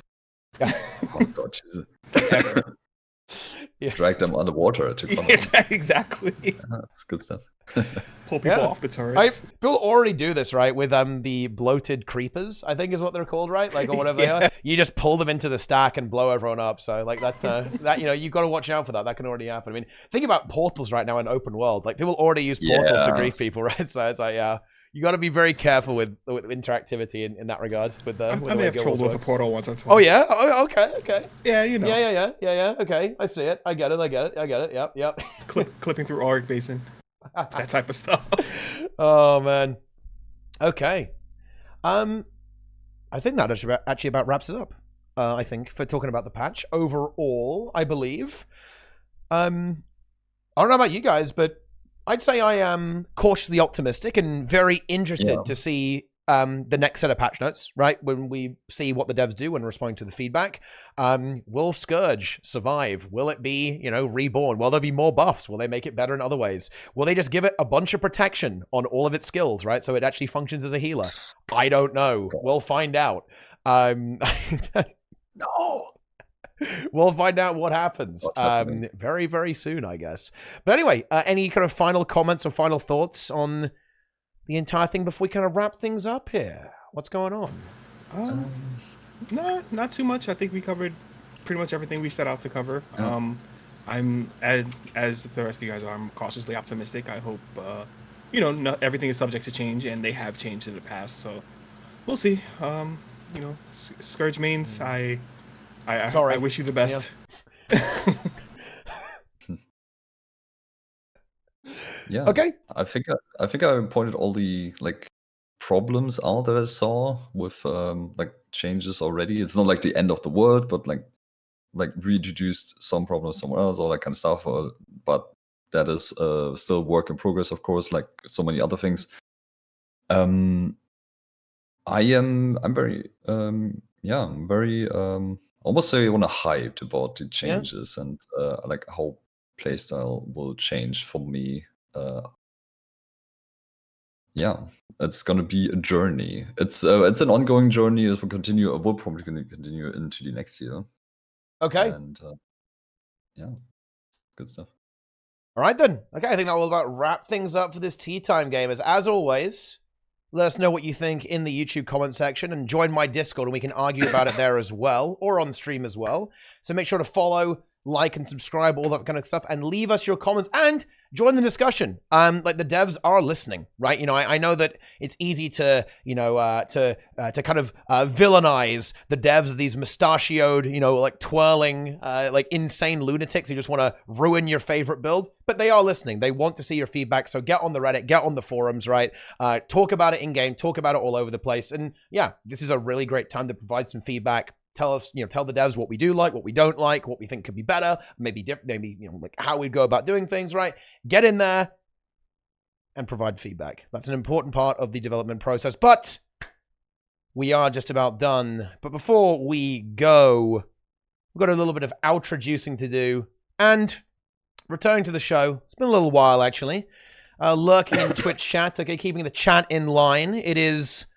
Speaker 3: Oh God, Jesus.
Speaker 2: Ever.
Speaker 3: Drag them underwater to
Speaker 2: exactly.
Speaker 3: That's good stuff.
Speaker 2: Pull people off the turrets.
Speaker 1: People already do this, right? With the bloated creepers, I think is what they're called, right? Like, or whatever they are. You just pull them into the stack and blow everyone up. So like that, that, you know, you've got to watch out for that. That can already happen. I mean, think about portals right now in open world. Like people already use portals to grief people, right? So it's like, you got to be very careful with interactivity in that regard. With the,
Speaker 2: I may have trolled with a portal once or twice.
Speaker 1: Oh yeah. Oh, okay.
Speaker 2: Yeah, you know.
Speaker 1: Yeah. Okay, I see it. I get it. Yep.
Speaker 2: Clipping through Auric Basin. That type of stuff.
Speaker 1: Oh man. Okay. I think that actually about wraps it up. I think for talking about the patch overall, I believe. I don't know about you guys, but I'd say I am cautiously optimistic and very interested to see the next set of patch notes, right? When we see what the devs do and responding to the feedback. Will Scourge survive? Will it be, reborn? Will there be more buffs? Will they make it better in other ways? Will they just give it a bunch of protection on all of its skills, right? So it actually functions as a healer? I don't know. We'll find out. No. We'll find out what happens very, very soon, I guess. But anyway, any kind of final comments or final thoughts on the entire thing before we kind of wrap things up here? What's going on?
Speaker 2: No, not too much. I think we covered pretty much everything we set out to cover. I'm, as the rest of you guys are, I'm cautiously optimistic. I hope, everything is subject to change, and they have changed in the past. So we'll see. Scourge mains, I wish you the best.
Speaker 3: Yeah.
Speaker 1: Okay.
Speaker 3: I think I pointed all the problems out that I saw with changes already. It's not like the end of the world, but like reintroduced some problems somewhere else, all that kind of stuff. But that is still work in progress, of course, like so many other things. I'm very almost say on a hyped about the changes and how playstyle will change for me. It's gonna be a journey. It's an ongoing journey. It will continue. It will probably continue into the next year.
Speaker 1: Okay.
Speaker 3: And good stuff.
Speaker 1: All right then. Okay, I think that will about wrap things up for this TeaTime gamers. As always, let us know what you think in the YouTube comment section and join my Discord and we can argue about it there as well, or on stream as well. So make sure to follow, like, and subscribe, all that kind of stuff, and leave us your comments and join the discussion. Like the devs are listening, right? I know that it's easy to, to kind of villainize the devs as these mustachioed, twirling, insane lunatics who just want to ruin your favorite build. But they are listening. They want to see your feedback. So get on the Reddit, get on the forums, right? Talk about it in game, talk about it all over the place. And yeah, this is a really great time to provide some feedback. Tell us, tell the devs what we do like, what we don't like, what we think could be better, maybe how we go about doing things, right? Get in there and provide feedback. That's an important part of the development process, but we are just about done. But before we go, We've got a little bit of outroducing to do. And returning to the show, it's been a little while actually. Lurking in Twitch chat, okay, keeping the chat in line. It is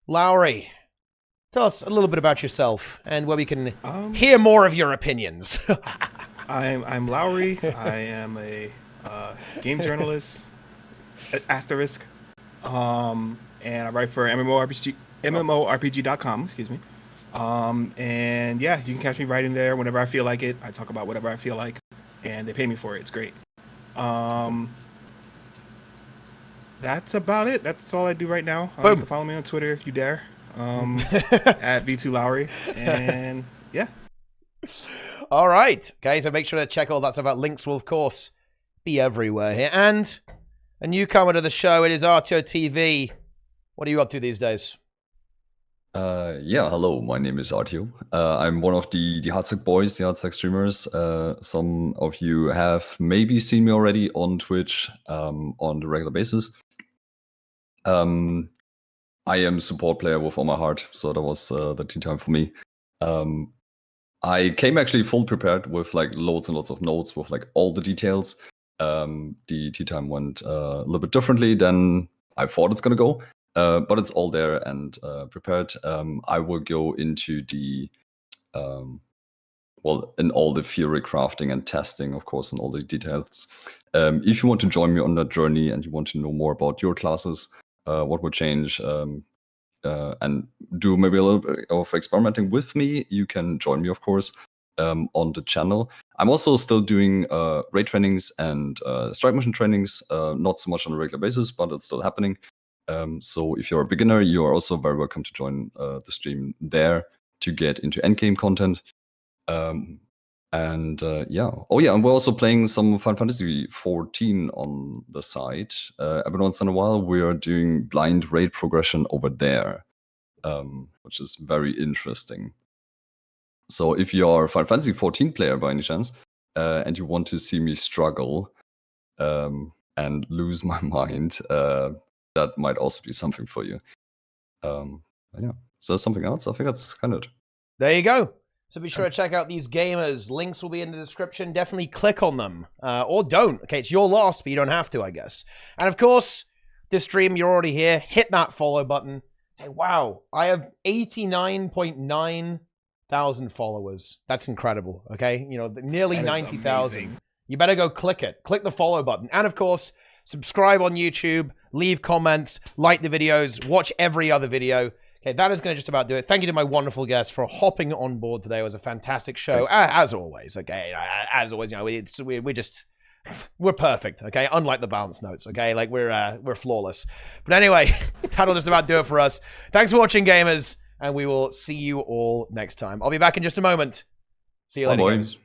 Speaker 1: Lowry. Tell us a little bit about yourself and where we can hear more of your opinions.
Speaker 2: I'm Lowry. I am a game journalist, asterisk, and I write for MMORPG.com. Excuse me. And yeah, you can catch me writing there whenever I feel like it. I talk about whatever I feel like, and they pay me for it. It's great. That's about it. That's all I do right now. You can follow me on Twitter if you dare. At V2Lowry. And yeah.
Speaker 1: All right. Okay, so make sure to check all that stuff out. Links will, of course, be everywhere here. And a newcomer to the show, it is Artyo TV. What are you up to these days?
Speaker 3: Yeah, hello, my name is Artyo. I'm one of the Hardstuck boys, the Hardstuck streamers. Some of you have maybe seen me already on Twitch on the regular basis. I am support player with all my heart, so that was the TeaTime for me. I came actually full prepared with like loads and lots of notes with like all the details. The TeaTime went a little bit differently than I thought it's gonna go, but it's all there and prepared. I will go into the in all the theory crafting and testing, of course, and all the details. If you want to join me on that journey and you want to know more about your classes, what will change, and do maybe a little bit of experimenting with me, you can join me, of course, on the channel. I'm also still doing raid trainings and strike mission trainings, not so much on a regular basis, but it's still happening. So if you're a beginner, you are also very welcome to join the stream there to get into endgame content. Yeah. Oh yeah, and we're also playing some Final Fantasy 14 on the side. Every once in a while, we are doing blind raid progression over there, which is very interesting. So if you're a Final Fantasy 14 player by any chance, and you want to see me struggle and lose my mind, that might also be something for you. Yeah. So that's something else? I think that's kind of it.
Speaker 1: There you go. So be sure to check out these gamers. Links will be in the description. Definitely click on them. Or don't. Okay, it's your loss, but you don't have to, I guess. And of course, this stream, you're already here. Hit that follow button. Hey, wow. I have 89.9 thousand followers. That's incredible, okay? You know, nearly 90,000. You better go click it. Click the follow button. And of course, subscribe on YouTube. Leave comments. Like the videos. Watch every other video. Okay, that is going to just about do it. Thank you to my wonderful guests for hopping on board today. It was a fantastic show, as always. Okay, as always, you know, we're perfect. Okay, unlike the bounce notes. Okay, like we're flawless. But anyway, that'll just about do it for us. Thanks for watching, gamers, and we will see you all next time. I'll be back in just a moment. See you later, gamers.